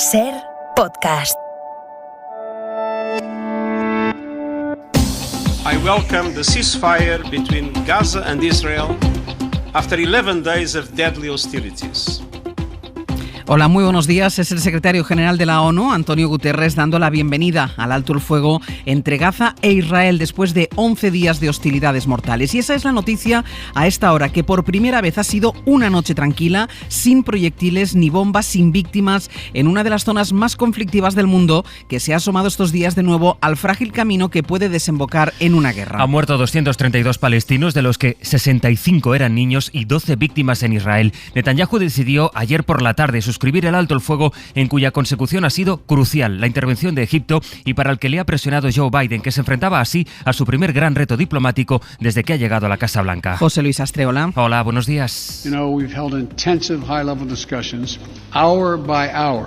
SER Podcast. I welcome the ceasefire between Gaza and Israel after 11 days of deadly hostilities. Hola, muy buenos días. Es el secretario general de la ONU, Antonio Guterres, dando la bienvenida al alto el fuego entre Gaza e Israel después de 11 días de hostilidades mortales. Y esa es la noticia a esta hora, que por primera vez ha sido una noche tranquila, sin proyectiles ni bombas, sin víctimas, en una de las zonas más conflictivas del mundo, que se ha asomado estos días de nuevo al frágil camino que puede desembocar en una guerra. Han muerto 232 palestinos, de los que 65 eran niños y 12 víctimas en Israel. Netanyahu decidió ayer por la tarde suscribir el alto el fuego, en cuya consecución ha sido crucial la intervención de Egipto y para el que le ha presionado Joe Biden, que se enfrentaba así a su primer gran reto diplomático desde que ha llegado a la Casa Blanca. José Luis Astreola. Hola, buenos días.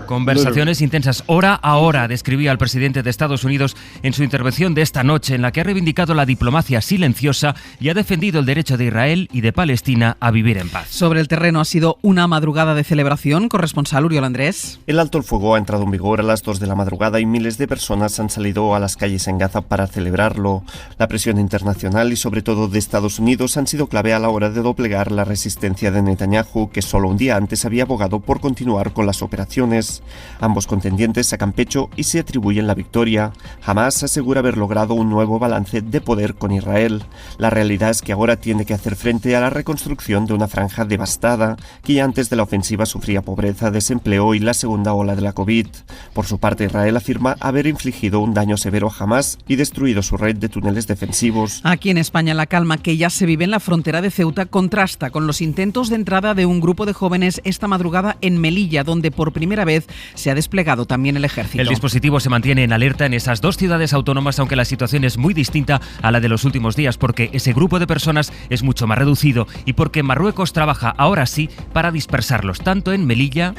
Conversaciones intensas, hora a hora, describía el presidente de Estados Unidos en su intervención de esta noche, en la que ha reivindicado la diplomacia silenciosa y ha defendido el derecho de Israel y de Palestina a vivir en paz. Sobre el terreno ha sido una madrugada de celebración. Corresponsal Uriol Andrés. El alto el fuego ha entrado en vigor a las 2 de la madrugada y miles de personas han salido a las calles en Gaza para celebrarlo. La presión internacional y sobre todo de Estados Unidos han sido clave a la hora de doblegar la resistencia de Netanyahu, que solo un día antes había abogado por continuar con las operaciones. Ambos contendientes sacan pecho y se atribuyen la victoria. Hamás asegura haber logrado un nuevo balance de poder con Israel. La realidad es que ahora tiene que hacer frente a la reconstrucción de una franja devastada, que ya antes de la ofensiva sufría pobreza, desempleo y la segunda ola de la COVID. Por su parte, Israel afirma haber infligido un daño severo a Hamás y destruido su red de túneles defensivos. Aquí en España, la calma que ya se vive en la frontera de Ceuta contrasta con los intentos de entrada de un grupo de jóvenes esta madrugada en Melilla, donde por primera vez se ha desplegado también el ejército. El dispositivo se mantiene en alerta en esas dos ciudades autónomas, aunque la situación es muy distinta a la de los últimos días, porque ese grupo de personas es mucho más reducido y porque Marruecos trabaja ahora sí para dispersarlos, tanto en Melilla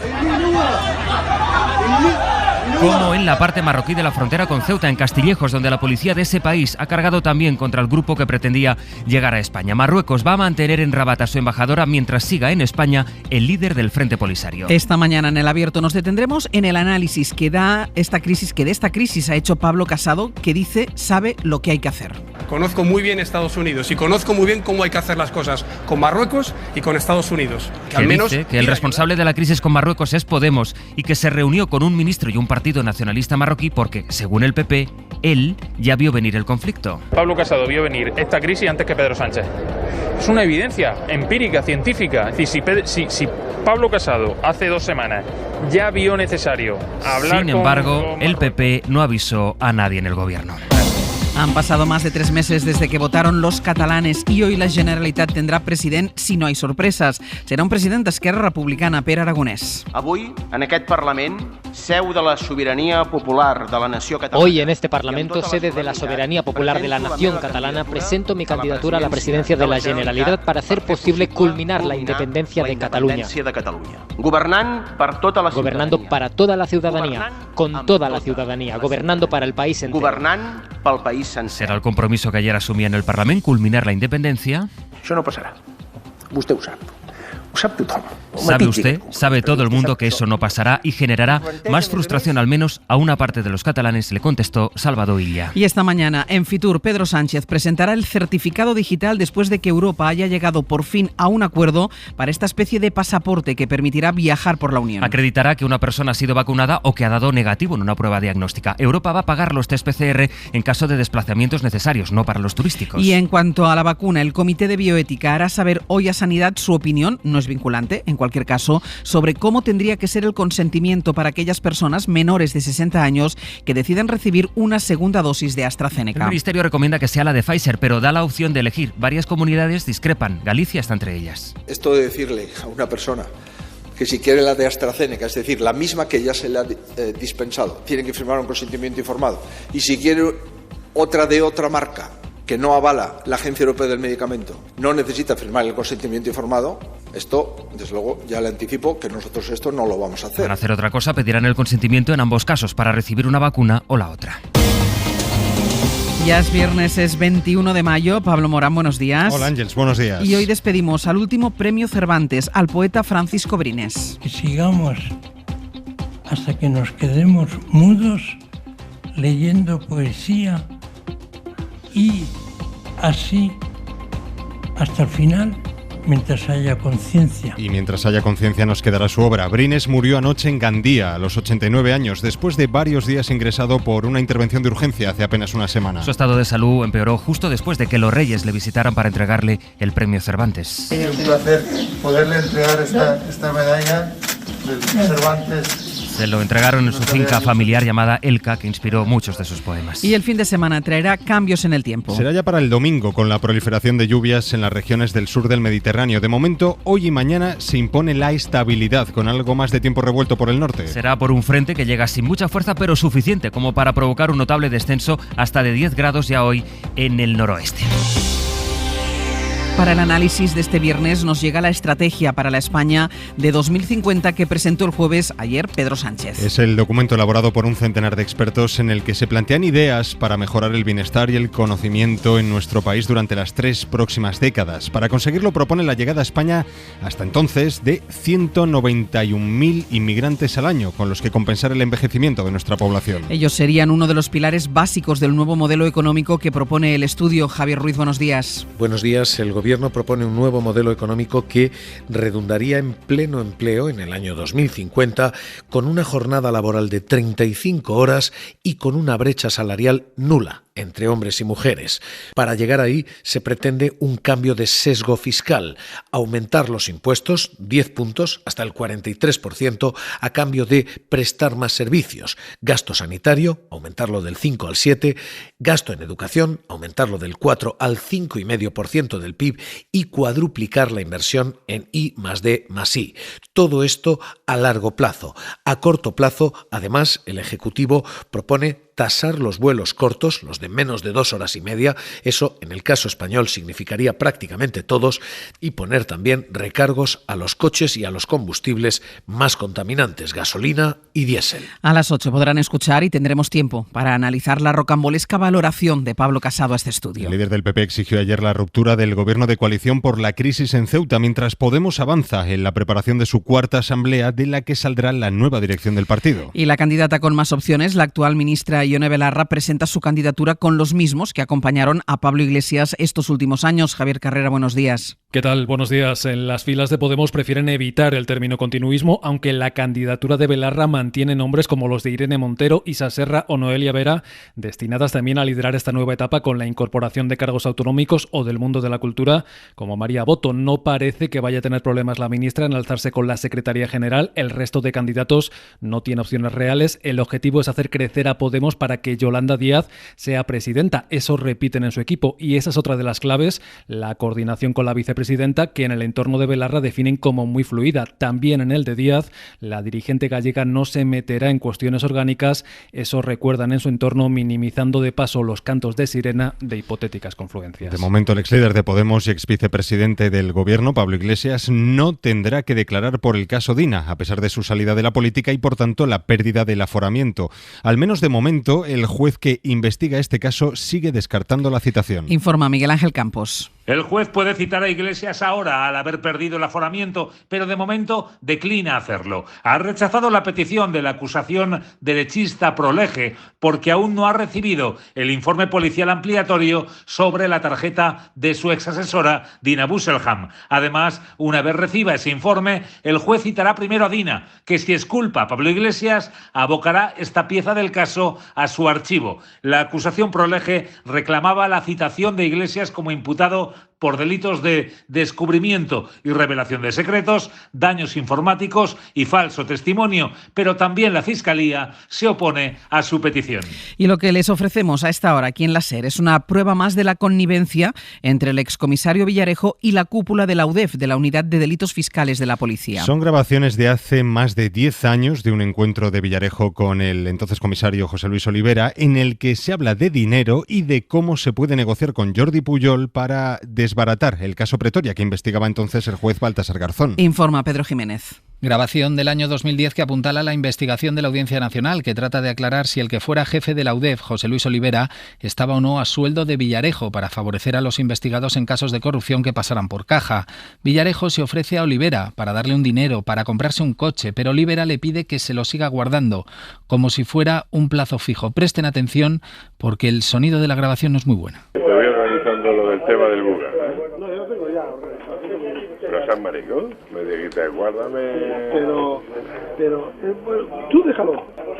como en la parte marroquí de la frontera con Ceuta, en Castillejos, donde la policía de ese país ha cargado también contra el grupo que pretendía llegar a España. Marruecos va a mantener en Rabat a su embajadora mientras siga en España el líder del Frente Polisario. Esta mañana en El Abierto nos detendremos en el análisis que de esta crisis ha hecho Pablo Casado, que dice sabe lo que hay que hacer. Conozco muy bien Estados Unidos y conozco muy bien cómo hay que hacer las cosas con Marruecos y con Estados Unidos. Que al menos dice que el responsable de la crisis con Marruecos es Podemos y que se reunió con un ministro y un partido nacionalista marroquí porque, según el PP, él ya vio venir el conflicto. Pablo Casado vio venir esta crisis antes que Pedro Sánchez. Es una evidencia empírica, científica. Es decir, si Pablo Casado hace 2 semanas ya vio necesario hablar. Sin embargo, el PP no avisó a nadie en el gobierno. Han pasado más de 3 meses desde que votaron los catalanes y hoy la Generalitat tendrá president si no hay sorpresas. Serà un president d'Esquerra Republicana, Pere Aragonès. Avui, en aquest Parlament, seu de la soberanía popular de la nació catalana. Hoy en este Parlamento, sede de la soberanía popular de la nación catalana, presento mi candidatura a la presidencia de la Generalitat para hacer posible culminar la independencia de Cataluña. Gobernando para toda la ciudadanía, con toda la ciudadanía, gobernando para el país entero. Gobernant pel país sencer. ¿Será el compromiso que ayer asumía en el Parlamento culminar la independencia? Això no passarà. Vostè ho sap. Ho sap tothom. Sabe usted, sabe todo el mundo que eso no pasará y generará más frustración al menos a una parte de los catalanes, le contestó Salvador Illa. Y esta mañana en Fitur, Pedro Sánchez presentará el certificado digital después de que Europa haya llegado por fin a un acuerdo para esta especie de pasaporte que permitirá viajar por la Unión. Acreditará que una persona ha sido vacunada o que ha dado negativo en una prueba diagnóstica. Europa va a pagar los test PCR en caso de desplazamientos necesarios, no para los turísticos. Y en cuanto a la vacuna, el Comité de Bioética hará saber hoy a Sanidad su opinión, no es vinculante, en cualquier caso, sobre cómo tendría que ser el consentimiento para aquellas personas menores de 60 años que decidan recibir una segunda dosis de AstraZeneca. El Ministerio recomienda que sea la de Pfizer, pero da la opción de elegir. Varias comunidades discrepan. Galicia está entre ellas. Esto de decirle a una persona que si quiere la de AstraZeneca, es decir, la misma que ya se le ha dispensado, tiene que firmar un consentimiento informado. Y si quiere otra de otra marca, que no avala la Agencia Europea del Medicamento, no necesita firmar el consentimiento informado, esto, desde luego, ya le anticipo que nosotros esto no lo vamos a hacer. Para hacer otra cosa, pedirán el consentimiento en ambos casos, para recibir una vacuna o la otra. Ya es viernes, es 21 de mayo. Pablo Morán, buenos días. Hola Ángeles, buenos días. Y hoy despedimos al último premio Cervantes, al poeta Francisco Brines. Que sigamos hasta que nos quedemos mudos leyendo poesía y así hasta el final, mientras haya conciencia. Y mientras haya conciencia nos quedará su obra. Brines murió anoche en Gandía, a los 89 años, después de varios días ingresado por una intervención de urgencia hace apenas una semana. Su estado de salud empeoró justo después de que los Reyes le visitaran para entregarle el premio Cervantes. Es un placer poderle entregar esta medalla del Cervantes. Se lo entregaron en su finca familiar llamada Elca, que inspiró muchos de sus poemas. Y el fin de semana traerá cambios en el tiempo. Será ya para el domingo, con la proliferación de lluvias en las regiones del sur del Mediterráneo. De momento, hoy y mañana se impone la estabilidad, con algo más de tiempo revuelto por el norte. Será por un frente que llega sin mucha fuerza, pero suficiente como para provocar un notable descenso hasta de 10 grados ya hoy en el noroeste. Para el análisis de este viernes nos llega la estrategia para la España de 2050 que presentó el jueves ayer Pedro Sánchez. Es el documento elaborado por un centenar de expertos en el que se plantean ideas para mejorar el bienestar y el conocimiento en nuestro país durante las 3 próximas décadas. Para conseguirlo propone la llegada a España hasta entonces de 191.000 inmigrantes al año, con los que compensar el envejecimiento de nuestra población. Ellos serían uno de los pilares básicos del nuevo modelo económico que propone el estudio. Javier Ruiz, buenos días. Buenos días. El Gobierno propone un nuevo modelo económico que redundaría en pleno empleo en el año 2050, con una jornada laboral de 35 horas y con una brecha salarial nula entre hombres y mujeres. Para llegar ahí se pretende un cambio de sesgo fiscal, aumentar los impuestos 10 puntos hasta el 43% a cambio de prestar más servicios, gasto sanitario, aumentarlo del 5 al 7, gasto en educación, aumentarlo del 4 al 5,5% del PIB y cuadruplicar la inversión en I+D+I. Todo esto a largo plazo. A corto plazo, además, el Ejecutivo propone tasar los vuelos cortos, los de menos de 2 horas y media, eso en el caso español significaría prácticamente todos, y poner también recargos a los coches y a los combustibles más contaminantes, gasolina y diésel. A las 8 podrán escuchar y tendremos tiempo para analizar la rocambolesca valoración de Pablo Casado a este estudio. El líder del PP exigió ayer la ruptura del gobierno de coalición por la crisis en Ceuta, mientras Podemos avanza en la preparación de su cuarta asamblea, de la que saldrá la nueva dirección del partido. Y la candidata con más opciones, la actual ministra Ione Belarra, presenta su candidatura con los mismos que acompañaron a Pablo Iglesias estos últimos años. Javier Carrera, buenos días. ¿Qué tal? Buenos días. En las filas de Podemos prefieren evitar el término continuismo, aunque la candidatura de Belarra mantiene nombres como los de Irene Montero, Isa Serra o Noelia Vera, destinadas también a liderar esta nueva etapa con la incorporación de cargos autonómicos o del mundo de la cultura, como María Boto. No parece que vaya a tener problemas la ministra en alzarse con la Secretaría General. El resto de candidatos no tiene opciones reales. El objetivo es hacer crecer a Podemos para que Yolanda Díaz sea presidenta. Eso repiten en su equipo y esa es otra de las claves, la coordinación con la vicepresidenta, que en el entorno de Belarra definen como muy fluida. También en el de Díaz, la dirigente gallega no se meterá en cuestiones orgánicas. Eso recuerdan en su entorno, minimizando de paso los cantos de sirena de hipotéticas confluencias. De momento, el exlíder de Podemos y exvicepresidente del gobierno, Pablo Iglesias, no tendrá que declarar por el caso Dina, a pesar de su salida de la política y, por tanto, la pérdida del aforamiento. Al menos de momento, el juez que investiga este caso sigue descartando la citación. Informa Miguel Ángel Campos. El juez puede citar a Iglesias ahora al haber perdido el aforamiento, pero de momento declina hacerlo. Ha rechazado la petición de la acusación derechista Proleje porque aún no ha recibido el informe policial ampliatorio sobre la tarjeta de su exasesora Dina Busselham. Además, una vez reciba ese informe, el juez citará primero a Dina, que si exculpa a Pablo Iglesias, abocará esta pieza del caso a su archivo. La acusación Proleje reclamaba la citación de Iglesias como imputado por delitos de descubrimiento y revelación de secretos, daños informáticos y falso testimonio, pero también la Fiscalía se opone a su petición. Y lo que les ofrecemos a esta hora aquí en la SER es una prueba más de la connivencia entre el excomisario Villarejo y la cúpula de la UDEF, de la Unidad de Delitos Fiscales de la Policía. Son grabaciones de hace más de 10 años de un encuentro de Villarejo con el entonces comisario José Luis Olivera, en el que se habla de dinero y de cómo se puede negociar con Jordi Pujol para desbaratar el caso Pretoria que investigaba entonces el juez Baltasar Garzón. Informa Pedro Jiménez. Grabación del año 2010 que apuntala la investigación de la Audiencia Nacional, que trata de aclarar si el que fuera jefe de la UDEF, José Luis Olivera, estaba o no a sueldo de Villarejo para favorecer a los investigados en casos de corrupción que pasaran por caja. Villarejo se ofrece a Olivera para darle un dinero, para comprarse un coche, pero Olivera le pide que se lo siga guardando, como si fuera un plazo fijo. Presten atención porque el sonido de la grabación no es muy bueno. Te voy organizando lo del tema del buga. Pero San Maricón, me dijiste, guárdame... Pero bueno, tú déjalo.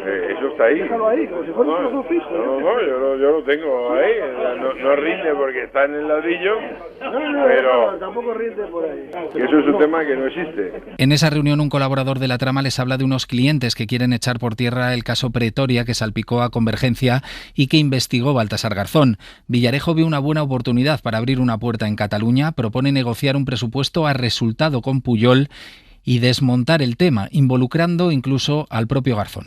Eso está ahí. Déjalo ahí, como si fuera un plazo fijo. No, yo lo tengo ahí. No rinde porque está en el ladrillo, pero tampoco rinde por ahí. Eso es un tema que no existe. En esa reunión, un colaborador de la trama les habla de unos clientes que quieren echar por tierra el caso Pretoria, que salpicó a Convergencia y que investigó Baltasar Garzón. Villarejo vio una buena oportunidad para abrir una puerta en Cataluña, propone negociar un presupuesto a resultado con Pujol y desmontar el tema, involucrando incluso al propio Garzón.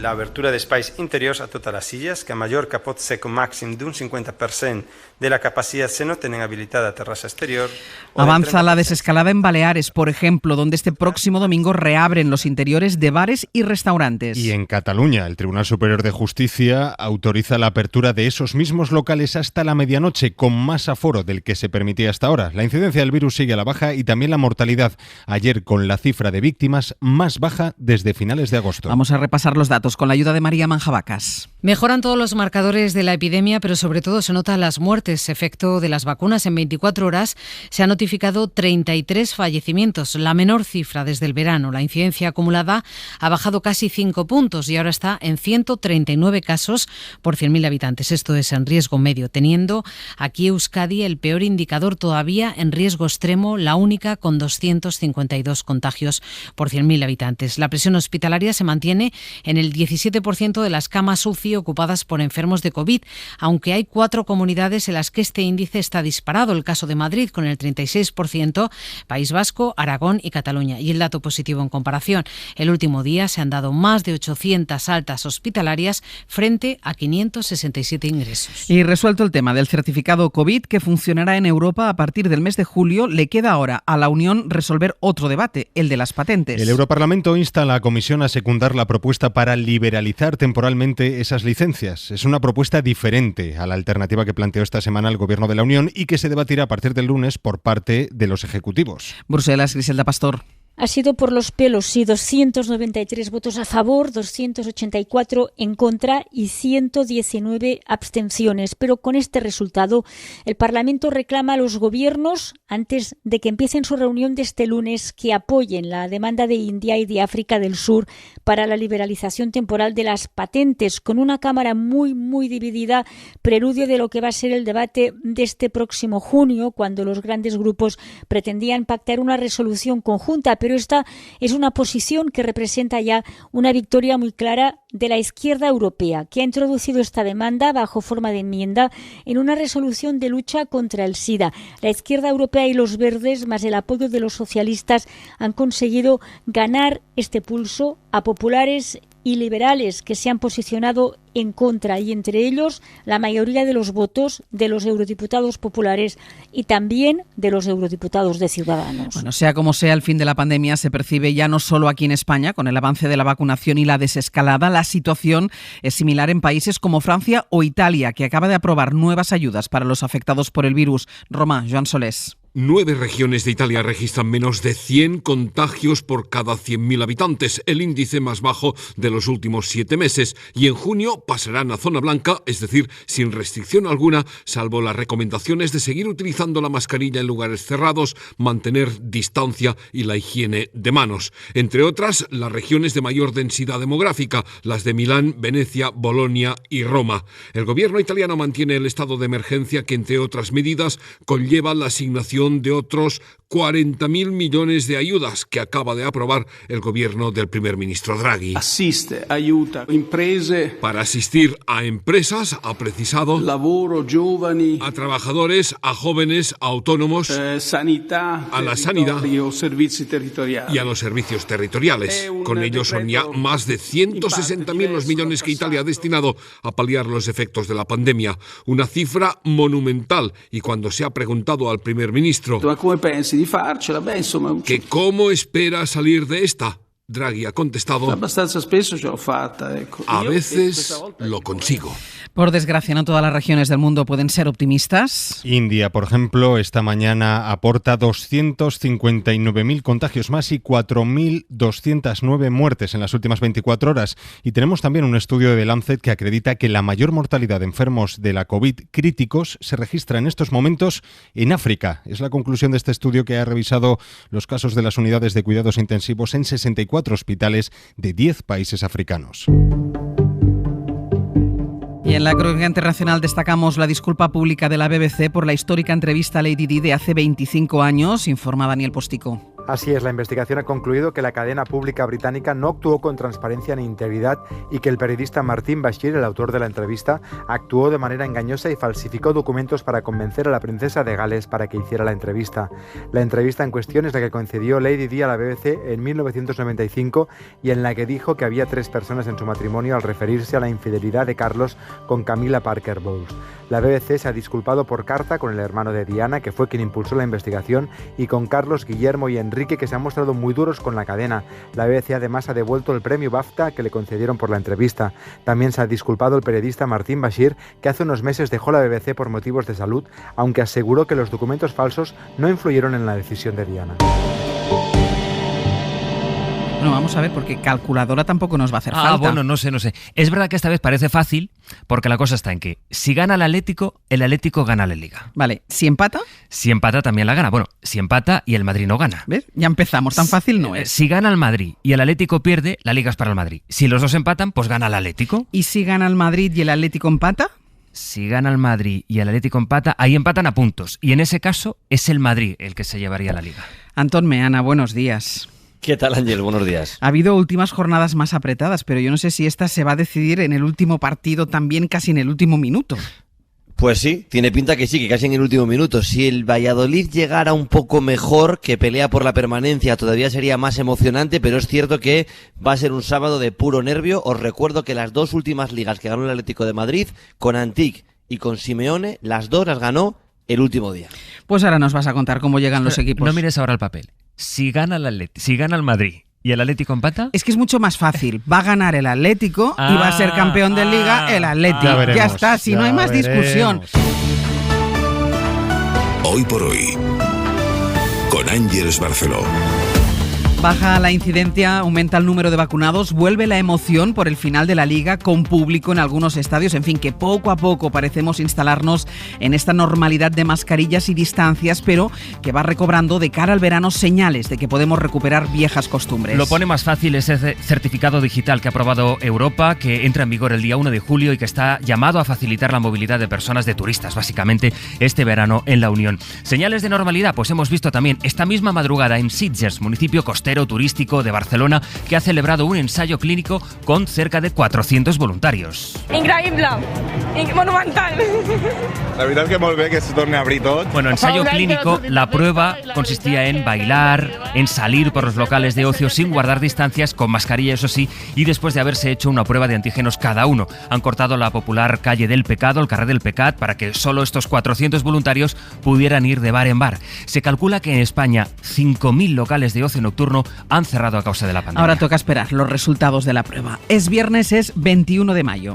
L'obertura d'espais interiors a totes les illes, que a Mallorca pot ser com màxim d'un 50% de la capacidad si no tienen habilitada terraza exterior. Avanza la desescalada en Baleares, por ejemplo, donde este próximo domingo reabren los interiores de bares y restaurantes. Y en Cataluña, el Tribunal Superior de Justicia autoriza la apertura de esos mismos locales hasta la medianoche, con más aforo del que se permitía hasta ahora. La incidencia del virus sigue a la baja y también la mortalidad. Ayer, con la cifra de víctimas más baja desde finales de agosto. Vamos a repasar los datos con la ayuda de María Manjabacas. Mejoran todos los marcadores de la epidemia, pero sobre todo se notan las muertes, efecto de las vacunas. En 24 horas se han notificado 33 fallecimientos, la menor cifra desde el verano. La incidencia acumulada ha bajado casi 5 puntos y ahora está en 139 casos por 100.000 habitantes. Esto es en riesgo medio, teniendo aquí Euskadi el peor indicador todavía en riesgo extremo, la única con 252 contagios por 100.000 habitantes. La presión hospitalaria se mantiene en el 17% de las camas UCI ocupadas por enfermos de COVID, aunque hay 4 comunidades en las que este índice está disparado. El caso de Madrid con el 36%, País Vasco, Aragón y Cataluña. Y el dato positivo en comparación, el último día se han dado más de 800 altas hospitalarias frente a 567 ingresos. Y resuelto el tema del certificado COVID que funcionará en Europa a partir del mes de julio, le queda ahora a la Unión resolver otro debate, el de las patentes. El Europarlamento insta a la Comisión a secundar la propuesta para liberalizar temporalmente esas licencias. Es una propuesta diferente a la alternativa que planteó esta semana el Gobierno de la Unión y que se debatirá a partir del lunes por parte de los ejecutivos. Bruselas, Griselda Pastor. Ha sido por los pelos, sí, 293 votos a favor, 284 en contra y 119 abstenciones. Pero con este resultado, el Parlamento reclama a los gobiernos, antes de que empiecen su reunión de este lunes, que apoyen la demanda de India y de África del Sur para la liberalización temporal de las patentes, con una Cámara muy dividida, preludio de lo que va a ser el debate de este próximo junio, cuando los grandes grupos pretendían pactar una resolución conjunta. Pero esta es una posición que representa ya una victoria muy clara de la izquierda europea, que ha introducido esta demanda bajo forma de enmienda en una resolución de lucha contra el SIDA. La izquierda europea y los verdes, más el apoyo de los socialistas, han conseguido ganar este pulso a populares y liberales que se han posicionado en contra, y entre ellos la mayoría de los votos de los eurodiputados populares y también de los eurodiputados de Ciudadanos. Bueno, sea como sea, el fin de la pandemia se percibe ya no solo aquí en España, con el avance de la vacunación y la desescalada. La situación es similar en países como Francia o Italia, que acaba de aprobar nuevas ayudas para los afectados por el virus. Roma, Joan Solés. 9 regiones de Italia registran menos de 100 contagios por cada 100.000 habitantes, el índice más bajo de los últimos 7 meses. Y en junio pasarán a zona blanca, es decir, sin restricción alguna, salvo las recomendaciones de seguir utilizando la mascarilla en lugares cerrados, mantener distancia y la higiene de manos. Entre otras, las regiones de mayor densidad demográfica, las de Milán, Venecia, Bolonia y Roma. El gobierno italiano mantiene el estado de emergencia que, entre otras medidas, conlleva la asignación extensión de otros 40.000 millones de ayudas que acaba de aprobar el gobierno del primer ministro Draghi. Assiste, aiuta imprese. Para asistir a empresas, ha precisado lavoro, giovani, a trabajadores, a jóvenes, a autónomos, sanità, a la sanidad servizi territoriali y a los servicios territoriales. Con ello son ya más de 160.000 los millones que Italia ha destinado a paliar los efectos de la pandemia. Una cifra monumental. Y cuando se ha preguntado al primer ministro que cómo espera salir de esta, Draghi ha contestado: a veces lo consigo. Por desgracia, no todas las regiones del mundo pueden ser optimistas. India, por ejemplo, esta mañana aporta 259.000 contagios más y 4.209 muertes en las últimas 24 horas. Y tenemos también un estudio de The Lancet que acredita que la mayor mortalidad de enfermos de la COVID críticos se registra en estos momentos en África. Es la conclusión de este estudio, que ha revisado los casos de las unidades de cuidados intensivos en 64 hospitales de 10 países africanos. Y en la crónica internacional destacamos la disculpa pública de la BBC por la histórica entrevista a Lady Di de hace 25 años, informa Daniel Postico. Así es, la investigación ha concluido que la cadena pública británica no actuó con transparencia ni integridad y que el periodista Martin Bashir, el autor de la entrevista, actuó de manera engañosa y falsificó documentos para convencer a la princesa de Gales para que hiciera la entrevista. La entrevista en cuestión es la que concedió Lady Di a la BBC en 1995 y en la que dijo que había 3 personas en su matrimonio al referirse a la infidelidad de Carlos con Camilla Parker Bowles. La BBC se ha disculpado por carta con el hermano de Diana, que fue quien impulsó la investigación, y con Carlos, Guillermo y Enrique, que se han mostrado muy duros con la cadena. La BBC además ha devuelto el premio BAFTA que le concedieron por la entrevista. También se ha disculpado el periodista Martin Bashir, que hace unos meses dejó la BBC por motivos de salud, aunque aseguró que los documentos falsos no influyeron en la decisión de Diana. No, vamos a ver, porque calculadora tampoco nos va a hacer falta. Bueno, no sé. Es verdad que esta vez parece fácil, porque la cosa está en que si gana el Atlético gana la Liga. Vale, ¿si empata? Si empata también la gana. Bueno, si empata y el Madrid no gana. ¿Ves? Ya empezamos, tan fácil no es. Si gana el Madrid y el Atlético pierde, la Liga es para el Madrid. Si los dos empatan, pues gana el Atlético. ¿Y si gana el Madrid y el Atlético empata? Si gana el Madrid y el Atlético empata, ahí empatan a puntos. Y en ese caso es el Madrid el que se llevaría la Liga. Antón Meana, buenos días. ¿Qué tal, Ángel? Buenos días. Ha habido últimas jornadas más apretadas, pero yo no sé si esta se va a decidir en el último partido, también casi en el último minuto. Pues sí, tiene pinta que sí, que casi en el último minuto. Si el Valladolid llegara un poco mejor, que pelea por la permanencia, todavía sería más emocionante, pero es cierto que va a ser un sábado de puro nervio. Os recuerdo que las 2 últimas ligas que ganó el Atlético de Madrid, con Antic y con Simeone, las 2 las ganó el último día. Pues ahora nos vas a contar cómo llegan los equipos. No mires ahora el papel. Si gana el Madrid y el Atlético empata... Es que es mucho más fácil. Va a ganar el Atlético y va a ser campeón de Liga el Atlético. Ya está, si no hay más discusión. Hoy por hoy, con Ángeles Barceló. Baja la incidencia, aumenta el número de vacunados, vuelve la emoción por el final de la Liga con público en algunos estadios. En fin, que poco a poco parecemos instalarnos en esta normalidad de mascarillas y distancias, pero que va recobrando de cara al verano señales de que podemos recuperar viejas costumbres. Lo pone más fácil ese certificado digital que ha aprobado Europa, que entra en vigor el día 1 de julio y que está llamado a facilitar la movilidad de personas, de turistas, básicamente, este verano en la Unión. Señales de normalidad, pues hemos visto también esta misma madrugada en Sitges, municipio costero turístico de Barcelona, que ha celebrado un ensayo clínico con cerca de 400 voluntarios. Increíble, monumental. La veritat que molt bé que se torni a abrir tot. Bueno, ensayo clínico, la prueba consistía en bailar, en salir por los locales de ocio sin guardar distancias, con mascarilla eso sí, y después de haberse hecho una prueba de antígenos cada uno. Han cortado la popular calle del Pecado, el carrer del Pecat, para que solo estos 400 voluntarios pudieran ir de bar en bar. Se calcula que en España 5.000 locales de ocio nocturno han cerrado a causa de la pandemia. Ahora toca esperar los resultados de la prueba. Es viernes, es 21 de mayo.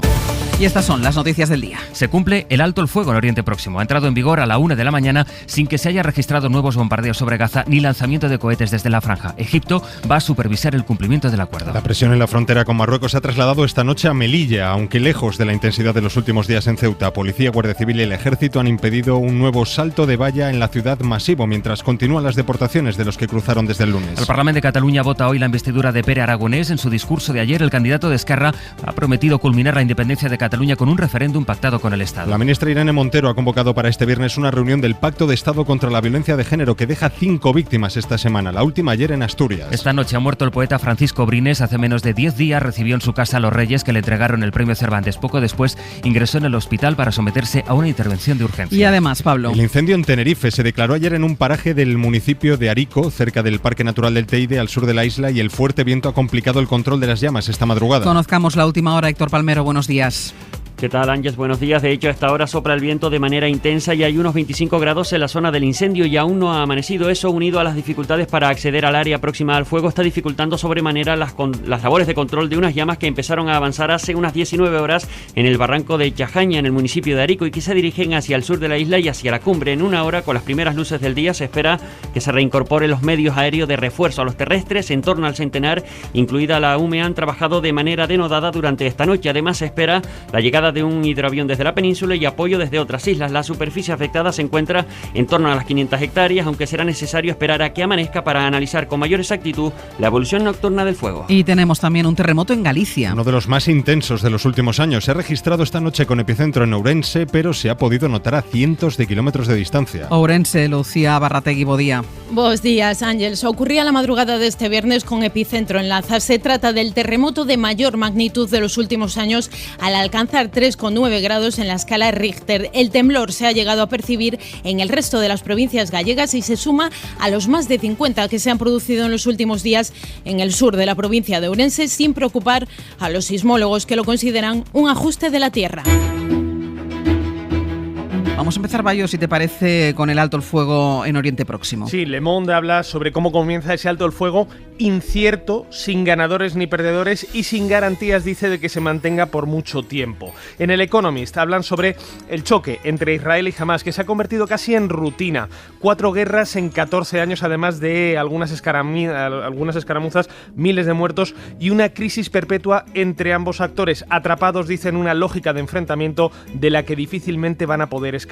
Y estas son las noticias del día. Se cumple el alto el fuego en Oriente Próximo. Ha entrado en vigor a la 1 de la mañana sin que se haya registrado nuevos bombardeos sobre Gaza ni lanzamiento de cohetes desde la franja. Egipto va a supervisar el cumplimiento del acuerdo. La presión en la frontera con Marruecos se ha trasladado esta noche a Melilla, aunque lejos de la intensidad de los últimos días en Ceuta. Policía, Guardia Civil y el Ejército han impedido un nuevo salto de valla en la ciudad masivo, mientras continúan las deportaciones de los que cruzaron desde el lunes. El Parlamento de Cataluña vota hoy la investidura de Pere Aragonés. En su discurso de ayer, el candidato de Esquerra ha prometido culminar la independencia de Cataluña Cataluña con un referéndum pactado con el Estado. La ministra Irene Montero ha convocado para este viernes una reunión del Pacto de Estado contra la Violencia de Género que deja 5 víctimas esta semana, la última ayer en Asturias. Esta noche ha muerto el poeta Francisco Brines. Hace menos de 10 días recibió en su casa a los Reyes, que le entregaron el premio Cervantes. Poco después ingresó en el hospital para someterse a una intervención de urgencia. Y además, Pablo, el incendio en Tenerife se declaró ayer en un paraje del municipio de Arico, cerca del Parque Natural del Teide, al sur de la isla, y el fuerte viento ha complicado el control de las llamas esta madrugada. Conozcamos la última hora. Héctor Palmero, buenos días. ¿Qué tal, Ángeles? Buenos días. De hecho, a esta hora sopla el viento de manera intensa y hay unos 25 grados en la zona del incendio y aún no ha amanecido. Eso, unido a las dificultades para acceder al área próxima al fuego, está dificultando sobremanera las labores de control de unas llamas que empezaron a avanzar hace unas 19 horas en el barranco de Chajaña, en el municipio de Arico, y que se dirigen hacia el sur de la isla y hacia la cumbre. En una hora, con las primeras luces del día, se espera que se reincorporen los medios aéreos de refuerzo a los terrestres. En torno al centenar, incluida la UME, han trabajado de manera denodada durante esta noche. Además, se espera la llegada de un hidroavión desde la península y apoyo desde otras islas. La superficie afectada se encuentra en torno a las 500 hectáreas, aunque será necesario esperar a que amanezca para analizar con mayor exactitud la evolución nocturna del fuego. Y tenemos también un terremoto en Galicia. Uno de los más intensos de los últimos años. Se ha registrado esta noche con epicentro en Ourense, pero se ha podido notar a cientos de kilómetros de distancia. Ourense, Lucía Barrategui, Bodía. Buenos días, Ángeles. Ocurría la madrugada de este viernes con epicentro en Laza. Se trata del terremoto de mayor magnitud de los últimos años, al alcanzar 3,9 grados en la escala Richter. El temblor se ha llegado a percibir en el resto de las provincias gallegas y se suma a los más de 50 que se han producido en los últimos días en el sur de la provincia de Ourense, sin preocupar a los sismólogos, que lo consideran un ajuste de la tierra. Vamos a empezar, Bayo, si te parece, con el alto el fuego en Oriente Próximo. Sí, Le Monde habla sobre cómo comienza ese alto el fuego incierto, sin ganadores ni perdedores y sin garantías, dice, de que se mantenga por mucho tiempo. En el Economist hablan sobre el choque entre Israel y Hamás, que se ha convertido casi en rutina. 4 guerras en 14 años, además de algunas escaramuzas, miles de muertos y una crisis perpetua entre ambos actores, atrapados, dicen, en una lógica de enfrentamiento de la que difícilmente van a poder escapar.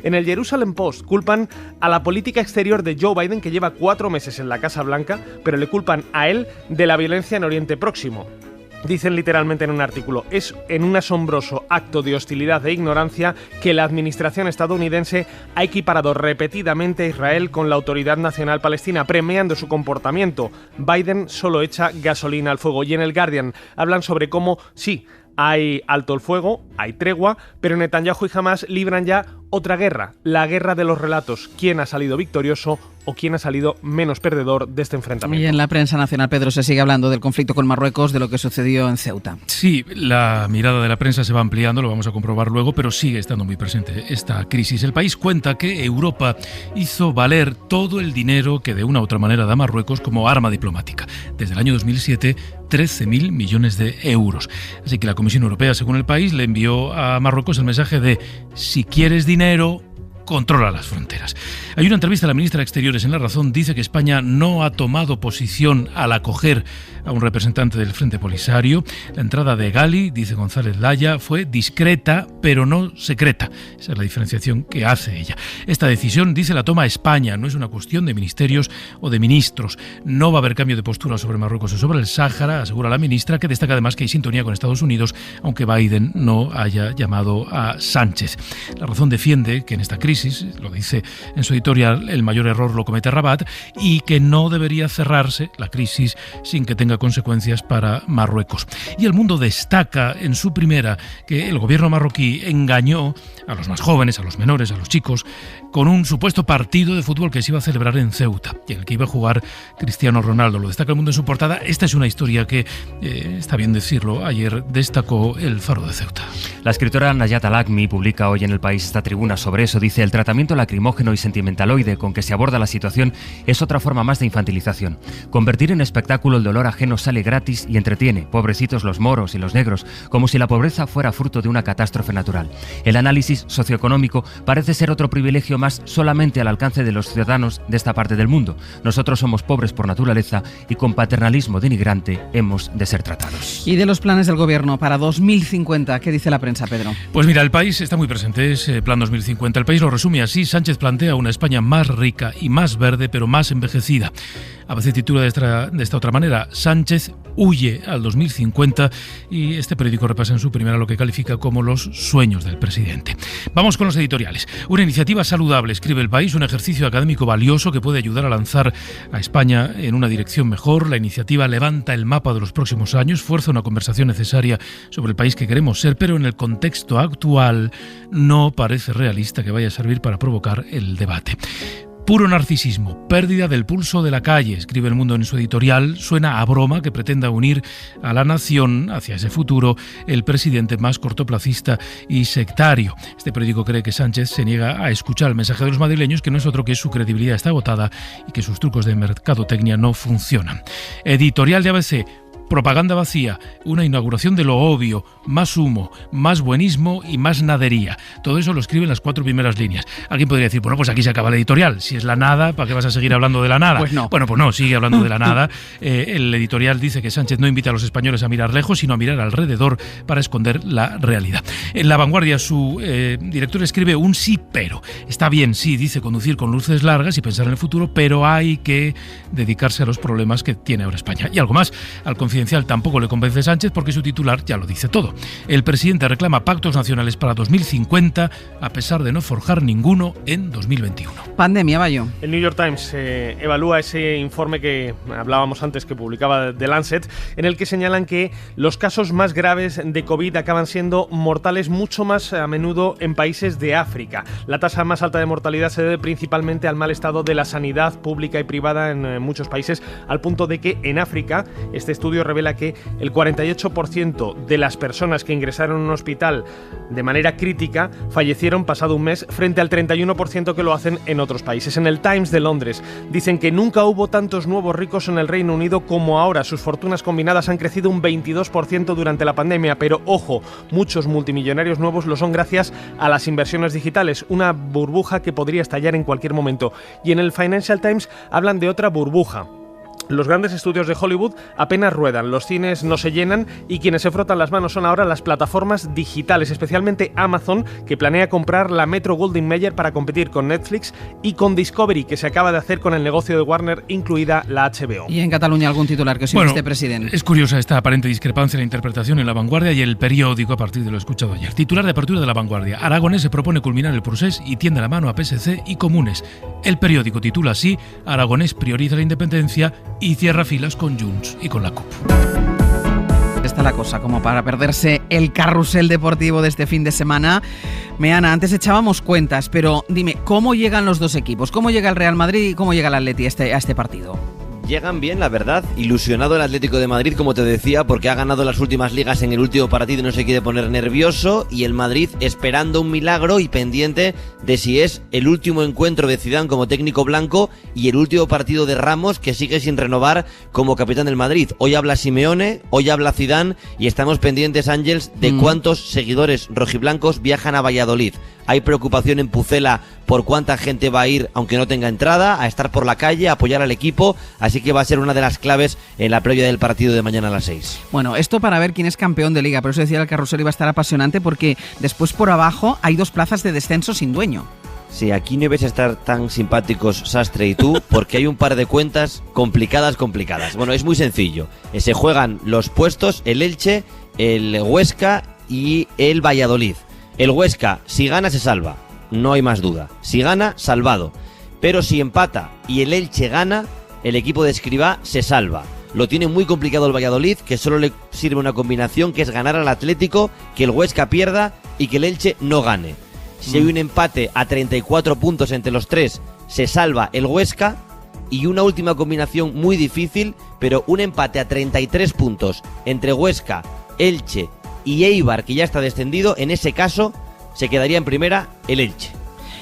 En el Jerusalem Post culpan a la política exterior de Joe Biden, que lleva 4 meses en la Casa Blanca, pero le culpan a él de la violencia en Oriente Próximo. Dicen literalmente en un artículo: es en un asombroso acto de hostilidad e ignorancia que la administración estadounidense ha equiparado repetidamente a Israel con la Autoridad Nacional Palestina, premiando su comportamiento. Biden solo echa gasolina al fuego. Y en el Guardian hablan sobre cómo, sí, hay alto el fuego, hay tregua, pero Netanyahu y Hamás libran ya otra guerra, la guerra de los relatos. ¿Quién ha salido victorioso o quién ha salido menos perdedor de este enfrentamiento? Y en la prensa nacional, Pedro, se sigue hablando del conflicto con Marruecos, de lo que sucedió en Ceuta. Sí, la mirada de la prensa se va ampliando, lo vamos a comprobar luego, pero sigue estando muy presente esta crisis. El País cuenta que Europa hizo valer todo el dinero que de una u otra manera da Marruecos como arma diplomática. Desde el año 2007, 13.000 millones de euros. Así que la Comisión Europea, según el País, le envió a Marruecos el mensaje de: si quieres dinero, controla las fronteras. Hay una entrevista a la ministra de Exteriores en La Razón. Dice que España no ha tomado posición al acoger a un representante del Frente Polisario. La entrada de Gali, dice González Laya, fue discreta pero no secreta. Esa es la diferenciación que hace ella. Esta decisión, dice, la toma España. No es una cuestión de ministerios o de ministros. No va a haber cambio de postura sobre Marruecos o sobre el Sáhara, asegura la ministra, que destaca además que hay sintonía con Estados Unidos, aunque Biden no haya llamado a Sánchez. La Razón defiende que en esta crisis, lo dice en su editorial, el mayor error lo comete Rabat y que no debería cerrarse la crisis sin que tenga consecuencias para Marruecos. Y El Mundo destaca en su primera que el gobierno marroquí engañó a los más jóvenes, a los menores, a los chicos, con un supuesto partido de fútbol que se iba a celebrar en Ceuta y en el que iba a jugar Cristiano Ronaldo. Lo destaca El Mundo en su portada. Esta es una historia que, está bien decirlo, ayer destacó El Faro de Ceuta. La escritora Nayat Al-Akmi publica hoy en El País esta tribuna sobre eso. Dice: el tratamiento lacrimógeno y sentimentaloide con que se aborda la situación es otra forma más de infantilización. Convertir en espectáculo el dolor ajeno sale gratis y entretiene. Pobrecitos los moros y los negros, como si la pobreza fuera fruto de una catástrofe natural. El análisis socioeconómico parece ser otro privilegio más solamente al alcance de los ciudadanos de esta parte del mundo. Nosotros somos pobres por naturaleza y con paternalismo denigrante hemos de ser tratados. Y de los planes del gobierno para 2050, ¿qué dice la prensa, Pedro? Pues mira, El País está muy presente, ese plan 2050. El País lo resume así: Sánchez plantea una España más rica y más verde, pero más envejecida. ABC titula de esta otra manera: Sánchez huye al 2050, y este periódico repasa en su primera lo que califica como los sueños del presidente. Vamos con los editoriales. Una iniciativa saludable, escribe El País, un ejercicio académico valioso que puede ayudar a lanzar a España en una dirección mejor. La iniciativa levanta el mapa de los próximos años, fuerza una conversación necesaria sobre el país que queremos ser, pero en el contexto actual no parece realista que vaya a servir para provocar el debate. Puro narcisismo, pérdida del pulso de la calle, escribe El Mundo en su editorial. Suena a broma que pretenda unir a la nación hacia ese futuro el presidente más cortoplacista y sectario. Este periódico cree que Sánchez se niega a escuchar el mensaje de los madrileños, que no es otro que su credibilidad está agotada y que sus trucos de mercadotecnia no funcionan. Editorial de ABC. Propaganda vacía, una inauguración de lo obvio, más humo, más buenismo y más nadería. Todo eso lo escriben las 4 primeras líneas. Alguien podría decir, bueno, pues aquí se acaba el editorial. Si es la nada, ¿para qué vas a seguir hablando de la nada? Pues no. Bueno, pues no, sigue hablando de la nada. El editorial dice que Sánchez no invita a los españoles a mirar lejos, sino a mirar alrededor para esconder la realidad. En La Vanguardia, su director escribe un sí, pero. Está bien, sí, dice, conducir con luces largas y pensar en el futuro, pero hay que dedicarse a los problemas que tiene ahora España. Y algo más, al Confidencial tampoco le convence Sánchez, porque su titular ya lo dice todo. El presidente reclama pactos nacionales para 2050 a pesar de no forjar ninguno en 2021. Pandemia, Bayo. El New York Times evalúa ese informe que hablábamos antes, que publicaba The Lancet, en el que señalan que los casos más graves de COVID acaban siendo mortales mucho más a menudo en países de África. La tasa más alta de mortalidad se debe principalmente al mal estado de la sanidad pública y privada en muchos países, al punto de que en África este estudio revela que el 48% de las personas que ingresaron en un hospital de manera crítica fallecieron pasado un mes, frente al 31% que lo hacen en otros países. En el Times de Londres dicen que nunca hubo tantos nuevos ricos en el Reino Unido como ahora. Sus fortunas combinadas han crecido un 22% durante la pandemia, pero ojo, muchos multimillonarios nuevos lo son gracias a las inversiones digitales, una burbuja que podría estallar en cualquier momento. Y en el Financial Times hablan de otra burbuja. Los grandes estudios de Hollywood apenas ruedan, los cines no se llenan y quienes se frotan las manos son ahora las plataformas digitales, especialmente Amazon, que planea comprar la Metro-Goldwyn-Mayer para competir con Netflix y con Discovery, que se acaba de hacer con el negocio de Warner, incluida la HBO. ¿Y en Cataluña algún titular que os este presidente? Es curiosa esta aparente discrepancia en la interpretación en La Vanguardia y el periódico a partir de lo escuchado ayer. Titular de apertura de La Vanguardia: Aragonés se propone culminar el procés y tiende la mano a PSC y Comunes. El periódico titula así: Aragonés prioriza la independencia y cierra filas con Junts y con la CUP. Está la cosa como para perderse el carrusel deportivo de este fin de semana. Meana, antes echábamos cuentas, pero dime, ¿cómo llegan los dos equipos? ¿Cómo llega el Real Madrid y cómo llega el Atleti a este partido? Llegan bien, la verdad. Ilusionado el Atlético de Madrid, como te decía, porque ha ganado las últimas ligas en el último partido y no se quiere poner nervioso. Y el Madrid esperando un milagro y pendiente de si es el último encuentro de Zidane como técnico blanco y el último partido de Ramos, que sigue sin renovar como capitán del Madrid. Hoy habla Simeone, hoy habla Zidane y estamos pendientes, Ángels, de cuántos seguidores rojiblancos viajan a Valladolid. Hay preocupación en Pucela por cuánta gente va a ir, aunque no tenga entrada, a estar por la calle, a apoyar al equipo, así que va a ser una de las claves en la previa del partido de mañana a las 6. Bueno, esto para ver quién es campeón de Liga, por eso decía el carrusel iba a estar apasionante, porque después por abajo hay 2 plazas de descenso sin dueño. Sí, aquí no vais a estar tan simpáticos Sastre y tú, porque hay un par de cuentas complicadas. Bueno, es muy sencillo. Se juegan los puestos el Elche, el Huesca y el Valladolid. El Huesca, si gana, se salva. No hay más duda. Si gana, salvado. Pero si empata y el Elche gana, el equipo de Escribá se salva. Lo tiene muy complicado el Valladolid, que solo le sirve una combinación, que es ganar al Atlético, que el Huesca pierda y que el Elche no gane. Si hay un empate a 34 puntos entre los 3, se salva el Huesca. Y una última combinación muy difícil, pero un empate a 33 puntos entre Huesca, Elche y Eibar, que ya está descendido. En ese caso se quedaría en primera el Elche.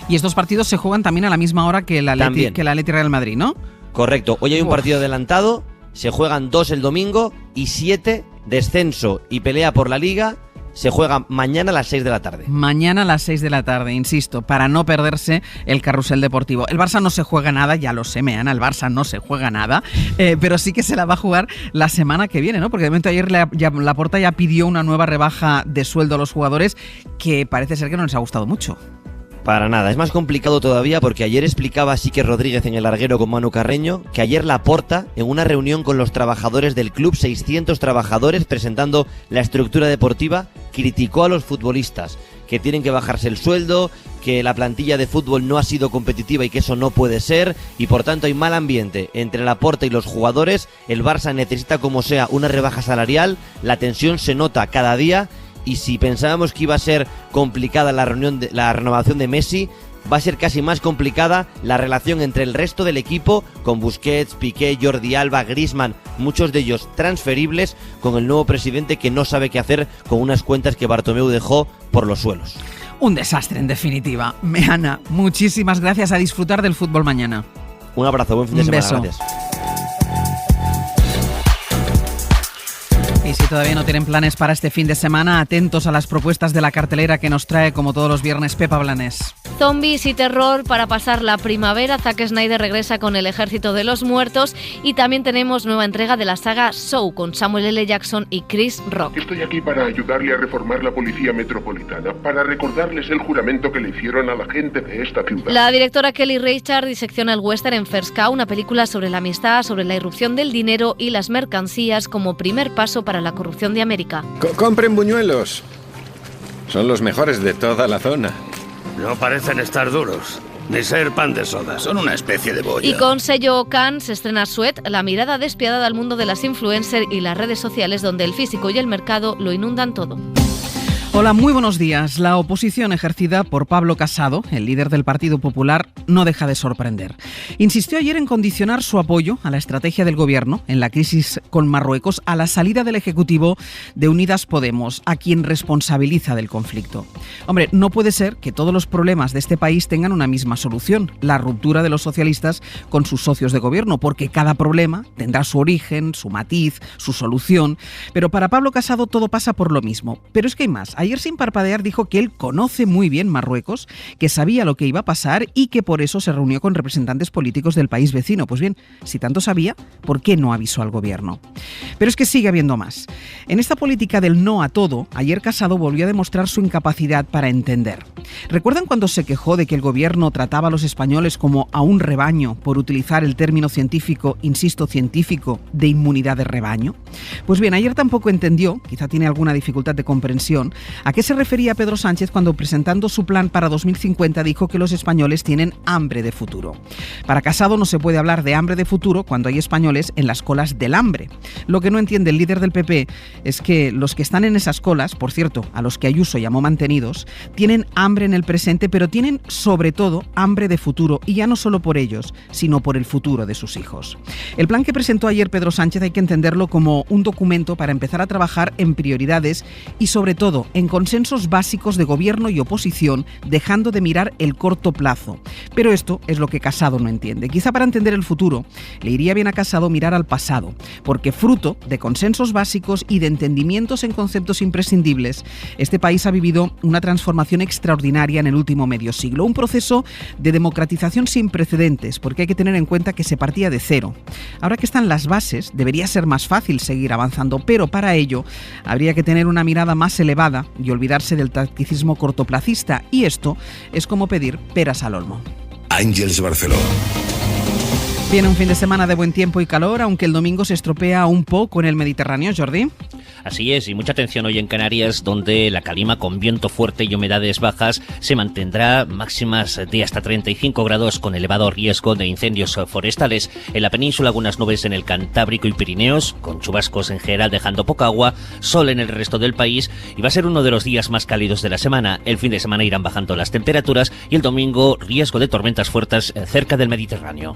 Y estos partidos se juegan también a la misma hora que el Atleti Real Madrid, ¿no? Correcto. Hoy hay un partido adelantado, se juegan 2 el domingo y 7, descenso y pelea por la Liga, se juega mañana a las 6 de la tarde. Mañana a las 6 de la tarde, insisto, para no perderse el carrusel deportivo. El Barça no se juega nada, ya lo sé, Meana, el Barça no se juega nada, pero sí que se la va a jugar la semana que viene, ¿no? Porque de momento ayer Laporta ya pidió una nueva rebaja de sueldo a los jugadores que parece ser que no les ha gustado mucho. Para nada, es más complicado todavía porque ayer explicaba Sique Rodríguez en El Larguero con Manu Carreño que ayer Laporta, en una reunión con los trabajadores del club, 600 trabajadores presentando la estructura deportiva, criticó a los futbolistas, que tienen que bajarse el sueldo, que la plantilla de fútbol no ha sido competitiva y que eso no puede ser, y por tanto hay mal ambiente entre Laporta y los jugadores. El Barça necesita como sea una rebaja salarial, la tensión se nota cada día, y si pensábamos que iba a ser complicada la renovación de Messi, va a ser casi más complicada la relación entre el resto del equipo, con Busquets, Piqué, Jordi Alba, Griezmann, muchos de ellos transferibles, con el nuevo presidente que no sabe qué hacer con unas cuentas que Bartomeu dejó por los suelos. Un desastre, en definitiva. Meana, muchísimas gracias, a disfrutar del fútbol mañana. Un abrazo, buen fin de semana. Gracias. Y si todavía no tienen planes para este fin de semana, atentos a las propuestas de la cartelera que nos trae, como todos los viernes, Pepa Blanes. Zombies y terror para pasar la primavera. Zack Snyder regresa con El Ejército de los Muertos y también tenemos nueva entrega de la saga Saw con Samuel L. Jackson y Chris Rock. Estoy aquí para ayudarle a reformar la policía metropolitana, para recordarles el juramento que le hicieron a la gente de esta ciudad. La directora Kelly Reichardt disecciona el western en First Cow, una película sobre la amistad, sobre la irrupción del dinero y las mercancías como primer paso para la corrupción de América. Compren buñuelos. Son los mejores de toda la zona. No parecen estar duros, ni ser pan de soda. Son una especie de boya. Y con sello Cannes se estrena Sweat, la mirada despiadada al mundo de las influencers y las redes sociales, donde el físico y el mercado lo inundan todo. Hola, muy buenos días. La oposición ejercida por Pablo Casado, el líder del Partido Popular, no deja de sorprender. Insistió ayer en condicionar su apoyo a la estrategia del gobierno en la crisis con Marruecos a la salida del Ejecutivo de Unidas Podemos, a quien responsabiliza del conflicto. Hombre, no puede ser que todos los problemas de este país tengan una misma solución, la ruptura de los socialistas con sus socios de gobierno, porque cada problema tendrá su origen, su matiz, su solución. Pero para Pablo Casado todo pasa por lo mismo. Pero es que hay más. Ayer, sin parpadear, dijo que él conoce muy bien Marruecos, que sabía lo que iba a pasar y que por eso se reunió con representantes políticos del país vecino. Pues bien, si tanto sabía, ¿por qué no avisó al gobierno? Pero es que sigue habiendo más. En esta política del no a todo, ayer Casado volvió a demostrar su incapacidad para entender. ¿Recuerdan cuando se quejó de que el gobierno trataba a los españoles como a un rebaño, por utilizar el término científico, insisto, científico, de inmunidad de rebaño? Pues bien, ayer tampoco entendió, quizá tiene alguna dificultad de comprensión, ¿a qué se refería Pedro Sánchez cuando, presentando su plan para 2050, dijo que los españoles tienen hambre de futuro? Para Casado no se puede hablar de hambre de futuro cuando hay españoles en las colas del hambre. Lo que no entiende el líder del PP es que los que están en esas colas, por cierto, a los que Ayuso llamó mantenidos, tienen hambre en el presente, pero tienen sobre todo hambre de futuro, y ya no solo por ellos, sino por el futuro de sus hijos. El plan que presentó ayer Pedro Sánchez hay que entenderlo como un documento para empezar a trabajar en prioridades y sobre todo en consensos básicos de gobierno y oposición, dejando de mirar el corto plazo. Pero esto es lo que Casado no entiende. Quizá para entender el futuro le iría bien a Casado mirar al pasado, porque fruto de consensos básicos y de entendimientos en conceptos imprescindibles, este país ha vivido una transformación extraordinaria en el último medio siglo, un proceso de democratización sin precedentes, porque hay que tener en cuenta que se partía de cero. Ahora que están las bases, debería ser más fácil seguir avanzando, pero para ello habría que tener una mirada más elevada y olvidarse del tacticismo cortoplacista, y esto es como pedir peras al olmo. Ángeles Barceló. Viene un fin de semana de buen tiempo y calor, aunque el domingo se estropea un poco en el Mediterráneo, Jordi. Así es, y mucha atención hoy en Canarias, donde la calima con viento fuerte y humedades bajas se mantendrá, máximas de hasta 35 grados con elevado riesgo de incendios forestales. En la península algunas nubes en el Cantábrico y Pirineos, con chubascos en general dejando poca agua, sol en el resto del país, y va a ser uno de los días más cálidos de la semana. El fin de semana irán bajando las temperaturas y el domingo riesgo de tormentas fuertes cerca del Mediterráneo.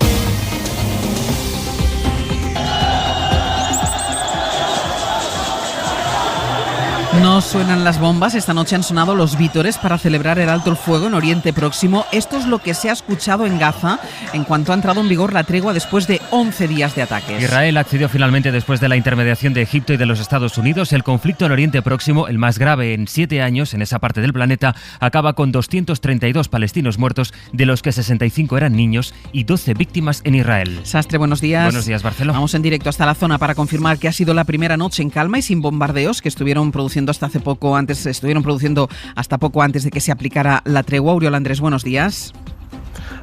No suenan las bombas, esta noche han sonado los vítores para celebrar el alto el fuego en Oriente Próximo. Esto es lo que se ha escuchado en Gaza en cuanto ha entrado en vigor la tregua después de 11 días de ataques. Israel accedió finalmente después de la intermediación de Egipto y de los Estados Unidos. El conflicto en Oriente Próximo, el más grave en 7 años en esa parte del planeta, acaba con 232 palestinos muertos, de los que 65 eran niños, y 12 víctimas en Israel. Sastre, buenos días. Buenos días, Barcelona. Vamos en directo hasta la zona para confirmar que ha sido la primera noche en calma y sin bombardeos que estuvieron produciendo estuvieron produciendo hasta poco antes de que se aplicara la tregua. Oriol Andrés, buenos días.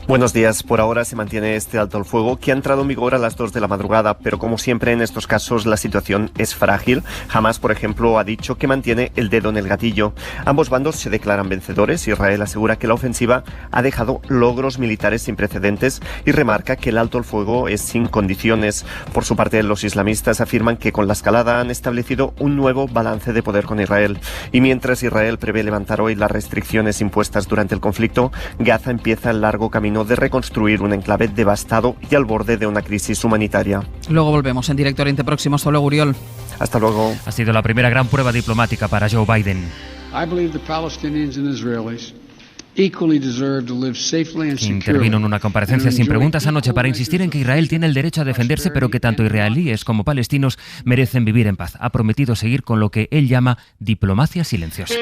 Buenos días. Por ahora se mantiene este alto el fuego que ha entrado en vigor a las 2 de la madrugada, pero como siempre en estos casos la situación es frágil. Hamas, por ejemplo, ha dicho que mantiene el dedo en el gatillo. Ambos bandos se declaran vencedores. Israel asegura que la ofensiva ha dejado logros militares sin precedentes y remarca que el alto el fuego es sin condiciones. Por su parte, los islamistas afirman que con la escalada han establecido un nuevo balance de poder con Israel. Y mientras Israel prevé levantar hoy las restricciones impuestas durante el conflicto, Gaza empieza el largo camino de reconstruir un enclave devastado y al borde de una crisis humanitaria. Luego volvemos en directo Oriente Próximo. Hasta luego, Oriol. Hasta luego. Ha sido la primera gran prueba diplomática para Joe Biden. Intervino en una comparecencia sin preguntas anoche para insistir en que Israel tiene el derecho a defenderse, pero que tanto israelíes como palestinos merecen vivir en paz. Ha prometido seguir con lo que él llama diplomacia silenciosa.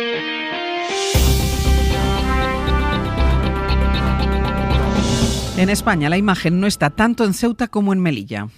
En España la imagen no está tanto en Ceuta como en Melilla.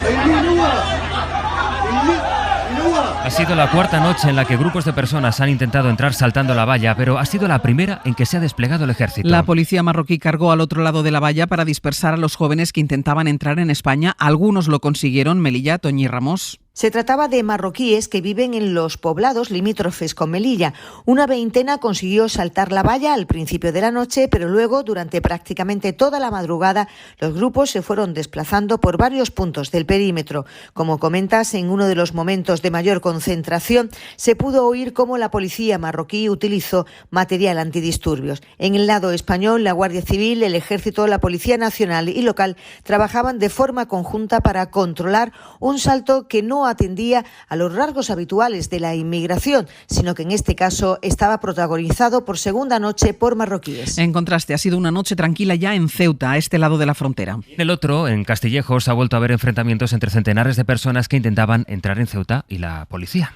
Ha sido la cuarta noche en la que grupos de personas han intentado entrar saltando la valla, pero ha sido la primera en que se ha desplegado el ejército. La policía marroquí cargó al otro lado de la valla para dispersar a los jóvenes que intentaban entrar en España. Algunos lo consiguieron. Melilla, Toñi Ramos. Se trataba de marroquíes que viven en los poblados limítrofes con Melilla. Una veintena consiguió saltar la valla al principio de la noche, pero luego, durante prácticamente toda la madrugada, los grupos se fueron desplazando por varios puntos del perímetro. Como comentas, en uno de los momentos de mayor concentración, se pudo oír cómo la policía marroquí utilizó material antidisturbios. En el lado español, la Guardia Civil, el Ejército, la Policía Nacional y local trabajaban de forma conjunta para controlar un salto que no atendía a los rasgos habituales de la inmigración, sino que en este caso estaba protagonizado por segunda noche por marroquíes. En contraste, ha sido una noche tranquila ya en Ceuta, a este lado de la frontera. En el otro, en Castillejos, ha vuelto a haber enfrentamientos entre centenares de personas que intentaban entrar en Ceuta y la policía.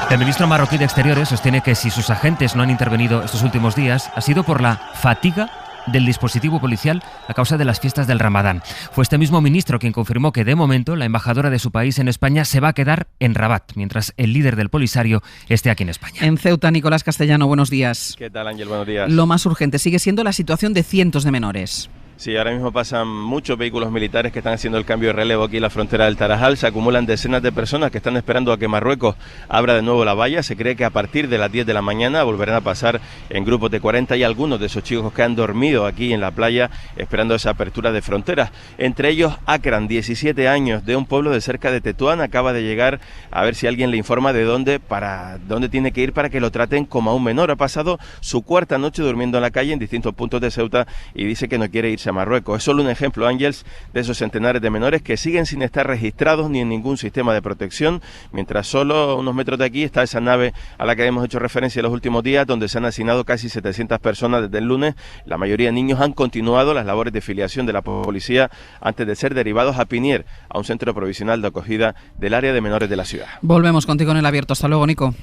El ministro marroquí de Exteriores sostiene que si sus agentes no han intervenido estos últimos días ha sido por la fatiga del dispositivo policial a causa de las fiestas del Ramadán. Fue este mismo ministro quien confirmó que de momento la embajadora de su país en España se va a quedar en Rabat, mientras el líder del Polisario esté aquí en España. En Ceuta, Nicolás Castellano, buenos días. ¿Qué tal, Ángel? Buenos días. Lo más urgente sigue siendo la situación de cientos de menores. Sí, ahora mismo pasan muchos vehículos militares que están haciendo el cambio de relevo aquí en la frontera del Tarajal. Se acumulan decenas de personas que están esperando a que Marruecos abra de nuevo la valla. Se cree que a partir de las 10 de la mañana volverán a pasar en grupos de 40 y algunos de esos chicos que han dormido aquí en la playa esperando esa apertura de fronteras. Entre ellos, Akram, 17 años, de un pueblo de cerca de Tetuán, acaba de llegar a ver si alguien le informa de dónde tiene que ir para que lo traten como a un menor. Ha pasado su cuarta noche durmiendo en la calle en distintos puntos de Ceuta y dice que no quiere irse a Marruecos. Es solo un ejemplo, Ángels, de esos centenares de menores que siguen sin estar registrados ni en ningún sistema de protección, mientras solo a unos metros de aquí está esa nave a la que hemos hecho referencia en los últimos días, donde se han asignado casi 700 personas desde el lunes. La mayoría de niños han continuado las labores de filiación de la policía antes de ser derivados a Pinier, a un centro provisional de acogida del área de menores de la ciudad. Volvemos contigo en el abierto. Hasta luego, Nico.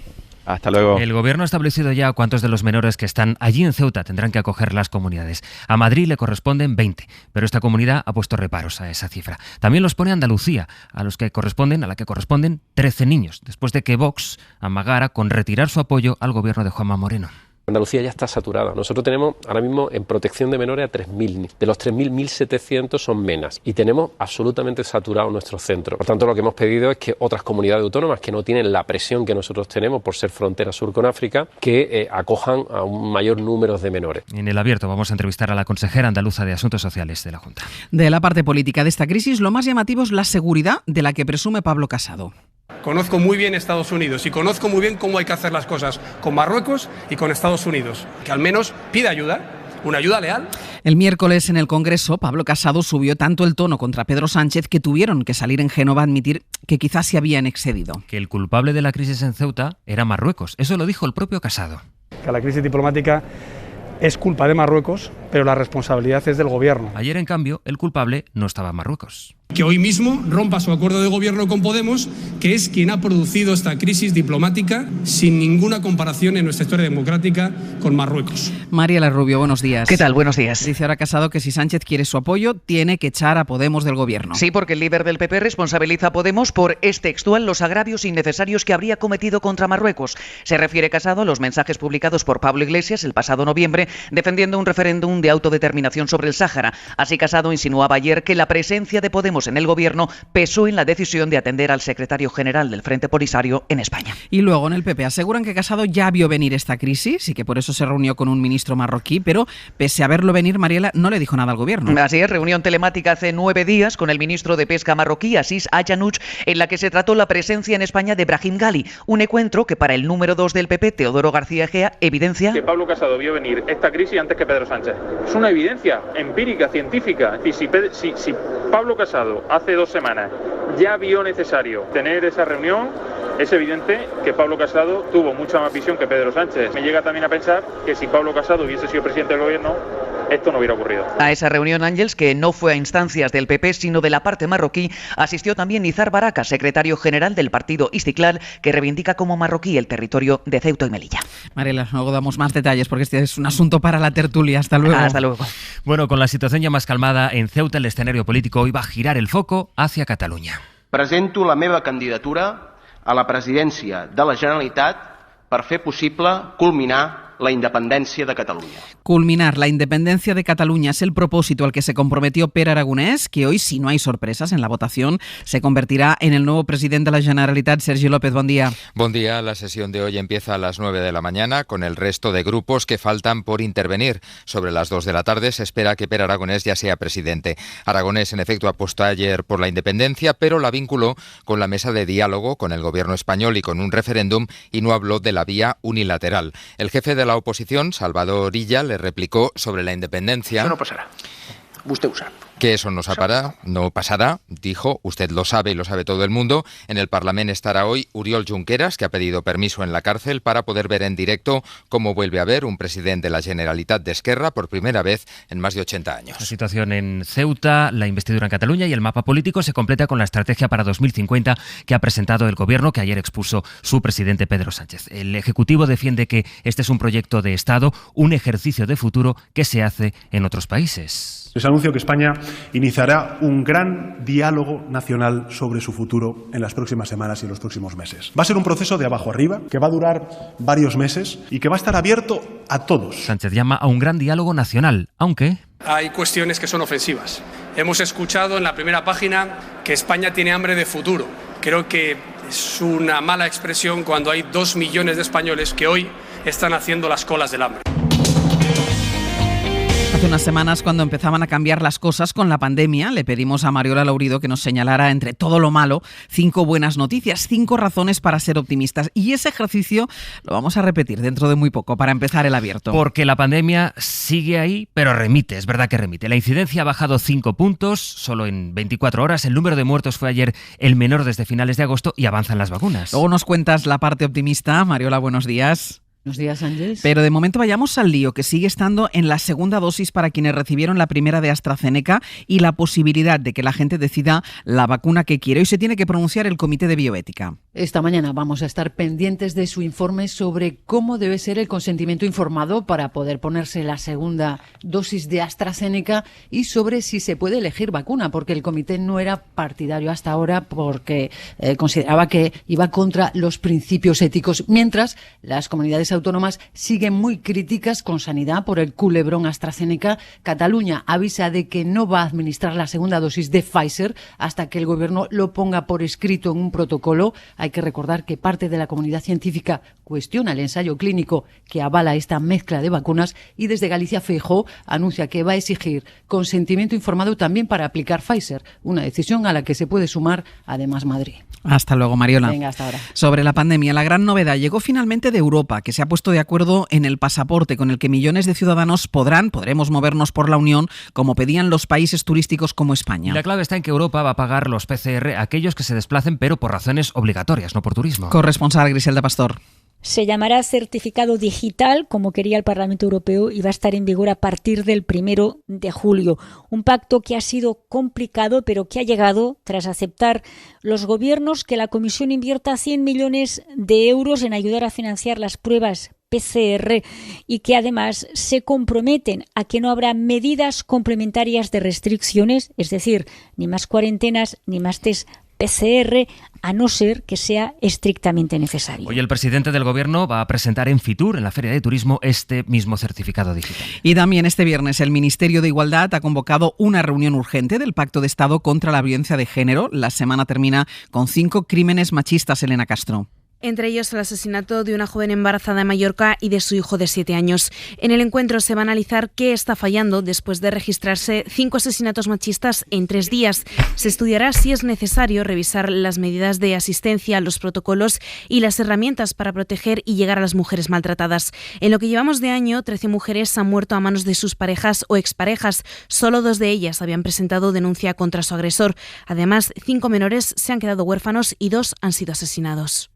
Hasta luego. El gobierno ha establecido ya cuántos de los menores que están allí en Ceuta tendrán que acoger las comunidades. A Madrid le corresponden 20, pero esta comunidad ha puesto reparos a esa cifra. También los pone Andalucía, a la que corresponden 13 niños, después de que Vox amagara con retirar su apoyo al gobierno de Juanma Moreno. Andalucía ya está saturada. Nosotros tenemos ahora mismo en protección de menores a 3.000. De los 3.000, 1.700 son menas. Y tenemos absolutamente saturado nuestro centro. Por tanto, lo que hemos pedido es que otras comunidades autónomas que no tienen la presión que nosotros tenemos por ser frontera sur con África, que acojan a un mayor número de menores. En el abierto vamos a entrevistar a la consejera andaluza de Asuntos Sociales de la Junta. De la parte política de esta crisis, lo más llamativo es la seguridad de la que presume Pablo Casado. Conozco muy bien Estados Unidos y conozco muy bien cómo hay que hacer las cosas con Marruecos y con Estados Unidos. Que al menos pida ayuda, una ayuda leal. El miércoles en el Congreso, Pablo Casado subió tanto el tono contra Pedro Sánchez que tuvieron que salir en Génova a admitir que quizás se habían excedido. Que el culpable de la crisis en Ceuta era Marruecos. Eso lo dijo el propio Casado. Que la crisis diplomática es culpa de Marruecos, pero la responsabilidad es del gobierno. Ayer, en cambio, el culpable no estaba en Marruecos. que hoy mismo rompa su acuerdo de gobierno con Podemos, que es quien ha producido esta crisis diplomática sin ninguna comparación en nuestra historia democrática con Marruecos. Mariela Rubio, buenos días. ¿Qué tal? Buenos días. Dice ahora Casado que si Sánchez quiere su apoyo, tiene que echar a Podemos del gobierno. Sí, porque el líder del PP responsabiliza a Podemos por, es textual, los agravios innecesarios que habría cometido contra Marruecos. Se refiere Casado a los mensajes publicados por Pablo Iglesias el pasado noviembre defendiendo un referéndum de autodeterminación sobre el Sáhara. Así Casado insinuaba ayer que la presencia de Podemos en el gobierno pesó en la decisión de atender al secretario general del Frente Polisario en España. Y luego en el PP aseguran que Casado ya vio venir esta crisis y que por eso se reunió con un ministro marroquí, pero pese a verlo venir, Mariela, no le dijo nada al gobierno. Así es, reunión telemática hace 9 días con el ministro de Pesca marroquí, Aziz Ayanuch, en la que se trató la presencia en España de Brahim Ghali, un encuentro que para el número 2 del PP, Teodoro García Egea, evidencia que Pablo Casado vio venir esta crisis antes que Pedro Sánchez. Es una evidencia empírica, científica. Y si Pablo Casado hace 2 semanas ya vio necesario tener esa reunión, es evidente que Pablo Casado tuvo mucha más visión que Pedro Sánchez. Me llega también a pensar que si Pablo Casado hubiese sido presidente del gobierno, esto no hubiera ocurrido. A esa reunión, Ángels, que no fue a instancias del PP, sino de la parte marroquí, asistió también Nizar Baraka, secretario general del partido Istiklal, que reivindica como marroquí el territorio de Ceuta y Melilla. Mariela, luego damos más detalles porque este es un asunto para la tertulia. Hasta luego. Hasta luego. Bueno, con la situación ya más calmada en Ceuta, el escenario político hoy va a girar el foco hacia Catalunya. Presento la meva candidatura a la presidència de la Generalitat per fer possible culminar la independencia de Cataluña. Culminar la independencia de Cataluña es el propósito al que se comprometió Pere Aragonès, que hoy, si no hay sorpresas en la votación, se convertirá en el nuevo presidente de la Generalitat. Sergi López, buen día. Buen día. La sesión de hoy empieza a las 9 de la mañana con el resto de grupos que faltan por intervenir. Sobre las 2 de la tarde se espera que Pere Aragonès ya sea presidente. Aragonès, en efecto, apostó ayer por la independencia, pero la vinculó con la mesa de diálogo con el gobierno español y con un referéndum y no habló de la vía unilateral. El jefe de la oposición, Salvador Illa, le replicó sobre la independencia. Eso no pasará. Usted usa. Que eso no pasará, dijo, usted lo sabe y lo sabe todo el mundo. En el Parlamento estará hoy Oriol Junqueras, que ha pedido permiso en la cárcel para poder ver en directo cómo vuelve a ver un presidente de la Generalitat d'Esquerra por primera vez en más de 80 años. La situación en Ceuta, la investidura en Cataluña y el mapa político se completa con la estrategia para 2050 que ha presentado el gobierno, que ayer expuso su presidente Pedro Sánchez. El Ejecutivo defiende que este es un proyecto de Estado, un ejercicio de futuro que se hace en otros países. Les anuncio que España iniciará un gran diálogo nacional sobre su futuro en las próximas semanas y en los próximos meses. Va a ser un proceso de abajo arriba que va a durar varios meses y que va a estar abierto a todos. Sánchez llama a un gran diálogo nacional, aunque Hay cuestiones que son ofensivas. Hemos escuchado en la primera página que España tiene hambre de futuro. Creo que es una mala expresión cuando hay 2 millones de españoles que hoy están haciendo las colas del hambre. Hace unas semanas, cuando empezaban a cambiar las cosas con la pandemia, le pedimos a Mariola Laurido que nos señalara entre todo lo malo 5 buenas noticias, 5 razones para ser optimistas. Y ese ejercicio lo vamos a repetir dentro de muy poco, para empezar el abierto. Porque la pandemia sigue ahí, pero remite, es verdad que remite. La incidencia ha bajado 5 puntos, solo en 24 horas. El número de muertos fue ayer el menor desde finales de agosto y avanzan las vacunas. Luego nos cuentas la parte optimista. Mariola, buenos días. Buenos días, Ángeles. Pero de momento vayamos al lío, que sigue estando en la segunda dosis para quienes recibieron la primera de AstraZeneca y la posibilidad de que la gente decida la vacuna que quiere. Hoy se tiene que pronunciar el Comité de Bioética. Esta mañana vamos a estar pendientes de su informe sobre cómo debe ser el consentimiento informado para poder ponerse la segunda dosis de AstraZeneca y sobre si se puede elegir vacuna, porque el comité no era partidario hasta ahora porque consideraba que iba contra los principios éticos, mientras las comunidades autónomas siguen muy críticas con Sanidad por el culebrón AstraZeneca. Cataluña avisa de que no va a administrar la segunda dosis de Pfizer hasta que el gobierno lo ponga por escrito en un protocolo. Hay que recordar que parte de la comunidad científica cuestiona el ensayo clínico que avala esta mezcla de vacunas y desde Galicia Feijóo anuncia que va a exigir consentimiento informado también para aplicar Pfizer, una decisión a la que se puede sumar además Madrid. Hasta luego, Mariola. Venga, hasta ahora. Sobre la pandemia, la gran novedad llegó finalmente de Europa, que se ha puesto de acuerdo en el pasaporte con el que millones de ciudadanos podremos movernos por la Unión como pedían los países turísticos como España. La clave está en que Europa va a pagar los PCR a aquellos que se desplacen, pero por razones obligatorias, no por turismo. Corresponsal Griselda Pastor. Se llamará certificado digital, como quería el Parlamento Europeo, y va a estar en vigor a partir del 1 de julio. Un pacto que ha sido complicado, pero que ha llegado tras aceptar los gobiernos que la Comisión invierta 100 millones de euros en ayudar a financiar las pruebas PCR y que además se comprometen a que no habrá medidas complementarias de restricciones, es decir, ni más cuarentenas ni más test PCR, a no ser que sea estrictamente necesario. Hoy el presidente del Gobierno va a presentar en Fitur, en la Feria de Turismo, este mismo certificado digital. Y también este viernes el Ministerio de Igualdad ha convocado una reunión urgente del Pacto de Estado contra la Violencia de Género. La semana termina con 5 crímenes machistas, Elena Castro. Entre ellos el asesinato de una joven embarazada en Mallorca y de su hijo de 7 años. En el encuentro se va a analizar qué está fallando después de registrarse 5 asesinatos machistas en 3 días. Se estudiará si es necesario revisar las medidas de asistencia, los protocolos y las herramientas para proteger y llegar a las mujeres maltratadas. En lo que llevamos de año, 13 mujeres han muerto a manos de sus parejas o exparejas. Solo 2 de ellas habían presentado denuncia contra su agresor. Además, 5 menores se han quedado huérfanos y 2 han sido asesinados.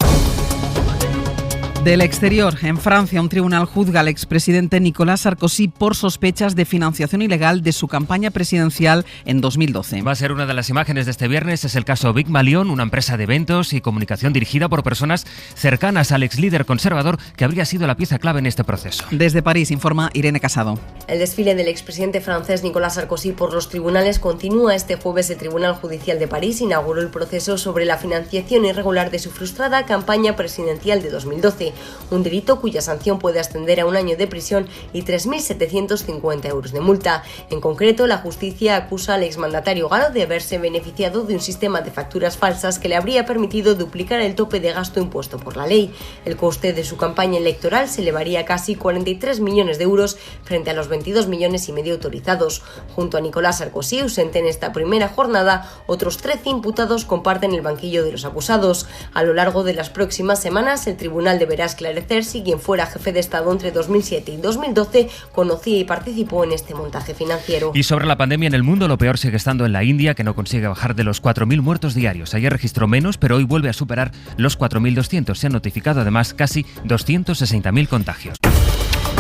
Del exterior, en Francia, un tribunal juzga al expresidente Nicolas Sarkozy por sospechas de financiación ilegal de su campaña presidencial en 2012. Va a ser una de las imágenes de este viernes. Es el caso Big Malion, una empresa de eventos y comunicación dirigida por personas cercanas al ex líder conservador que habría sido la pieza clave en este proceso. Desde París informa Irene Casado. El desfile del expresidente francés Nicolas Sarkozy por los tribunales continúa. Este jueves el Tribunal Judicial de París inauguró el proceso sobre la financiación irregular de su frustrada campaña presidencial de 2012. Un delito cuya sanción puede ascender a 1 año de prisión y 3.750 euros de multa. En concreto, la justicia acusa al exmandatario galo de haberse beneficiado de un sistema de facturas falsas que le habría permitido duplicar el tope de gasto impuesto por la ley. El coste de su campaña electoral se elevaría a casi 43 millones de euros frente a los 22 millones y medio autorizados. Junto a Nicolas Sarkozy, ausente en esta primera jornada, otros 13 imputados comparten el banquillo de los acusados. A lo largo de las próximas semanas, el tribunal deberá esclarecer si quien fuera jefe de Estado entre 2007 y 2012 conocía y participó en este montaje financiero. Y sobre la pandemia en el mundo, lo peor sigue estando en la India, que no consigue bajar de los 4.000 muertos diarios. Ayer registró menos, pero hoy vuelve a superar los 4.200. Se han notificado además casi 260.000 contagios.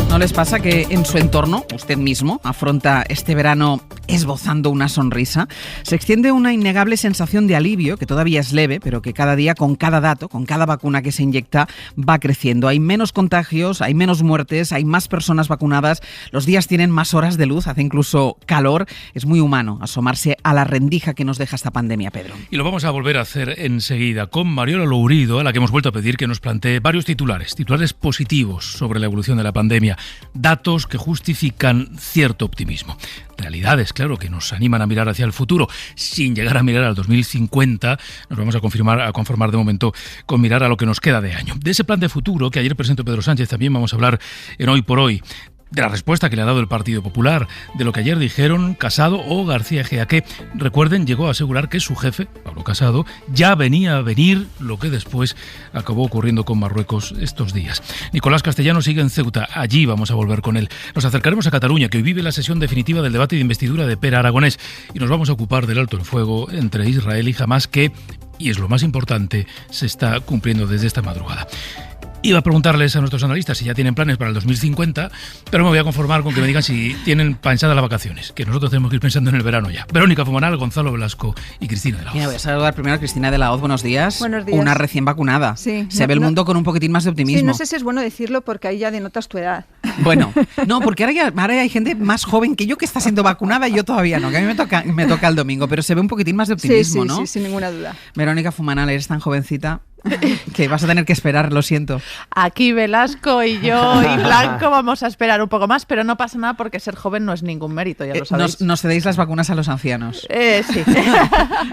¿No les pasa que en su entorno, usted mismo, afronta este verano esbozando una sonrisa? Se extiende una innegable sensación de alivio, que todavía es leve, pero que cada día, con cada dato, con cada vacuna que se inyecta, va creciendo. Hay menos contagios, hay menos muertes, hay más personas vacunadas, los días tienen más horas de luz, hace incluso calor. Es muy humano asomarse a la rendija que nos deja esta pandemia, Pedro. Y lo vamos a volver a hacer enseguida con Mariola Lourido, a la que hemos vuelto a pedir que nos plantee varios titulares positivos sobre la evolución de la pandemia. Datos que justifican cierto optimismo. Realidades, claro, que nos animan a mirar hacia el futuro, sin llegar a mirar al 2050. Nos vamos a conformar de momento con mirar a lo que nos queda de año. De ese plan de futuro que ayer presentó Pedro Sánchez, también vamos a hablar en Hoy por Hoy. De la respuesta que le ha dado el Partido Popular, de lo que ayer dijeron Casado o García Egea, que, recuerden, llegó a asegurar que su jefe, Pablo Casado, ya venía a venir, lo que después acabó ocurriendo con Marruecos estos días. Nicolás Castellano sigue en Ceuta, allí vamos a volver con él. Nos acercaremos a Cataluña, que hoy vive la sesión definitiva del debate de investidura de Pere Aragonés, y nos vamos a ocupar del alto el fuego entre Israel y Hamás, que, y es lo más importante, se está cumpliendo desde esta madrugada. Iba a preguntarles a nuestros analistas si ya tienen planes para el 2050, pero me voy a conformar con que me digan si tienen pensadas las vacaciones, que nosotros tenemos que ir pensando en el verano ya. Verónica Fumanal, Gonzalo Velasco y Cristina de la Hoz. Mira, voy a saludar primero a Cristina de la Hoz. Buenos días. Buenos días. Una recién vacunada. Sí. Se ve el mundo con un poquitín más de optimismo. Sí, no sé si es bueno decirlo porque ahí ya denotas tu edad. Bueno, no, porque ahora hay gente más joven que yo que está siendo vacunada y yo todavía no, que a mí me toca el domingo, pero se ve un poquitín más de optimismo, sí, ¿no? Sí, sin ninguna duda. Verónica Fumanal, eres tan jovencita que vas a tener que esperar, lo siento. Aquí Velasco y yo y Blanco vamos a esperar un poco más, pero no pasa nada porque ser joven no es ningún mérito, ya lo sabéis. Nos cedéis las vacunas a los ancianos. Sí.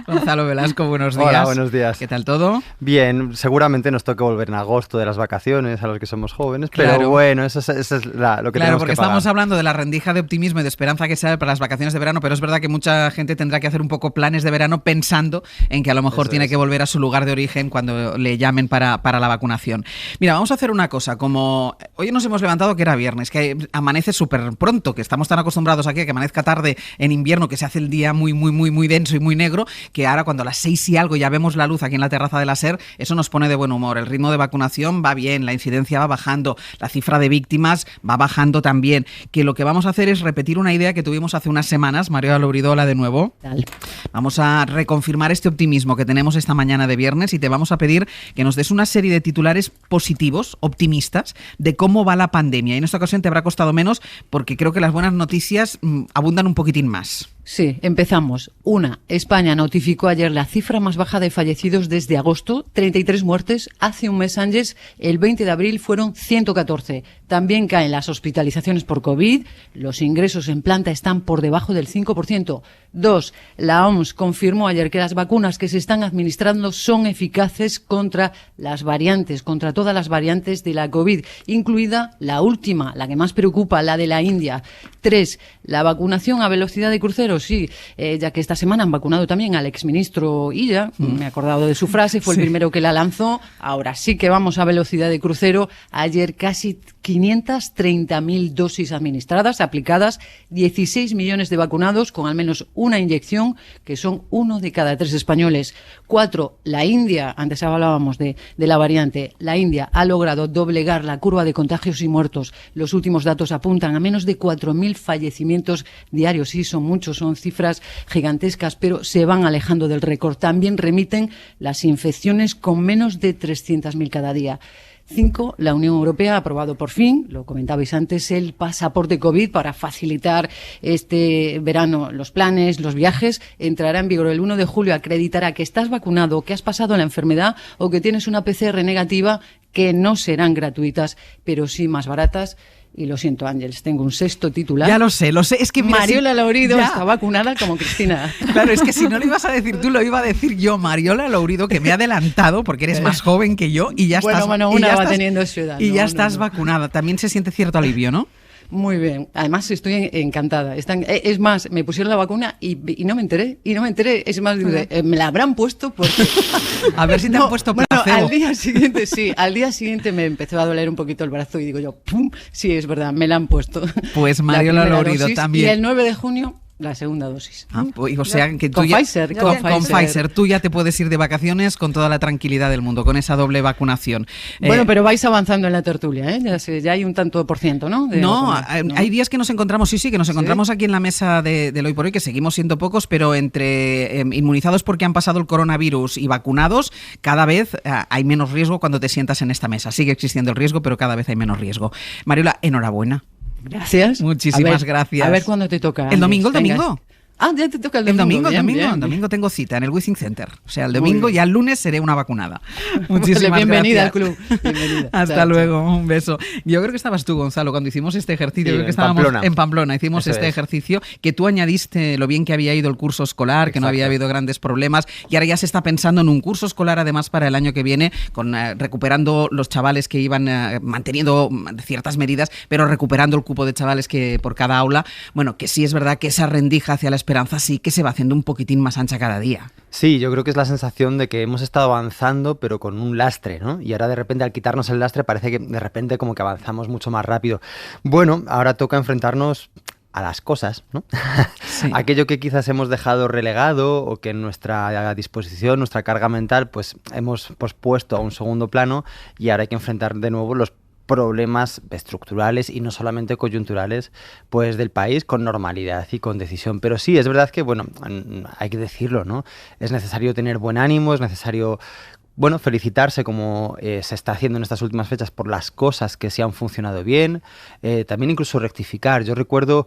Gonzalo Velasco, buenos días. Hola, buenos días. ¿Qué tal todo? Bien, seguramente nos toca volver en agosto de las vacaciones a los que somos jóvenes, claro. Pero bueno, eso es lo que tenemos que pagar. Claro, porque estamos hablando de la rendija de optimismo y de esperanza que sea para las vacaciones de verano, pero es verdad que mucha gente tendrá que hacer un poco planes de verano pensando en que a lo mejor tiene que volver a su lugar de origen cuando le llamen para la vacunación. Mira, vamos a hacer una cosa. Como hoy nos hemos levantado que era viernes, que amanece súper pronto, que estamos tan acostumbrados aquí a que amanezca tarde en invierno, que se hace el día muy, muy, muy, muy denso y muy negro, que ahora cuando a las 6 y algo ya vemos la luz aquí en la terraza de la SER, eso nos pone de buen humor. El ritmo de vacunación va bien, la incidencia va bajando, la cifra de víctimas va bajando también. Que lo que vamos a hacer es repetir una idea que tuvimos hace unas semanas, Mariola Lourido, de nuevo. Dale. Vamos a reconfirmar este optimismo que tenemos esta mañana de viernes y te vamos a pedir que nos des una serie de titulares positivos, optimistas, de cómo va la pandemia. Y en esta ocasión te habrá costado menos porque creo que las buenas noticias abundan un poquitín más. Sí, empezamos. 1. España notificó ayer la cifra más baja de fallecidos desde agosto, 33 muertes. Hace un mes antes, el 20 de abril, fueron 114. También caen las hospitalizaciones por COVID. Los ingresos en planta están por debajo del 5%. 2. La OMS confirmó ayer que las vacunas que se están administrando son eficaces contra las variantes, contra todas las variantes de la COVID, incluida la última, la que más preocupa, la de la India. 3. La vacunación a velocidad de crucero. Sí, ya que esta semana han vacunado también al exministro Illa, me he acordado de su frase, fue el primero que la lanzó. Ahora sí que vamos a velocidad de crucero. Ayer casi 530.000 dosis administradas, aplicadas, 16 millones de vacunados con al menos una inyección, que son 1 de cada 3 españoles. 4. La India, antes hablábamos de la variante, la India ha logrado doblegar la curva de contagios y muertos. Los últimos datos apuntan a menos de 4.000 fallecimientos diarios. Sí, son muchos, son cifras gigantescas, pero se van alejando del récord. También remiten las infecciones con menos de 300.000 cada día. 5. La Unión Europea ha aprobado por fin, lo comentabais antes, el pasaporte COVID para facilitar este verano los planes, los viajes. Entrará en vigor el 1 de julio. Acreditará que estás vacunado, que has pasado la enfermedad o que tienes una PCR negativa, que no serán gratuitas, pero sí más baratas. Y lo siento, Ángeles, tengo un sexto titular. Ya lo sé. Es que mira, Mariola Lourido está vacunada como Cristina. Claro, es que si no lo ibas a decir tú, lo iba a decir yo, Mariola Lourido, que me ha adelantado porque eres más joven que yo y ya estás. Bueno, una va teniendo su edad. Y ya estás vacunada. También se siente cierto alivio, ¿no? Muy bien. Además, estoy encantada. Es más, me pusieron la vacuna y no me enteré. Es más, me la habrán puesto porque... A ver si te han puesto placebo. Bueno, al día siguiente me empezó a doler un poquito el brazo y digo yo, ¡pum! Sí, es verdad, me la han puesto. Pues Mariola Lourido también. Y el 9 de junio... la segunda dosis. O sea, que tú con ya, Pfizer. Con Pfizer. Tú ya te puedes ir de vacaciones con toda la tranquilidad del mundo, con esa doble vacunación. Bueno, pero vais avanzando en la tertulia, ¿eh? Ya hay un tanto por ciento, ¿no? No, hay días que nos encontramos, que nos encontramos aquí en la mesa del Hoy por Hoy, que seguimos siendo pocos, pero entre inmunizados porque han pasado el coronavirus y vacunados, cada vez hay menos riesgo cuando te sientas en esta mesa. Sigue existiendo el riesgo, pero cada vez hay menos riesgo. Mariola, enhorabuena. Gracias. Muchísimas gracias. A ver cuándo te toca. El domingo. Ah, ya te toca el domingo. El domingo tengo cita en el Withing Center. O sea, el domingo y el lunes seré una vacunada. Muchísimas bienvenida gracias. al club. Bienvenida. Hasta luego, un beso. Yo creo que estabas tú, Gonzalo, cuando hicimos este ejercicio. Creo que estábamos en Pamplona. Hicimos ejercicio que tú añadiste lo bien que había ido el curso escolar, que no había habido grandes problemas, y ahora ya se está pensando en un curso escolar además para el año que viene, con recuperando los chavales que iban manteniendo ciertas medidas, pero recuperando el cupo de chavales que por cada aula. Bueno, que sí es verdad que esa rendija hacia la esperanza sí que se va haciendo un poquitín más ancha cada día. Sí, yo creo que es la sensación de que hemos estado avanzando pero con un lastre, ¿no? Y ahora de repente al quitarnos el lastre parece que de repente como que avanzamos mucho más rápido. Bueno, ahora toca enfrentarnos a las cosas, ¿no? Sí. Aquello que quizás hemos dejado relegado o que en nuestra disposición, nuestra carga mental, pues hemos pospuesto a un segundo plano, y ahora hay que enfrentar de nuevo los problemas estructurales y no solamente coyunturales, pues del país, con normalidad y con decisión. Pero sí, es verdad que, bueno, hay que decirlo, ¿no? Es necesario tener buen ánimo, es necesario, bueno, felicitarse como se está haciendo en estas últimas fechas por las cosas que sí han funcionado bien, también incluso rectificar. Yo recuerdo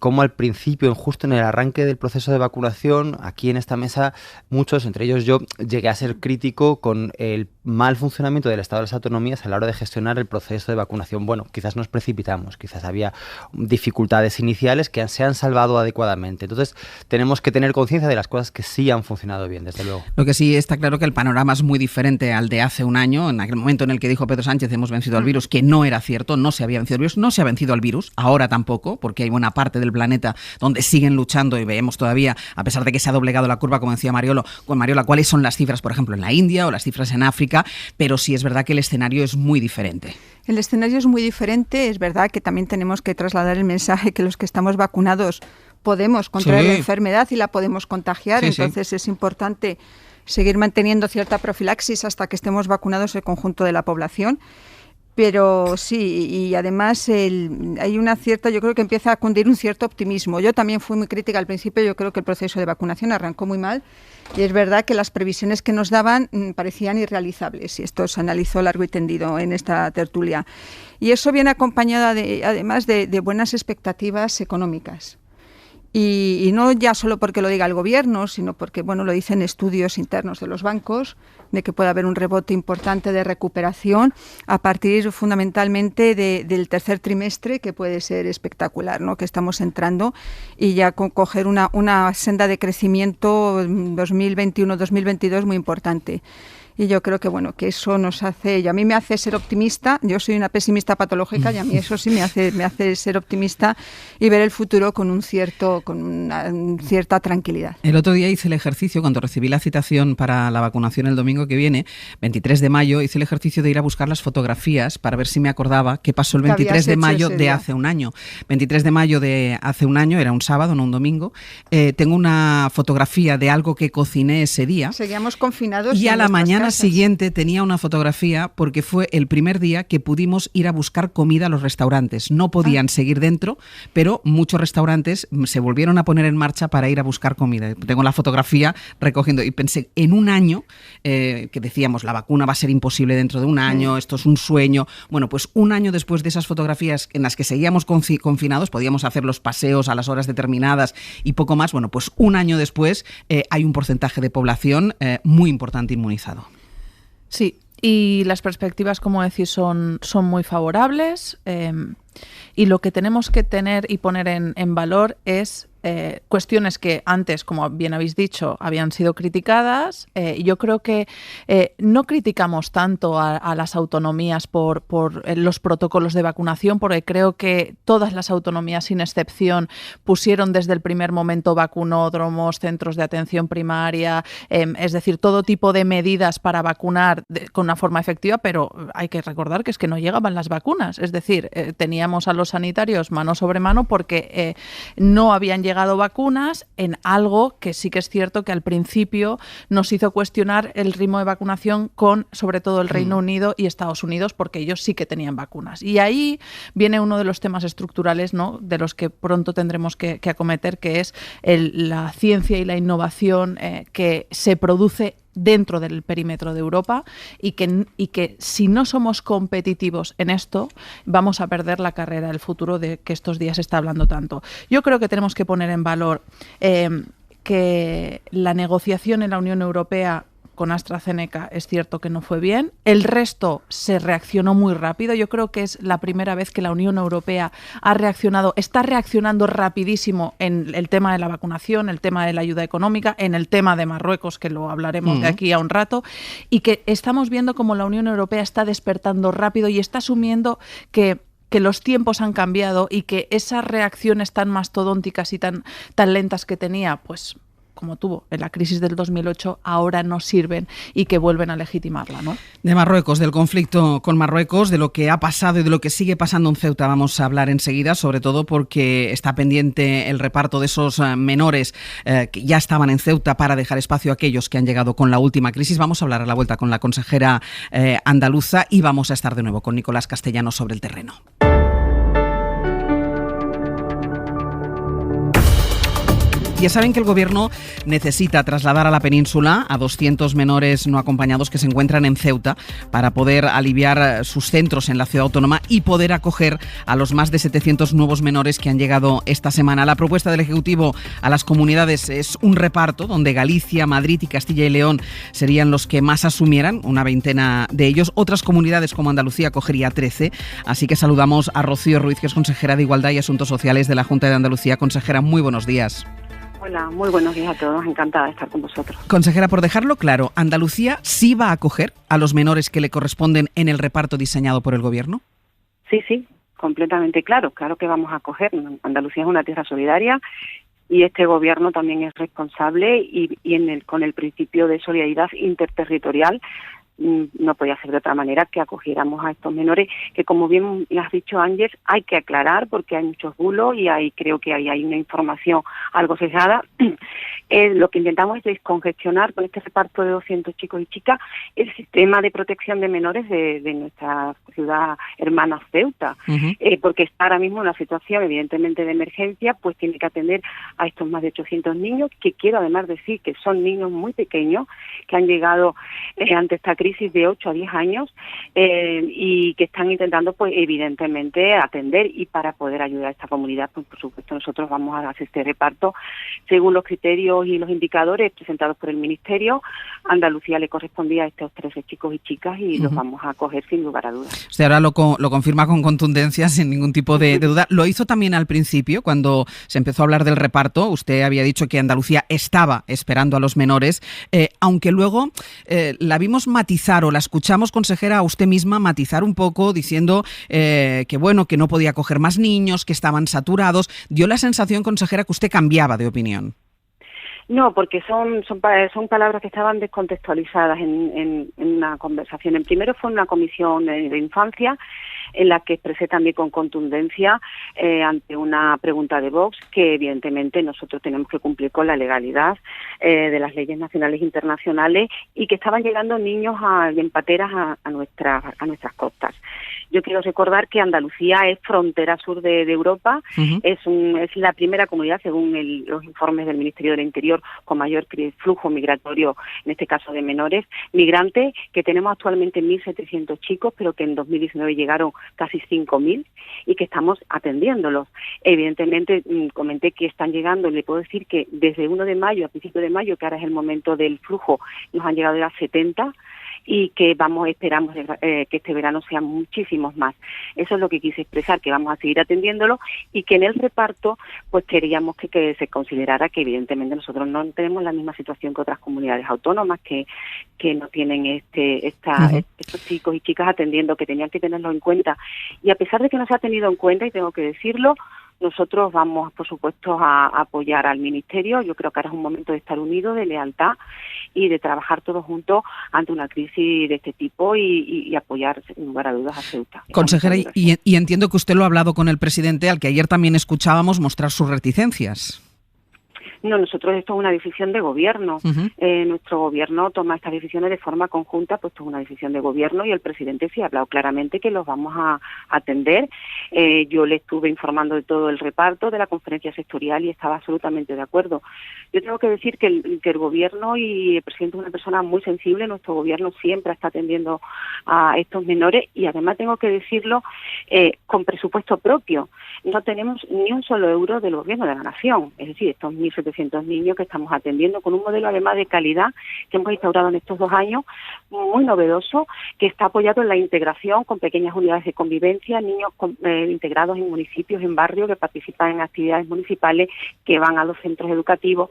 cómo al principio, justo en el arranque del proceso de vacunación, aquí en esta mesa, muchos, entre ellos yo, llegué a ser crítico con el mal funcionamiento del Estado de las Autonomías a la hora de gestionar el proceso de vacunación. Bueno, quizás nos precipitamos, quizás había dificultades iniciales que se han salvado adecuadamente. Entonces, tenemos que tener conciencia de las cosas que sí han funcionado bien, desde luego. Lo que sí está claro que el panorama además muy diferente al de hace un año, en aquel momento en el que dijo Pedro Sánchez hemos vencido al virus, que no era cierto, no se había vencido al virus, no se ha vencido al virus, ahora tampoco, porque hay buena parte del planeta donde siguen luchando y vemos todavía, a pesar de que se ha doblegado la curva, como decía Mariola, cuáles son las cifras, por ejemplo, en la India o las cifras en África, pero sí es verdad que el escenario es muy diferente. El escenario es muy diferente, es verdad que también tenemos que trasladar el mensaje que los que estamos vacunados podemos contraer la enfermedad y la podemos contagiar, entonces es importante seguir manteniendo cierta profilaxis hasta que estemos vacunados el conjunto de la población. Pero sí, y además hay una cierta, yo creo que empieza a cundir un cierto optimismo. Yo también fui muy crítica al principio, yo creo que el proceso de vacunación arrancó muy mal y es verdad que las previsiones que nos daban parecían irrealizables y esto se analizó largo y tendido en esta tertulia. Y eso viene acompañado además de buenas expectativas económicas. Y no ya solo porque lo diga el gobierno, sino porque lo dicen estudios internos de los bancos, de que puede haber un rebote importante de recuperación a partir fundamentalmente del tercer trimestre, que puede ser espectacular, ¿no? Que estamos entrando y ya coger una senda de crecimiento 2021-2022 muy importante. Y yo creo que eso nos hace, y a mí me hace ser optimista. Yo soy una pesimista patológica y a mí eso sí me hace ser optimista y ver el futuro con una cierta tranquilidad. El otro día hice el ejercicio, cuando recibí la citación para la vacunación el domingo que viene, 23 de mayo, hice el ejercicio de ir a buscar las fotografías para ver si me acordaba qué pasó el 23 de mayo de hace un año. 23 de mayo de hace un año, era un sábado, no un domingo. Tengo una fotografía de algo que cociné ese día. Seguíamos confinados. Y a la mañana siguiente tenía una fotografía porque fue el primer día que pudimos ir a buscar comida a los restaurantes. No podían seguir dentro, pero muchos restaurantes se volvieron a poner en marcha para ir a buscar comida. Tengo la fotografía recogiendo y pensé, en un año, que decíamos, la vacuna va a ser imposible dentro de un año, esto es un sueño. Bueno, pues un año después de esas fotografías en las que seguíamos confinados, podíamos hacer los paseos a las horas determinadas y poco más, pues un año después hay un porcentaje de población muy importante inmunizado. Sí, y las perspectivas, como decís, son muy favorables y lo que tenemos que tener y poner en valor es cuestiones que antes, como bien habéis dicho, habían sido criticadas. Yo creo que no criticamos tanto a las autonomías por los protocolos de vacunación, porque creo que todas las autonomías, sin excepción, pusieron desde el primer momento vacunódromos, centros de atención primaria, es decir, todo tipo de medidas para vacunar con una forma efectiva, pero hay que recordar que es que no llegaban las vacunas. Es decir, teníamos a los sanitarios mano sobre mano porque no habían llegado vacunas en algo que sí que es cierto que al principio nos hizo cuestionar el ritmo de vacunación con sobre todo el Reino Unido y Estados Unidos, porque ellos sí que tenían vacunas. Y ahí viene uno de los temas estructurales, ¿no?, de los que pronto tendremos que acometer, que es la ciencia y la innovación que se produce dentro del perímetro de Europa y que si no somos competitivos en esto vamos a perder la carrera del futuro de que estos días se está hablando tanto. Yo creo que tenemos que poner en valor que la negociación en la Unión Europea con AstraZeneca es cierto que no fue bien. El resto se reaccionó muy rápido. Yo creo que es la primera vez que la Unión Europea está reaccionando rapidísimo en el tema de la vacunación, el tema de la ayuda económica, en el tema de Marruecos, que lo hablaremos de aquí a un rato, y que estamos viendo cómo la Unión Europea está despertando rápido y está asumiendo que los tiempos han cambiado y que esas reacciones tan mastodónticas y tan lentas que tenía, pues como tuvo en la crisis del 2008, ahora no sirven y que vuelven a legitimarla, ¿no? De Marruecos, del conflicto con Marruecos, de lo que ha pasado y de lo que sigue pasando en Ceuta vamos a hablar enseguida, sobre todo porque está pendiente el reparto de esos menores que ya estaban en Ceuta para dejar espacio a aquellos que han llegado con la última crisis. Vamos a hablar a la vuelta con la consejera andaluza y vamos a estar de nuevo con Nicolás Castellanos sobre el terreno. Ya saben que el Gobierno necesita trasladar a la península a 200 menores no acompañados que se encuentran en Ceuta para poder aliviar sus centros en la ciudad autónoma y poder acoger a los más de 700 nuevos menores que han llegado esta semana. La propuesta del Ejecutivo a las comunidades es un reparto donde Galicia, Madrid y Castilla y León serían los que más asumieran, una veintena de ellos. Otras comunidades como Andalucía acogería 13. Así que saludamos a Rocío Ruiz, que es consejera de Igualdad y Asuntos Sociales de la Junta de Andalucía. Consejera, muy buenos días. Hola, muy buenos días a todos, encantada de estar con vosotros. Consejera, por dejarlo claro, ¿Andalucía sí va a acoger a los menores que le corresponden en el reparto diseñado por el Gobierno? Sí, completamente claro que vamos a acoger. Andalucía es una tierra solidaria y este Gobierno también es responsable y con el principio de solidaridad interterritorial no podía ser de otra manera que acogiéramos a estos menores que, como bien has dicho, Ángel, hay que aclarar porque hay muchos bulos y creo que hay una información algo sesgada. Lo que intentamos es descongestionar con este reparto de 200 chicos y chicas el sistema de protección de menores de nuestra ciudad hermana Ceuta, porque está ahora mismo en una situación evidentemente de emergencia, pues tiene que atender a estos más de 800 niños, que quiero además decir que son niños muy pequeños, que han llegado ante esta crisis de 8 a 10 años y que están intentando, pues evidentemente, atender, y para poder ayudar a esta comunidad, pues por supuesto nosotros vamos a hacer este reparto según los criterios y los indicadores presentados por el Ministerio. Andalucía le correspondía a estos 13 chicos y chicas y los vamos a acoger sin lugar a dudas. Usted ahora lo confirma con contundencia, sin ningún tipo de duda. Lo hizo también al principio, cuando se empezó a hablar del reparto. Usted había dicho que Andalucía estaba esperando a los menores, aunque luego la vimos matizar, o la escuchamos, consejera, a usted misma matizar un poco, diciendo que bueno, que no podía acoger más niños, que estaban saturados. Dio la sensación, consejera, que usted cambiaba de opinión. No, porque son palabras que estaban descontextualizadas en una conversación. En primero fue una comisión de infancia en la que expresé también con contundencia ante una pregunta de Vox que evidentemente nosotros tenemos que cumplir con la legalidad de las leyes nacionales e internacionales y que estaban llegando niños en pateras a nuestras costas. Yo quiero recordar que Andalucía es frontera sur de Europa, es la primera comunidad, según los informes del Ministerio del Interior, con mayor flujo migratorio, en este caso de menores migrantes, que tenemos actualmente 1.700 chicos, pero que en 2019 llegaron casi 5.000 y que estamos atendiéndolos. Evidentemente, comenté que están llegando, le puedo decir que desde 1 de mayo, a principios de mayo, que ahora es el momento del flujo, nos han llegado ya 70, y que esperamos que este verano sean muchísimos más. Eso es lo que quise expresar, que vamos a seguir atendiéndolo y que en el reparto pues queríamos que se considerara que evidentemente nosotros no tenemos la misma situación que otras comunidades autónomas que no tienen estos chicos y chicas atendiendo, que tenían que tenerlo en cuenta. Y a pesar de que no se ha tenido en cuenta, y tengo que decirlo, nosotros vamos, por supuesto, a apoyar al Ministerio. Yo creo que ahora es un momento de estar unidos, de lealtad y de trabajar todos juntos ante una crisis de este tipo y apoyar, sin lugar a dudas, a Ceuta. Consejera, y entiendo que usted lo ha hablado con el presidente, al que ayer también escuchábamos mostrar sus reticencias. No, nosotros esto es una decisión de gobierno. Nuestro gobierno toma estas decisiones de forma conjunta, pues esto es una decisión de gobierno y el presidente sí ha hablado claramente que los vamos a atender. Yo le estuve informando de todo el reparto de la conferencia sectorial y estaba absolutamente de acuerdo. Yo tengo que decir que el gobierno y el presidente es una persona muy sensible. Nuestro gobierno siempre está atendiendo a estos menores y además tengo que decirlo con presupuesto propio. No tenemos ni un solo euro del gobierno de la nación, es decir, estos 1.700 niños que estamos atendiendo con un modelo además de calidad que hemos instaurado en estos 2 años, muy novedoso, que está apoyado en la integración con pequeñas unidades de convivencia, niños integrados en municipios, en barrios, que participan en actividades municipales, que van a los centros educativos,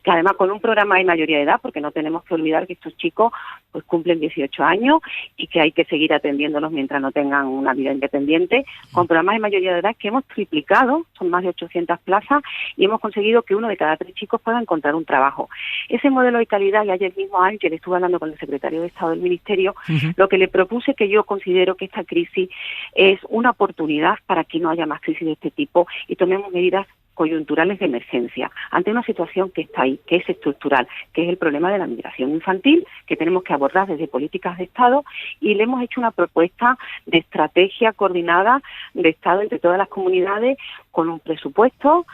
que además con un programa de mayoría de edad, porque no tenemos que olvidar que estos chicos pues cumplen 18 años y que hay que seguir atendiéndolos mientras no tengan una vida independiente, con programas de mayoría de edad que hemos triplicado, son más de 800 plazas, y hemos conseguido que 1 de cada 3 chicos pueda encontrar un trabajo. Ese modelo de calidad, y ayer mismo Ángel estuve hablando con el secretario de Estado del Ministerio, lo que le propuse, que yo considero que esta crisis es una oportunidad para que no haya más crisis de este tipo y tomemos medidas coyunturales de emergencia ante una situación que está ahí, que es estructural, que es el problema de la migración infantil, que tenemos que abordar desde políticas de Estado, y le hemos hecho una propuesta de estrategia coordinada de Estado entre todas las comunidades, con un presupuesto,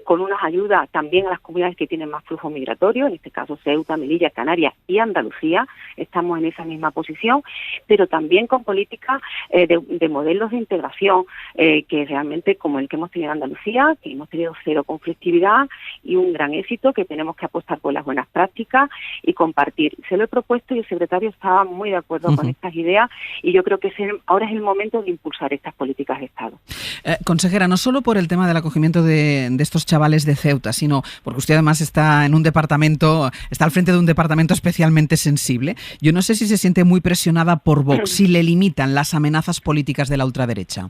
con unas ayudas también a las comunidades que tienen más flujo migratorio, en este caso Ceuta, Melilla, Canarias y Andalucía, estamos en esa misma posición, pero también con políticas de modelos de integración, que realmente como el que hemos tenido en Andalucía, que hemos tenido 0 conflictividad y un gran éxito, que tenemos que apostar por las buenas prácticas y compartir. Se lo he propuesto y el secretario estaba muy de acuerdo con estas ideas, y yo creo que ahora es el momento de impulsar estas políticas de Estado. Consejera, no solo por el el tema del acogimiento de estos chavales de Ceuta, sino porque usted además está al frente de un departamento especialmente sensible. Yo no sé si se siente muy presionada por Vox, si le limitan las amenazas políticas de la ultraderecha.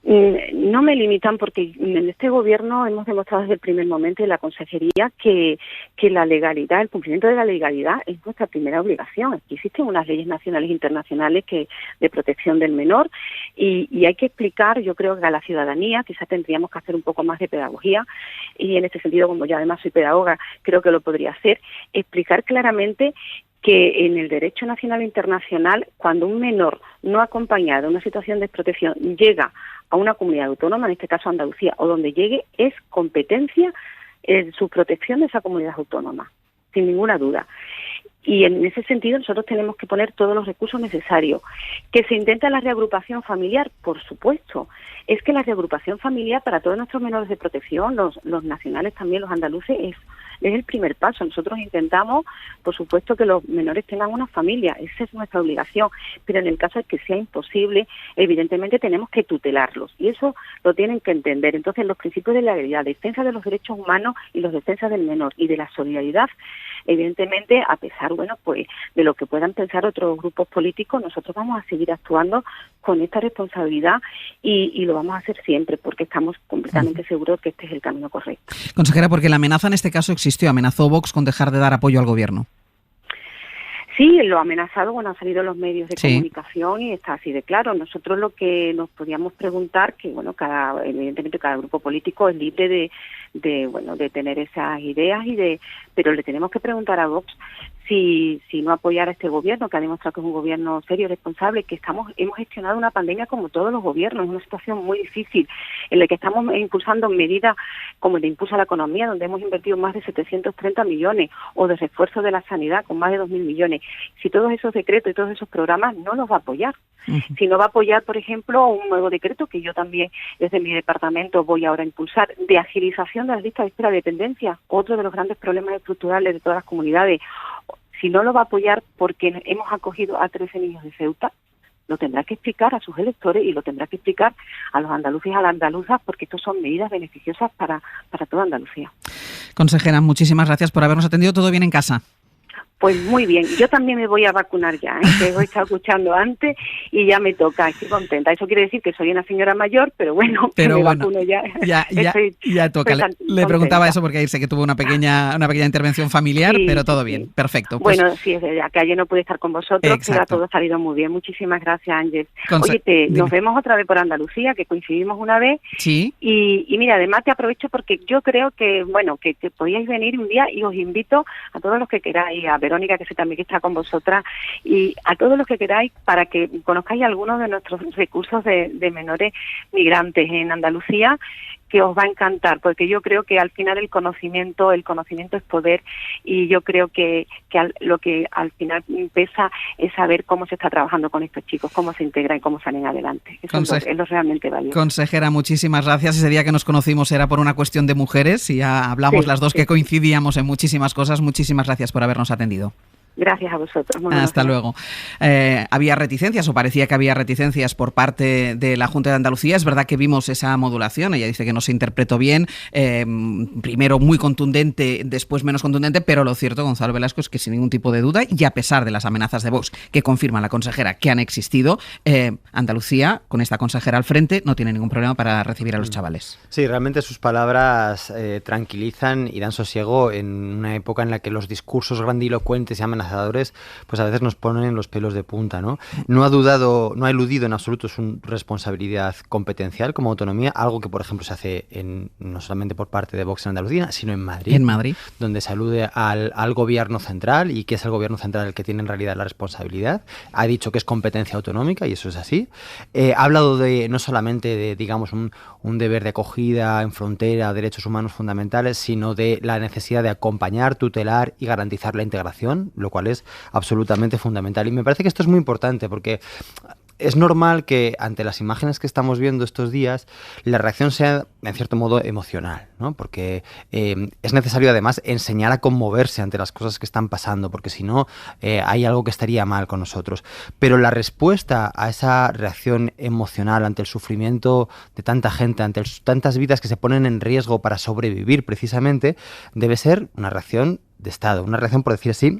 No me limitan porque en este gobierno hemos demostrado desde el primer momento en la consejería que la legalidad, el cumplimiento de la legalidad es nuestra primera obligación. Aquí existen unas leyes nacionales e internacionales de protección del menor y hay que explicar, yo creo que a la ciudadanía, quizás tendríamos que hacer un poco más de pedagogía y en este sentido, como yo además soy pedagoga, creo que lo podría hacer, explicar claramente que en el derecho nacional e internacional, cuando un menor no acompañado en una situación de desprotección llega a una comunidad autónoma, en este caso Andalucía, o donde llegue, es competencia su protección de esa comunidad autónoma, sin ninguna duda. Y en ese sentido nosotros tenemos que poner todos los recursos necesarios. ¿Que se intenta la reagrupación familiar? Por supuesto. Es que la reagrupación familiar para todos nuestros menores de protección, los nacionales también, los andaluces, es el primer paso. Nosotros intentamos, por supuesto, que los menores tengan una familia. Esa es nuestra obligación. Pero en el caso de que sea imposible, evidentemente tenemos que tutelarlos. Y eso lo tienen que entender. Entonces, los principios de la legalidad, defensa de los derechos humanos y los defensas del menor y de la solidaridad, evidentemente, a pesar, pues de lo que puedan pensar otros grupos políticos, nosotros vamos a seguir actuando con esta responsabilidad y lo vamos a hacer siempre porque estamos completamente seguros que este es el camino correcto. Consejera, porque la amenaza en este caso existió, amenazó Vox con dejar de dar apoyo al gobierno. Sí, lo ha amenazado, han salido los medios de comunicación y está así de claro. Nosotros lo que nos podíamos preguntar, que evidentemente cada grupo político es libre de tener esas ideas pero le tenemos que preguntar a Vox si no apoyar a este gobierno, que ha demostrado que es un gobierno serio y responsable, que hemos gestionado una pandemia como todos los gobiernos, una situación muy difícil, en la que estamos impulsando medidas como el de impulso a la economía, donde hemos invertido más de 730 millones, o de refuerzo de la sanidad con más de 2.000 millones. Si todos esos decretos y todos esos programas no los va a apoyar. Si no va a apoyar, por ejemplo, un nuevo decreto que yo también desde mi departamento voy ahora a impulsar, de agilización de las listas de espera de dependencia, otro de los grandes problemas estructurales de todas las comunidades. Si no lo va a apoyar porque hemos acogido a 13 niños de Ceuta, lo tendrá que explicar a sus electores y lo tendrá que explicar a los andaluces y a las andaluzas, porque estos son medidas beneficiosas para toda Andalucía. Consejera, muchísimas gracias por habernos atendido. ¿Todo bien en casa? Pues muy bien, yo también me voy a vacunar ya, que he estado escuchando antes y ya me toca, estoy contenta. Eso quiere decir que soy una señora mayor, pero bueno, vacuno ya. Ya toca. Le preguntaba eso porque sé que tuvo una pequeña intervención familiar, pero todo bien, perfecto. Pues, bueno, sí, es verdad que ayer no pude estar con vosotros, pero ha todo salido muy bien. Muchísimas gracias, Ángel. Oye, nos vemos otra vez por Andalucía, que coincidimos una vez. Sí. Y mira, además te aprovecho porque yo creo que podíais venir un día y os invito a todos los que queráis, a Verónica, que sé también que está con vosotras, y a todos los que queráis, para que conozcáis algunos de nuestros recursos de menores migrantes en Andalucía, que os va a encantar, porque yo creo que al final el conocimiento es poder, y yo creo que lo que al final pesa es saber cómo se está trabajando con estos chicos, cómo se integran y cómo salen adelante. Eso es lo realmente valioso. Consejera, muchísimas gracias. Ese día que nos conocimos era por una cuestión de mujeres y ya hablamos las dos que coincidíamos en muchísimas cosas. Muchísimas gracias por habernos atendido. Gracias a vosotros. Hasta luego. Había reticencias, o parecía que había reticencias por parte de la Junta de Andalucía. Es verdad que vimos esa modulación. Ella dice que no se interpretó bien. Primero muy contundente, después menos contundente, pero lo cierto, Gonzalo Velasco, es que sin ningún tipo de duda, y a pesar de las amenazas de Vox que confirma la consejera que han existido, Andalucía, con esta consejera al frente, no tiene ningún problema para recibir a los chavales. Sí, realmente sus palabras tranquilizan y dan sosiego en una época en la que los discursos grandilocuentes y amenazadores pues a veces nos ponen los pelos de punta, ¿no? No ha eludido en absoluto su responsabilidad competencial como autonomía, algo que por ejemplo se hace no solamente por parte de Vox en Andalucía, sino en Madrid, donde se alude al gobierno central, y que es el gobierno central el que tiene en realidad la responsabilidad. Ha dicho que es competencia autonómica, y eso es así. Ha hablado no solamente de, digamos, un deber de acogida en frontera, derechos humanos fundamentales, sino de la necesidad de acompañar, tutelar y garantizar la integración, lo cual es absolutamente fundamental. Y me parece que esto es muy importante porque es normal que ante las imágenes que estamos viendo estos días la reacción sea en cierto modo emocional, ¿no? Porque es necesario además enseñar a conmoverse ante las cosas que están pasando, porque si no hay algo que estaría mal con nosotros. Pero la respuesta a esa reacción emocional ante el sufrimiento de tanta gente, ante tantas vidas que se ponen en riesgo para sobrevivir precisamente, debe ser una reacción de Estado, una reacción, por decir así,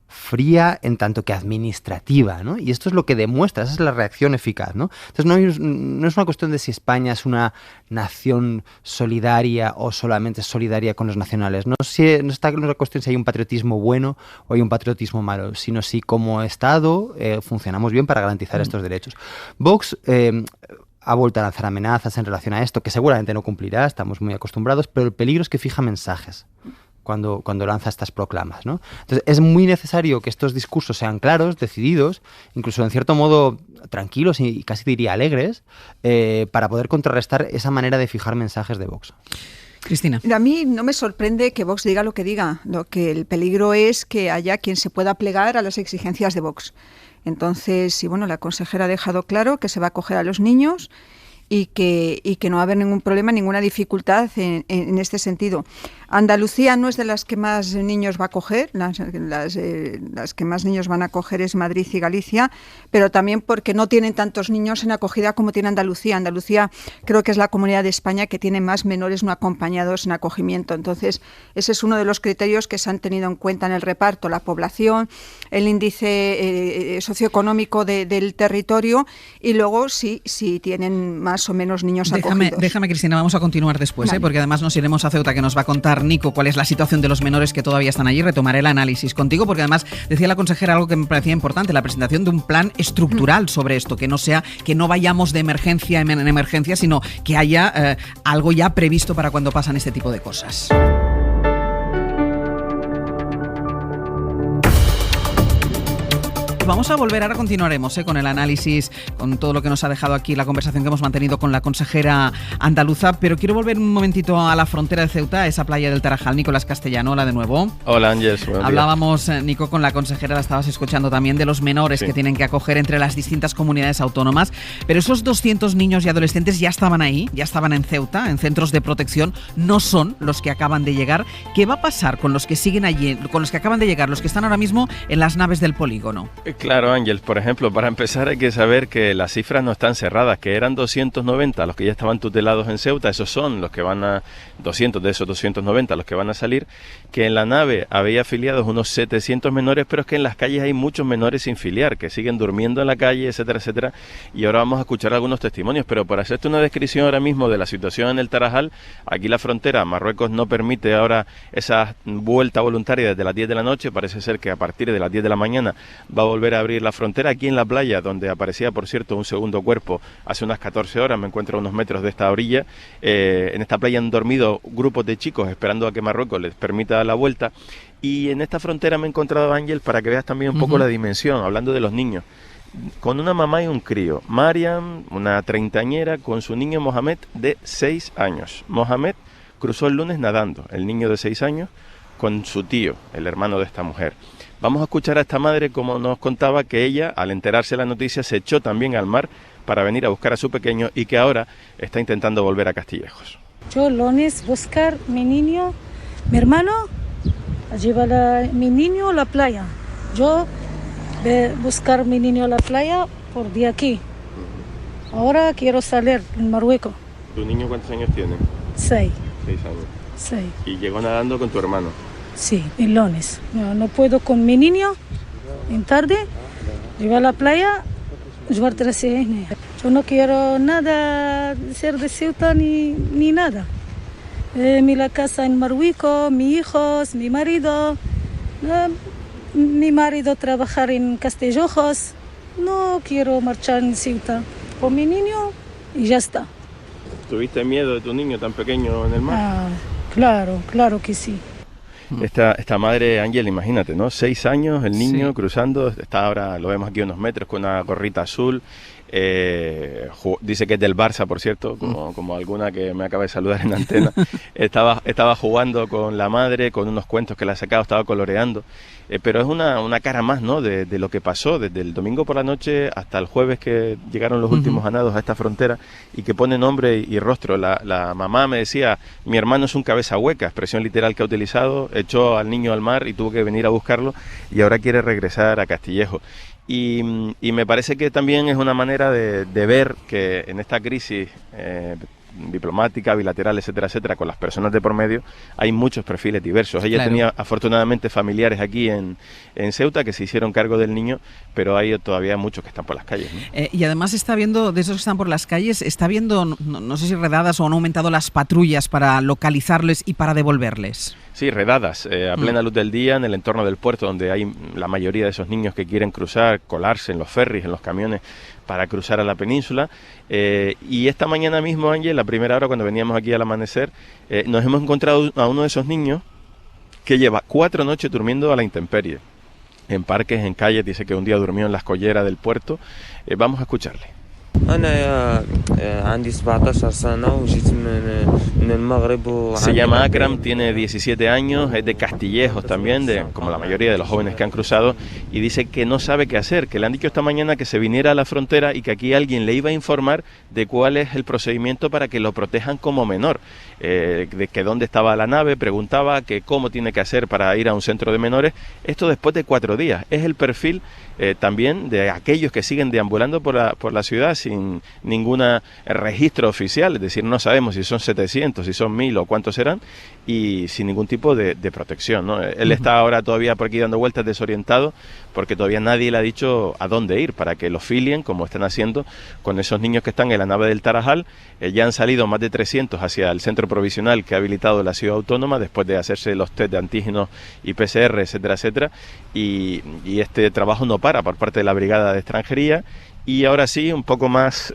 fría en tanto que administrativa, ¿no? Y esto es lo que demuestra, esa es la reacción eficaz, ¿no? Entonces no es una cuestión de si España es una nación solidaria o solamente solidaria con los nacionales, no está en una cuestión si hay un patriotismo bueno o hay un patriotismo malo, sino si como Estado funcionamos bien para garantizar estos derechos. Vox ha vuelto a lanzar amenazas en relación a esto, que seguramente no cumplirá, estamos muy acostumbrados, pero el peligro es que fija mensajes cuando lanza estas proclamas, ¿no? Entonces es muy necesario que estos discursos sean claros, decididos, incluso en cierto modo tranquilos y casi diría alegres, para poder contrarrestar esa manera de fijar mensajes de Vox. Cristina. A mí no me sorprende que Vox diga lo que diga. Lo que el peligro es que haya quien se pueda plegar a las exigencias de Vox. Entonces, y bueno, la consejera ha dejado claro que se va a acoger a los niños y que no va a haber ningún problema, ninguna dificultad en este sentido. Andalucía no es de las que más niños va a acoger, las que más niños van a acoger es Madrid y Galicia, pero también porque no tienen tantos niños en acogida como tiene Andalucía. Andalucía creo que es la comunidad de España que tiene más menores no acompañados en acogimiento. Entonces, ese es uno de los criterios que se han tenido en cuenta en el reparto, la población, el índice socioeconómico del territorio y luego si tienen más o menos niños acogidos. Déjame, Cristina, vamos a continuar después, vale. Porque además nos iremos a Ceuta, que nos va a contar Nico cuál es la situación de los menores que todavía están allí. Retomaré el análisis contigo, porque además decía la consejera algo que me parecía importante, la presentación de un plan estructural sobre esto, que no vayamos de emergencia en emergencia, sino que haya algo ya previsto para cuando pasan este tipo de cosas. Vamos a volver, ahora continuaremos con el análisis, con todo lo que nos ha dejado aquí, la conversación que hemos mantenido con la consejera andaluza, pero quiero volver un momentito a la frontera de Ceuta, a esa playa del Tarajal. Nicolás Castellano, hola de nuevo. Hola Ángeles. Hablábamos, Nico, con la consejera, la estabas escuchando también, de los menores que tienen que acoger entre las distintas comunidades autónomas, pero esos 200 niños y adolescentes ya estaban ahí, ya estaban en Ceuta, en centros de protección, no son los que acaban de llegar. ¿Qué va a pasar con los que siguen allí, con los que acaban de llegar, los que están ahora mismo en las naves del polígono? Claro, Ángel, por ejemplo, para empezar hay que saber que las cifras no están cerradas, que eran 290 los que ya estaban tutelados en Ceuta, esos son los que van a, 200 de esos 290 los que van a salir, que en la nave había afiliados unos 700 menores, pero es que en las calles hay muchos menores sin filiar, que siguen durmiendo en la calle, etcétera, etcétera, y ahora vamos a escuchar algunos testimonios, pero por hacerte una descripción ahora mismo de la situación en el Tarajal, aquí la frontera, Marruecos no permite ahora esa vuelta voluntaria desde las 10 de la noche, parece ser que a partir de las 10 de la mañana va a volver a abrir la frontera. Aquí en la playa, donde aparecía, por cierto, un segundo cuerpo hace unas 14 horas, me encuentro a unos metros de esta orilla. En esta playa han dormido grupos de chicos esperando a que Marruecos les permita dar la vuelta. Y en esta frontera me he encontrado, Ángel, para que veas también un poco la dimensión, hablando de los niños, con una mamá y un crío. Mariam, una treintañera, con su niño Mohamed de 6 años. Mohamed cruzó el lunes nadando, el niño de 6 años, con su tío, el hermano de esta mujer. Vamos a escuchar a esta madre como nos contaba que ella, al enterarse de la noticia, se echó también al mar para venir a buscar a su pequeño y que ahora está intentando volver a Castillejos. Yo lunes buscar mi niño, mi hermano, llevar a mi niño a la playa. Yo buscar mi niño a la playa por de aquí. Ahora quiero salir en Marruecos. ¿Tu niño cuántos años tiene? 6. 6 años. 6. ¿Y llegó nadando con tu hermano? Sí, en lunes. No puedo con mi niño en tarde, llevar a la playa, llevar 13 años. Yo no quiero nada ser de Ceuta ni nada. Mi la casa en Marruecos, mis hijos, mi marido. Mi marido trabajar en Castillejos. No quiero marchar en Ceuta. Con mi niño y ya está. ¿Tuviste miedo de tu niño tan pequeño en el mar? Claro que sí. Esta madre, Ángel, imagínate, ¿no? 6 años, el niño cruzando, está ahora, lo vemos aquí a unos metros, con una gorrita azul. dice que es del Barça, por cierto, como alguna que me acaba de saludar en antena. Estaba jugando con la madre, con unos cuentos que le ha sacado, estaba coloreando. Pero es una cara más, ¿no?, de lo que pasó desde el domingo por la noche hasta el jueves, que llegaron los últimos ganados a esta frontera, y que pone nombre y rostro. La mamá me decía: mi hermano es un cabeza hueca, expresión literal que ha utilizado, echó al niño al mar y tuvo que venir a buscarlo, y ahora quiere regresar a Castillejo. Y me parece que también es una manera de ver que en esta crisis diplomática, bilateral, etcétera, etcétera, con las personas de por medio, hay muchos perfiles diversos. Ella tenía afortunadamente familiares aquí en Ceuta que se hicieron cargo del niño, pero hay todavía muchos que están por las calles, ¿no? Y además está viendo, de esos que están por las calles, está viendo, no sé si redadas o han aumentado las patrullas para localizarles y para devolverles. Sí, redadas, a plena luz del día en el entorno del puerto, donde hay la mayoría de esos niños que quieren cruzar, colarse en los ferries, en los camiones, para cruzar a la península. Y esta mañana mismo, Ángel, la primera hora cuando veníamos aquí al amanecer, nos hemos encontrado a uno de esos niños que lleva 4 noches durmiendo a la intemperie, en parques, en calles. Dice que un día durmió en la escollera del puerto. Vamos a escucharle. Se llama Akram, tiene 17 años, es de Castillejos también, como la mayoría de los jóvenes que han cruzado, y dice que no sabe qué hacer, que le han dicho esta mañana que se viniera a la frontera y que aquí alguien le iba a informar de cuál es el procedimiento para que lo protejan como menor, de que dónde estaba la nave, preguntaba que cómo tiene que hacer para ir a un centro de menores. Esto después de 4 días. Es el perfil también de aquellos que siguen deambulando por la ciudad sin ningún registro oficial, es decir, no sabemos si son 700, si son 1000 o cuántos serán, y sin ningún tipo de protección, ¿no? Él está ahora todavía por aquí dando vueltas desorientado, porque todavía nadie le ha dicho a dónde ir para que lo filien, como están haciendo con esos niños que están en la nave del Tarajal. Ya han salido más de 300 hacia el centro provisional que ha habilitado la ciudad autónoma después de hacerse los test de antígenos y PCR, etcétera, etcétera, y este trabajo no para por parte de la Brigada de Extranjería, y ahora sí, un poco más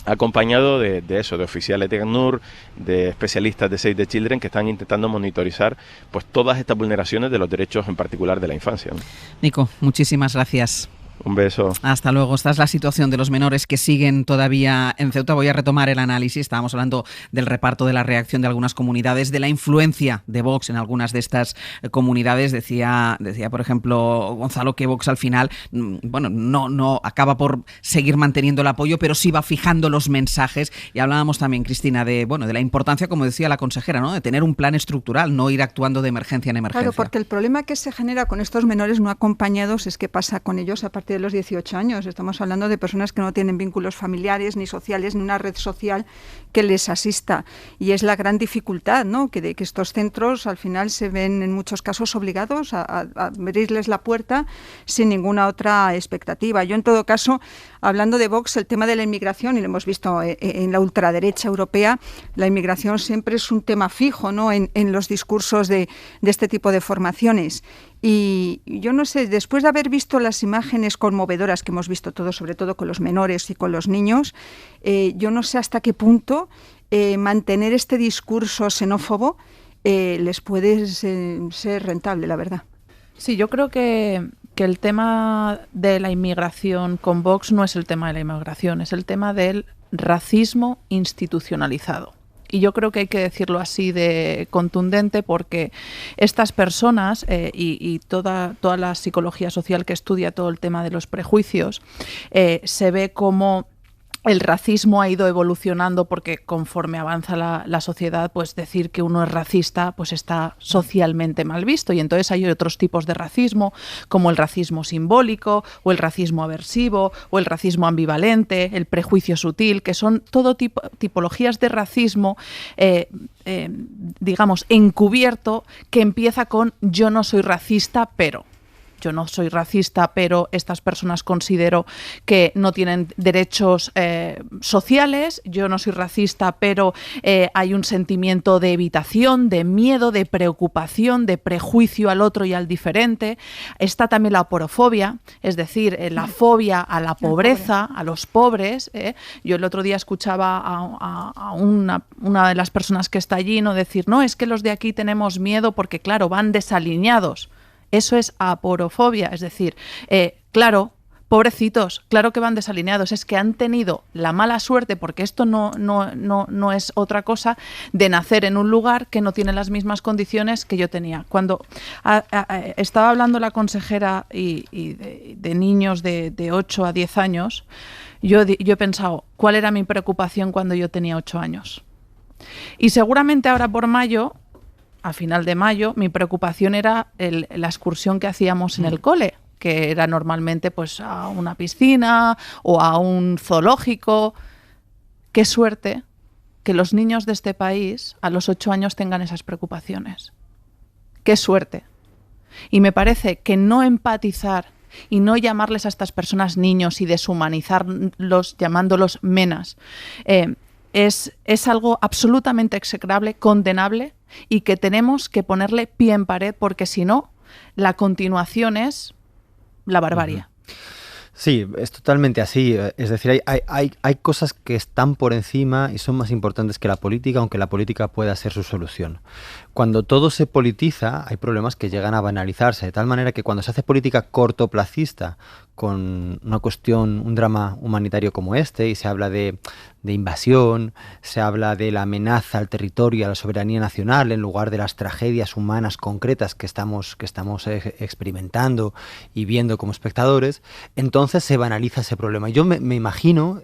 acompañado de oficiales de ACNUR, de especialistas de Save the Children, que están intentando monitorizar pues todas estas vulneraciones de los derechos, en particular de la infancia, ¿no? Nico, muchísimas gracias. Un beso. Hasta luego. Esta es la situación de los menores que siguen todavía en Ceuta. Voy a retomar el análisis. Estábamos hablando del reparto, de la reacción de algunas comunidades, de la influencia de Vox en algunas de estas comunidades. Decía, por ejemplo, Gonzalo, que Vox al final, bueno, no acaba por seguir manteniendo el apoyo, pero sí va fijando los mensajes. Y hablábamos también, Cristina, de la importancia, como decía la consejera, ¿no?, de tener un plan estructural, no ir actuando de emergencia en emergencia. Claro, porque el problema que se genera con estos menores no acompañados es qué pasa con ellos a partir de los 18 años. Estamos hablando de personas que no tienen vínculos familiares ni sociales ni una red social que les asista, y es la gran dificultad, ¿no?, que estos centros al final se ven en muchos casos obligados a abrirles la puerta sin ninguna otra expectativa. Yo, en todo caso, hablando de Vox, el tema de la inmigración, y lo hemos visto en la ultraderecha europea, la inmigración siempre es un tema fijo, ¿no?, en los discursos de este tipo de formaciones. Y yo no sé, después de haber visto las imágenes conmovedoras que hemos visto todos, sobre todo con los menores y con los niños, yo no sé hasta qué punto mantener este discurso xenófobo les puede ser rentable, la verdad. Sí, yo creo que el tema de la inmigración con Vox no es el tema de la inmigración, es el tema del racismo institucionalizado. Y yo creo que hay que decirlo así de contundente, porque estas personas y toda la psicología social que estudia todo el tema de los prejuicios, se ve como el racismo ha ido evolucionando, porque conforme avanza la sociedad, pues decir que uno es racista pues está socialmente mal visto, y entonces hay otros tipos de racismo, como el racismo simbólico, o el racismo aversivo, o el racismo ambivalente, el prejuicio sutil, que son todo tipologías de racismo, digamos, encubierto, que empieza con yo no soy racista, pero... Yo no soy racista, pero estas personas considero que no tienen derechos sociales. Yo no soy racista, pero hay un sentimiento de evitación, de miedo, de preocupación, de prejuicio al otro y al diferente. Está también la aporofobia, es decir, la fobia a la pobreza, a los pobres. Yo el otro día escuchaba a una de las personas que está allí, ¿no?, decir, no, es que los de aquí tenemos miedo porque, claro, van desalineados. Eso es aporofobia, es decir, claro, Pobrecitos, claro que van desalineados, es que han tenido la mala suerte, porque esto no es otra cosa, de nacer en un lugar que no tiene las mismas condiciones que yo tenía. Cuando estaba hablando la consejera de niños de 8 a 10 años, yo he pensado, ¿cuál era mi preocupación cuando yo tenía 8 años? Y seguramente ahora por mayo, a final de mayo, mi preocupación era la excursión que hacíamos en el cole, que era normalmente pues a una piscina o a un zoológico. Qué suerte que los niños de este país a los 8 años tengan esas preocupaciones. Qué suerte. Y me parece que no empatizar y no llamarles a estas personas niños y deshumanizarlos llamándolos menas es algo absolutamente execrable, condenable, y que tenemos que ponerle pie en pared, porque si no, la continuación es la barbarie. Sí, es totalmente así. Es decir, hay cosas que están por encima y son más importantes que la política, aunque la política pueda ser su solución. Cuando todo se politiza, hay problemas que llegan a banalizarse, de tal manera que cuando se hace política cortoplacista con una cuestión, un drama humanitario como este, y se habla de invasión, se habla de la amenaza al territorio y a la soberanía nacional en lugar de las tragedias humanas concretas que estamos experimentando y viendo como espectadores, entonces se banaliza ese problema. Yo me imagino,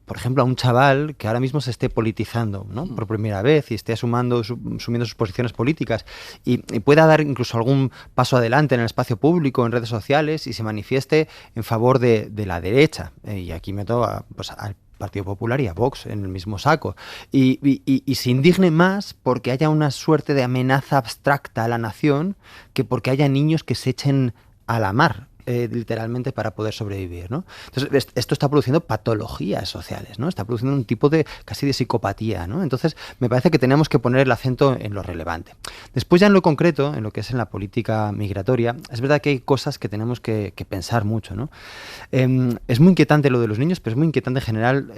por ejemplo, a un chaval que ahora mismo se esté politizando, ¿no?, por primera vez, y esté asumiendo sus posiciones políticas y pueda dar incluso algún paso adelante en el espacio público, en redes sociales, y se manifieste en favor de la derecha. Y aquí meto al Partido Popular y a Vox en el mismo saco, y se indigne más porque haya una suerte de amenaza abstracta a la nación que porque haya niños que se echen a la mar, literalmente, para poder sobrevivir, ¿no? Entonces, esto está produciendo patologías sociales, ¿no? Está produciendo un tipo de casi de psicopatía, ¿no? Entonces, me parece que tenemos que poner el acento en lo relevante. Después, ya en lo concreto, en lo que es en la política migratoria, es verdad que hay cosas que tenemos que pensar mucho, ¿no? Es muy inquietante lo de los niños, pero es muy inquietante en general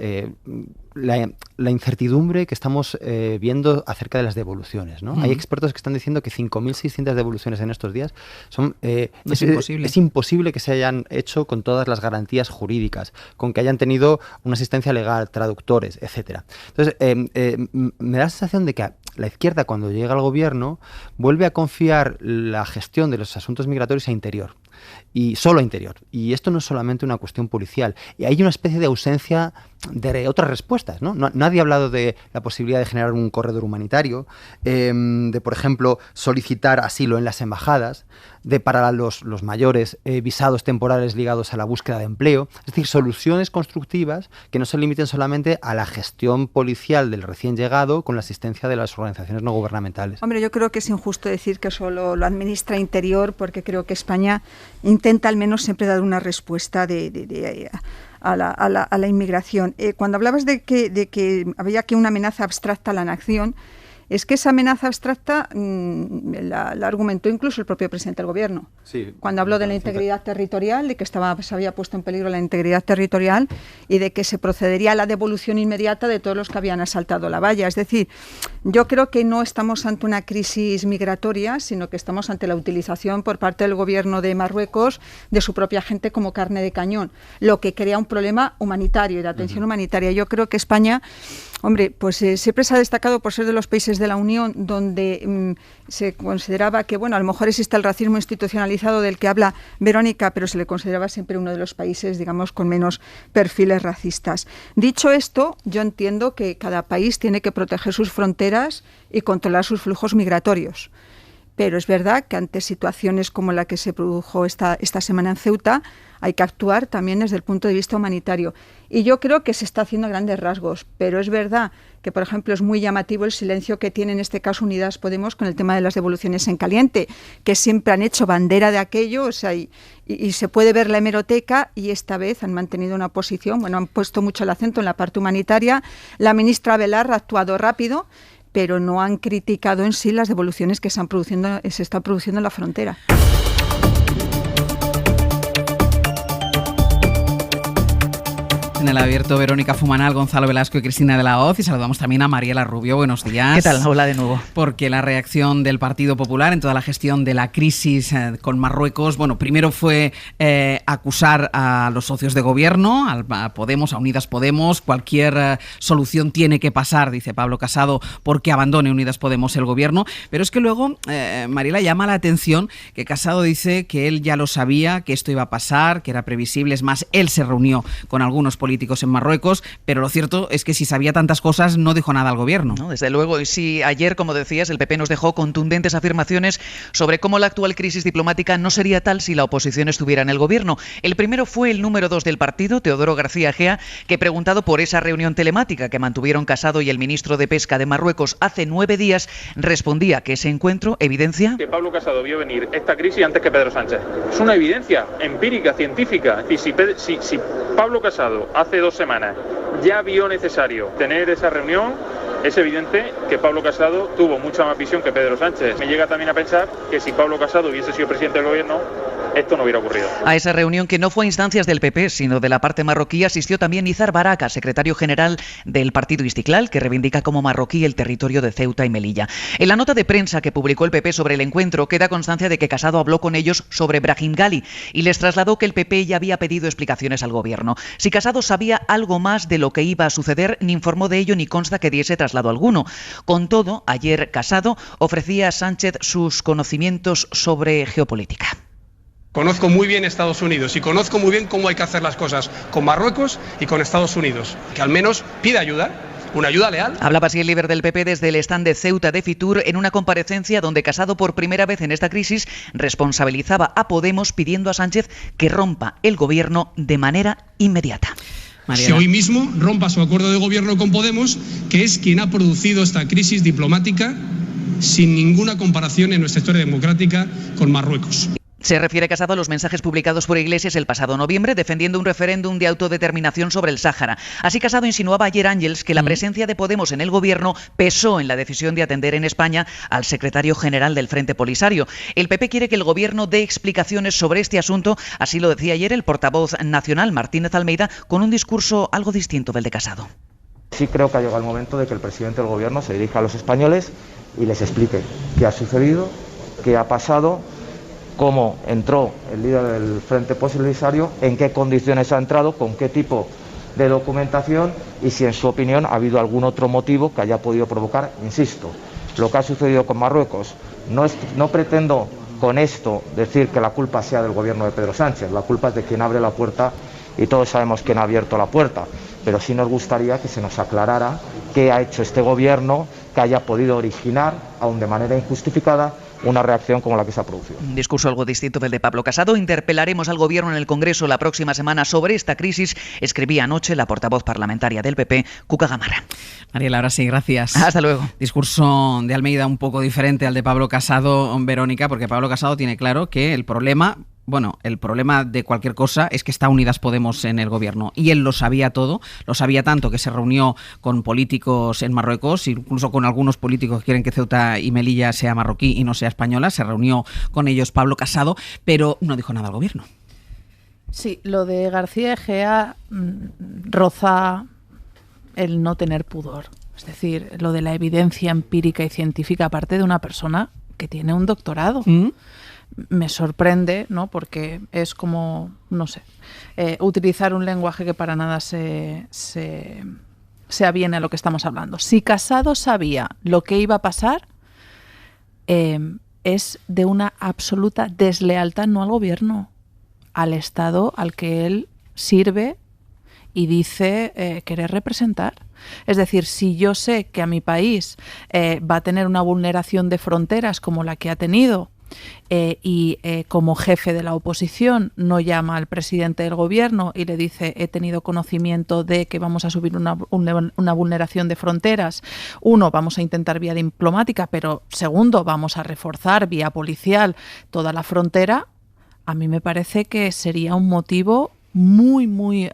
la incertidumbre que estamos viendo acerca de las devoluciones, ¿no? Hay expertos que están diciendo que 5.600 devoluciones en estos días son es imposible que se hayan hecho con todas las garantías jurídicas, con que hayan tenido una asistencia legal, traductores, etcétera. Entonces, me da la sensación de que la izquierda, cuando llega al gobierno, vuelve a confiar la gestión de los asuntos migratorios a Interior, y solo a Interior. Y esto no es solamente una cuestión policial. Y hay una especie de ausencia de otras respuestas, ¿no? Nadie ha hablado de la posibilidad de generar un corredor humanitario, de, por ejemplo, solicitar asilo en las embajadas, de para los mayores visados temporales ligados a la búsqueda de empleo. Es decir, soluciones constructivas que no se limiten solamente a la gestión policial del recién llegado con la asistencia de las organizaciones no gubernamentales. Hombre, yo creo que es injusto decir que solo lo administra Interior, porque creo que España intenta al menos siempre dar una respuesta a la inmigración. Cuando hablabas de que había que una amenaza abstracta a la nación, es que esa amenaza abstracta la argumentó incluso el propio presidente del Gobierno. Sí, cuando habló de la integridad territorial, de que se había puesto en peligro la integridad territorial y de que se procedería a la devolución inmediata de todos los que habían asaltado la valla. Es decir, yo creo que no estamos ante una crisis migratoria, sino que estamos ante la utilización por parte del Gobierno de Marruecos de su propia gente como carne de cañón, lo que crea un problema humanitario y de atención humanitaria. Yo creo que España, hombre, pues siempre se ha destacado por ser de los países de la Unión donde se consideraba que, bueno, a lo mejor existe el racismo institucionalizado del que habla Verónica, pero se le consideraba siempre uno de los países, digamos, con menos perfiles racistas. Dicho esto, yo entiendo que cada país tiene que proteger sus fronteras y controlar sus flujos migratorios. Pero es verdad que ante situaciones como la que se produjo esta semana en Ceuta, hay que actuar también desde el punto de vista humanitario. Y yo creo que se está haciendo a grandes rasgos, pero es verdad que, por ejemplo, es muy llamativo el silencio que tiene en este caso Unidas Podemos con el tema de las devoluciones en caliente, que siempre han hecho bandera de aquello, o sea, y se puede ver la hemeroteca, y esta vez han mantenido una posición, bueno, han puesto mucho el acento en la parte humanitaria. La ministra Velar ha actuado rápido, pero no han criticado en sí las devoluciones que se están produciendo en la frontera. en el Abierto Verónica Fumanal, Gonzalo Velasco y Cristina de la Hoz, y saludamos también a Mariela Rubio. Buenos días. ¿Qué tal? Hola de nuevo. Porque la reacción del Partido Popular en toda la gestión de la crisis con Marruecos, bueno, primero fue acusar a los socios de gobierno, a Podemos, a Unidas Podemos. Cualquier solución tiene que pasar, dice Pablo Casado, porque abandone Unidas Podemos el gobierno. Pero es que luego, Mariela, llama la atención que Casado dice que él ya lo sabía, que esto iba a pasar, que era previsible. Es más, él se reunió con algunos políticos en Marruecos, pero lo cierto es que si sabía tantas cosas no dijo nada al gobierno. No, desde luego, y sí, ayer, como decías, el PP nos dejó contundentes afirmaciones sobre cómo la actual crisis diplomática no sería tal si la oposición estuviera en el gobierno. El primero fue el número 2 del partido, Teodoro García Egea, que preguntado por esa reunión telemática que mantuvieron Casado y el ministro de Pesca de Marruecos hace 9 días, respondía que ese encuentro evidencia que Pablo Casado vio venir esta crisis antes que Pedro Sánchez. Es una evidencia empírica, científica. Es decir, si Pablo Casado hace 2 semanas ya vio necesario tener esa reunión, es evidente que Pablo Casado tuvo mucha más visión que Pedro Sánchez. Me llega también a pensar que si Pablo Casado hubiese sido presidente del gobierno, esto no hubiera ocurrido. A esa reunión, que no fue a instancias del PP, sino de la parte marroquí, asistió también Izar Baraka, secretario general del partido Istiklal, que reivindica como marroquí el territorio de Ceuta y Melilla. En la nota de prensa que publicó el PP sobre el encuentro, queda constancia de que Casado habló con ellos sobre Brahim Gali y les trasladó que el PP ya había pedido explicaciones al gobierno. Si Casado sabía algo más de lo que iba a suceder, ni informó de ello ni consta que diese traslado alguno. Con todo, ayer Casado ofrecía a Sánchez sus conocimientos sobre geopolítica. Conozco muy bien Estados Unidos y conozco muy bien cómo hay que hacer las cosas con Marruecos y con Estados Unidos. Que al menos pida ayuda, una ayuda leal. Hablaba así el líder del PP desde el stand de Ceuta de Fitur en una comparecencia donde Casado, por primera vez en esta crisis, responsabilizaba a Podemos pidiendo a Sánchez que rompa el gobierno de manera inmediata. Si hoy mismo rompa su acuerdo de gobierno con Podemos, que es quien ha producido esta crisis diplomática sin ninguna comparación en nuestra historia democrática con Marruecos. Se refiere Casado a los mensajes publicados por Iglesias el pasado noviembre defendiendo un referéndum de autodeterminación sobre el Sáhara. Así Casado insinuaba ayer, Ángels, que la presencia de Podemos en el gobierno pesó en la decisión de atender en España al secretario general del Frente Polisario. El PP quiere que el gobierno dé explicaciones sobre este asunto, así lo decía ayer el portavoz nacional Martínez Almeida, con un discurso algo distinto del de Casado. Sí creo que ha llegado el momento de que el presidente del gobierno se dirija a los españoles y les explique qué ha sucedido, qué ha pasado, cómo entró el líder del Frente Polisario, en qué condiciones ha entrado, con qué tipo de documentación y si en su opinión ha habido algún otro motivo que haya podido provocar, insisto, lo que ha sucedido con Marruecos. No pretendo con esto decir que la culpa sea del gobierno de Pedro Sánchez, la culpa es de quien abre la puerta y todos sabemos quién ha abierto la puerta, pero sí nos gustaría que se nos aclarara qué ha hecho este gobierno que haya podido originar, aun de manera injustificada, una reacción como la que se ha producido. Un discurso algo distinto del de Pablo Casado. Interpelaremos al gobierno en el Congreso la próxima semana sobre esta crisis, escribía anoche la portavoz parlamentaria del PP, Cuca Gamarra. Mariela, ahora sí, gracias. Hasta luego. Discurso de Almeida un poco diferente al de Pablo Casado, Verónica, porque Pablo Casado tiene claro que el problema de cualquier cosa es que está Unidas Podemos en el gobierno. Y él lo sabía todo, lo sabía tanto que se reunió con políticos en Marruecos, incluso con algunos políticos que quieren que Ceuta y Melilla sea marroquí y no sea española. Se reunió con ellos Pablo Casado, pero no dijo nada al gobierno. Sí, lo de García Egea roza el no tener pudor. Es decir, lo de la evidencia empírica y científica, aparte de una persona que tiene un doctorado. Me sorprende, ¿no? Porque es como, no sé, utilizar un lenguaje que para nada se aviene a lo que estamos hablando. Si Casado sabía lo que iba a pasar, es de una absoluta deslealtad no al gobierno, al Estado al que él sirve y dice querer representar. Es decir, si yo sé que a mi país va a tener una vulneración de fronteras como la que ha tenido, y como jefe de la oposición no llama al presidente del gobierno y le dice he tenido conocimiento de que vamos a subir una vulneración de fronteras, uno, vamos a intentar vía diplomática, pero segundo, vamos a reforzar vía policial toda la frontera, a mí me parece que sería un motivo muy, muy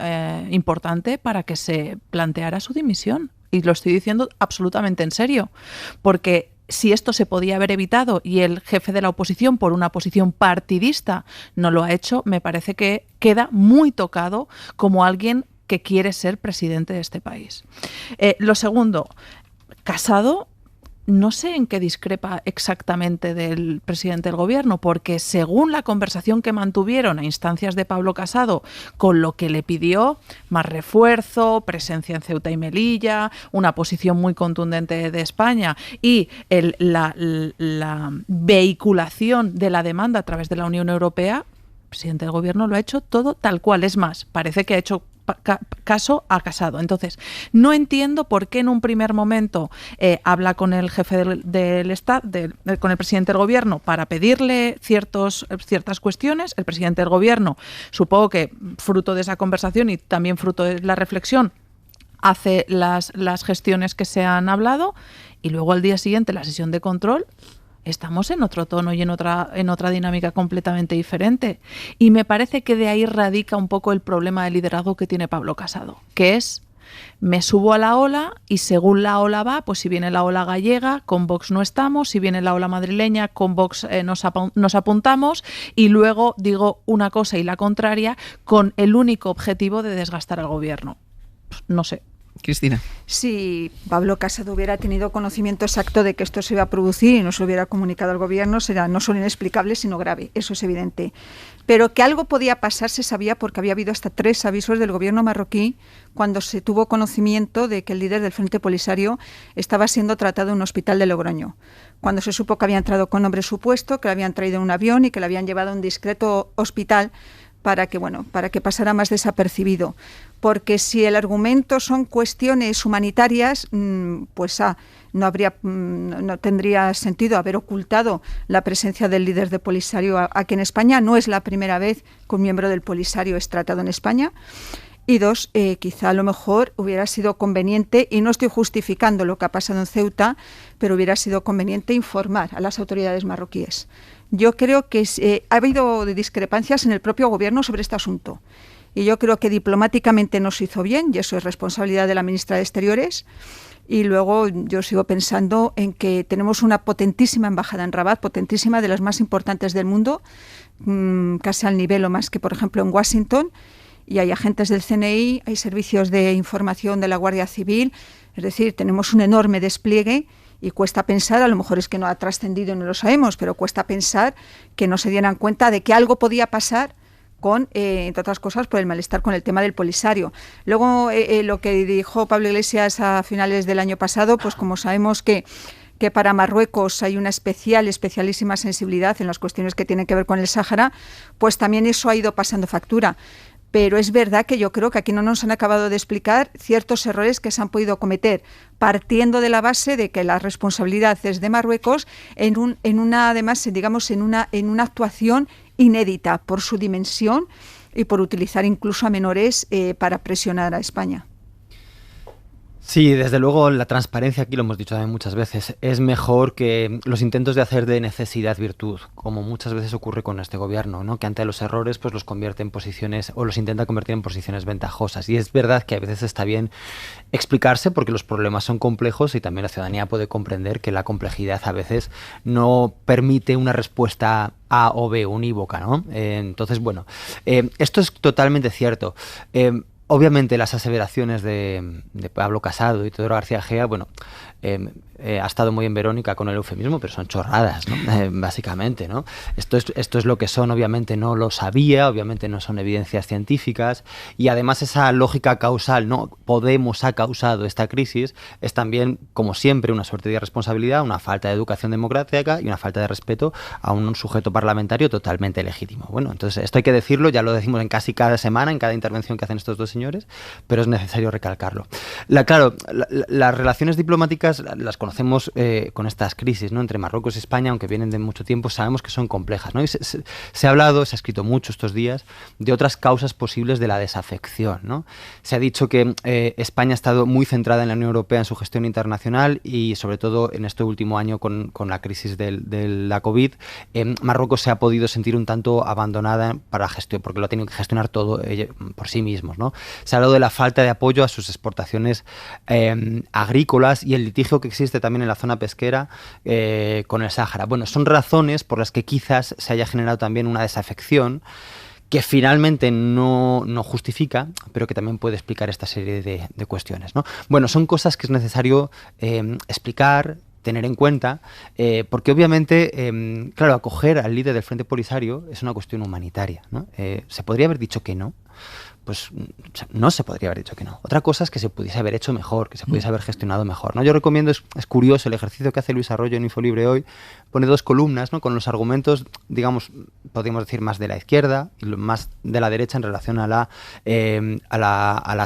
importante para que se planteara su dimisión. Y lo estoy diciendo absolutamente en serio, porque si esto se podía haber evitado y el jefe de la oposición, por una posición partidista, no lo ha hecho, me parece que queda muy tocado como alguien que quiere ser presidente de este país. Lo segundo, Casado, no sé en qué discrepa exactamente del presidente del gobierno, porque según la conversación que mantuvieron a instancias de Pablo Casado, con lo que le pidió, más refuerzo, presencia en Ceuta y Melilla, una posición muy contundente de España y la vehiculación de la demanda a través de la Unión Europea, el presidente del gobierno lo ha hecho todo tal cual. Es más, parece que ha hecho caso a Casado. Entonces, no entiendo por qué en un primer momento habla con el jefe del Estado, con el presidente del gobierno, para pedirle ciertas cuestiones. El presidente del gobierno, supongo que fruto de esa conversación y también fruto de la reflexión, hace las gestiones que se han hablado, y luego al día siguiente, la sesión de control, estamos en otro tono y en otra dinámica completamente diferente. Y me parece que de ahí radica un poco el problema de liderazgo que tiene Pablo Casado, que es: me subo a la ola y según la ola va, pues si viene la ola gallega, con Vox no estamos, si viene la ola madrileña, con Vox nos apuntamos, y luego digo una cosa y la contraria con el único objetivo de desgastar al gobierno. Pues no sé. Cristina. Si Pablo Casado hubiera tenido conocimiento exacto de que esto se iba a producir y no se lo hubiera comunicado al gobierno, será no solo inexplicable, sino grave. Eso es evidente. Pero que algo podía pasar se sabía, porque había habido hasta 3 avisos del gobierno marroquí cuando se tuvo conocimiento de que el líder del Frente Polisario estaba siendo tratado en un hospital de Logroño. Cuando se supo que había entrado con nombre supuesto, que lo habían traído en un avión y que lo habían llevado a un discreto hospital para que pasara más desapercibido. Porque si el argumento son cuestiones humanitarias, pues no tendría sentido haber ocultado la presencia del líder de Polisario aquí en España. No es la primera vez que un miembro del Polisario es tratado en España. Y 2, quizá a lo mejor hubiera sido conveniente, y no estoy justificando lo que ha pasado en Ceuta, pero hubiera sido conveniente informar a las autoridades marroquíes. Yo creo que ha habido discrepancias en el propio gobierno sobre este asunto. Y yo creo que diplomáticamente no se hizo bien, y eso es responsabilidad de la ministra de Exteriores. Y luego yo sigo pensando en que tenemos una potentísima embajada en Rabat, potentísima, de las más importantes del mundo, casi al nivel o más que, por ejemplo, en Washington. Y hay agentes del CNI, hay servicios de información de la Guardia Civil. Es decir, tenemos un enorme despliegue. Y cuesta pensar, a lo mejor es que no ha trascendido y no lo sabemos, pero cuesta pensar que no se dieran cuenta de que algo podía pasar con, entre otras cosas, por el malestar con el tema del Polisario. Luego, lo que dijo Pablo Iglesias a finales del año pasado, pues como sabemos que para Marruecos hay una especialísima sensibilidad en las cuestiones que tienen que ver con el Sáhara, pues también eso ha ido pasando factura. Pero es verdad que yo creo que aquí no nos han acabado de explicar ciertos errores que se han podido cometer, partiendo de la base de que la responsabilidad es de Marruecos en una actuación inédita por su dimensión y por utilizar incluso a menores para presionar a España. Sí, desde luego la transparencia, aquí lo hemos dicho también muchas veces, es mejor que los intentos de hacer de necesidad virtud, como muchas veces ocurre con este gobierno, ¿no? Que ante los errores pues los convierte en posiciones, o los intenta convertir en posiciones ventajosas. Y es verdad que a veces está bien explicarse porque los problemas son complejos y también la ciudadanía puede comprender que la complejidad a veces no permite una respuesta A o B unívoca, ¿no? Entonces, bueno, esto es totalmente cierto. Obviamente las aseveraciones de Pablo Casado y Teodoro García Egea, bueno, ha estado muy en Verónica con el eufemismo, pero son chorradas, ¿no? Básicamente, ¿no? Esto es lo que son, obviamente no lo sabía, obviamente no son evidencias científicas, y además esa lógica causal, ¿no? Podemos ha causado esta crisis, es también, como siempre, una suerte de irresponsabilidad, una falta de educación democrática y una falta de respeto a un sujeto parlamentario totalmente legítimo. Bueno, entonces esto hay que decirlo, ya lo decimos en casi cada semana, en cada intervención que hacen estos dos señores, pero es necesario recalcarlo. Las relaciones diplomáticas las conocemos con estas crisis, ¿no? Entre Marruecos y España, aunque vienen de mucho tiempo, sabemos que son complejas, ¿no? Y se ha hablado, se ha escrito mucho estos días de otras causas posibles de la desafección, ¿no? Se ha dicho que España ha estado muy centrada en la Unión Europea en su gestión internacional y sobre todo en este último año con la crisis de la COVID, Marruecos se ha podido sentir un tanto abandonada para gestión, porque lo ha tenido que gestionar todo por sí mismos, ¿no? Se ha hablado de la falta de apoyo a sus exportaciones agrícolas y el litigio que existe también en la zona pesquera con el Sáhara. Bueno, son razones por las que quizás se haya generado también una desafección que finalmente no justifica, pero que también puede explicar esta serie de cuestiones, ¿no? Bueno, son cosas que es necesario explicar, tener en cuenta, porque obviamente, claro, acoger al líder del Frente Polisario es una cuestión humanitaria, ¿no? ¿Se podría haber dicho que no? Pues no se podría haber dicho que no. Otra cosa es que se pudiese haber hecho mejor, que se pudiese haber gestionado mejor, ¿no? Yo recomiendo, es curioso el ejercicio que hace Luis Arroyo en Infolibre hoy, pone 2 columnas, ¿no? Con los argumentos, digamos, podríamos decir más de la izquierda y más de la derecha en relación a la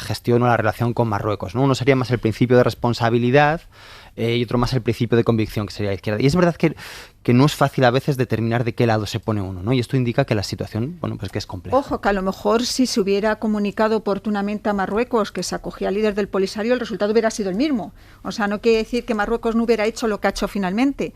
gestión o la relación con Marruecos, ¿no? Uno sería más el principio de responsabilidad y otro más el principio de convicción, que sería la izquierda. Y es verdad que no es fácil a veces determinar de qué lado se pone uno, ¿no? Y esto indica que la situación, bueno, pues que es compleja. Ojo, que a lo mejor si se hubiera comunicado oportunamente a Marruecos que se acogía al líder del Polisario, el resultado hubiera sido el mismo. O sea, no quiere decir que Marruecos no hubiera hecho lo que ha hecho finalmente.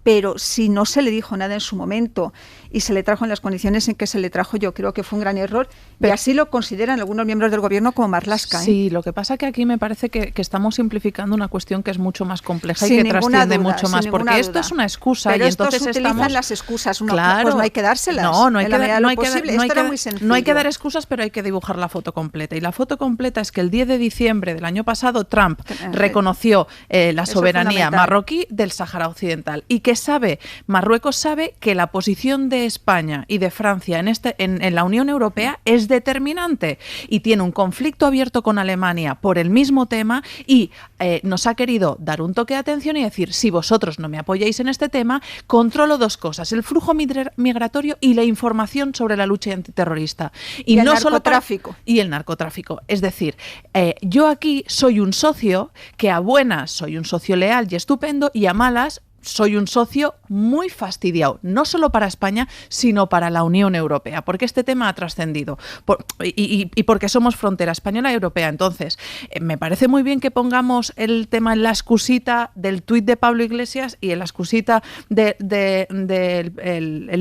Pero si no se le dijo nada en su momento y se le trajo en las condiciones en que se le trajo, yo creo que fue un gran error. Y así lo consideran algunos miembros del gobierno como Marlaska, ¿eh? Sí, lo que pasa que aquí me parece que estamos simplificando una cuestión que es mucho más compleja y que trasciende mucho más, porque esto es una excusa. Pero y entonces se utilizan estamos... las excusas, claro, pues no hay que dárselas. No hay que dar excusas, pero hay que dibujar la foto completa. Y la foto completa es que el 10 de diciembre del año pasado Trump reconoció la soberanía marroquí del Sáhara Occidental y que Marruecos sabe que la posición de España y de Francia en la Unión Europea es determinante y tiene un conflicto abierto con Alemania por el mismo tema y nos ha querido dar un toque de atención y decir, si vosotros no me apoyáis en este tema, controlo 2 cosas, el flujo migratorio y la información sobre la lucha antiterrorista. Y no el narcotráfico. Y el narcotráfico. Es decir, yo aquí soy un socio que a buenas soy un socio leal y estupendo y a malas soy un socio muy fastidiado, no solo para España, sino para la Unión Europea, porque este tema ha trascendido y porque somos frontera española y europea. Entonces, me parece muy bien que pongamos el tema en la excusita del tuit de Pablo Iglesias y en la excusita del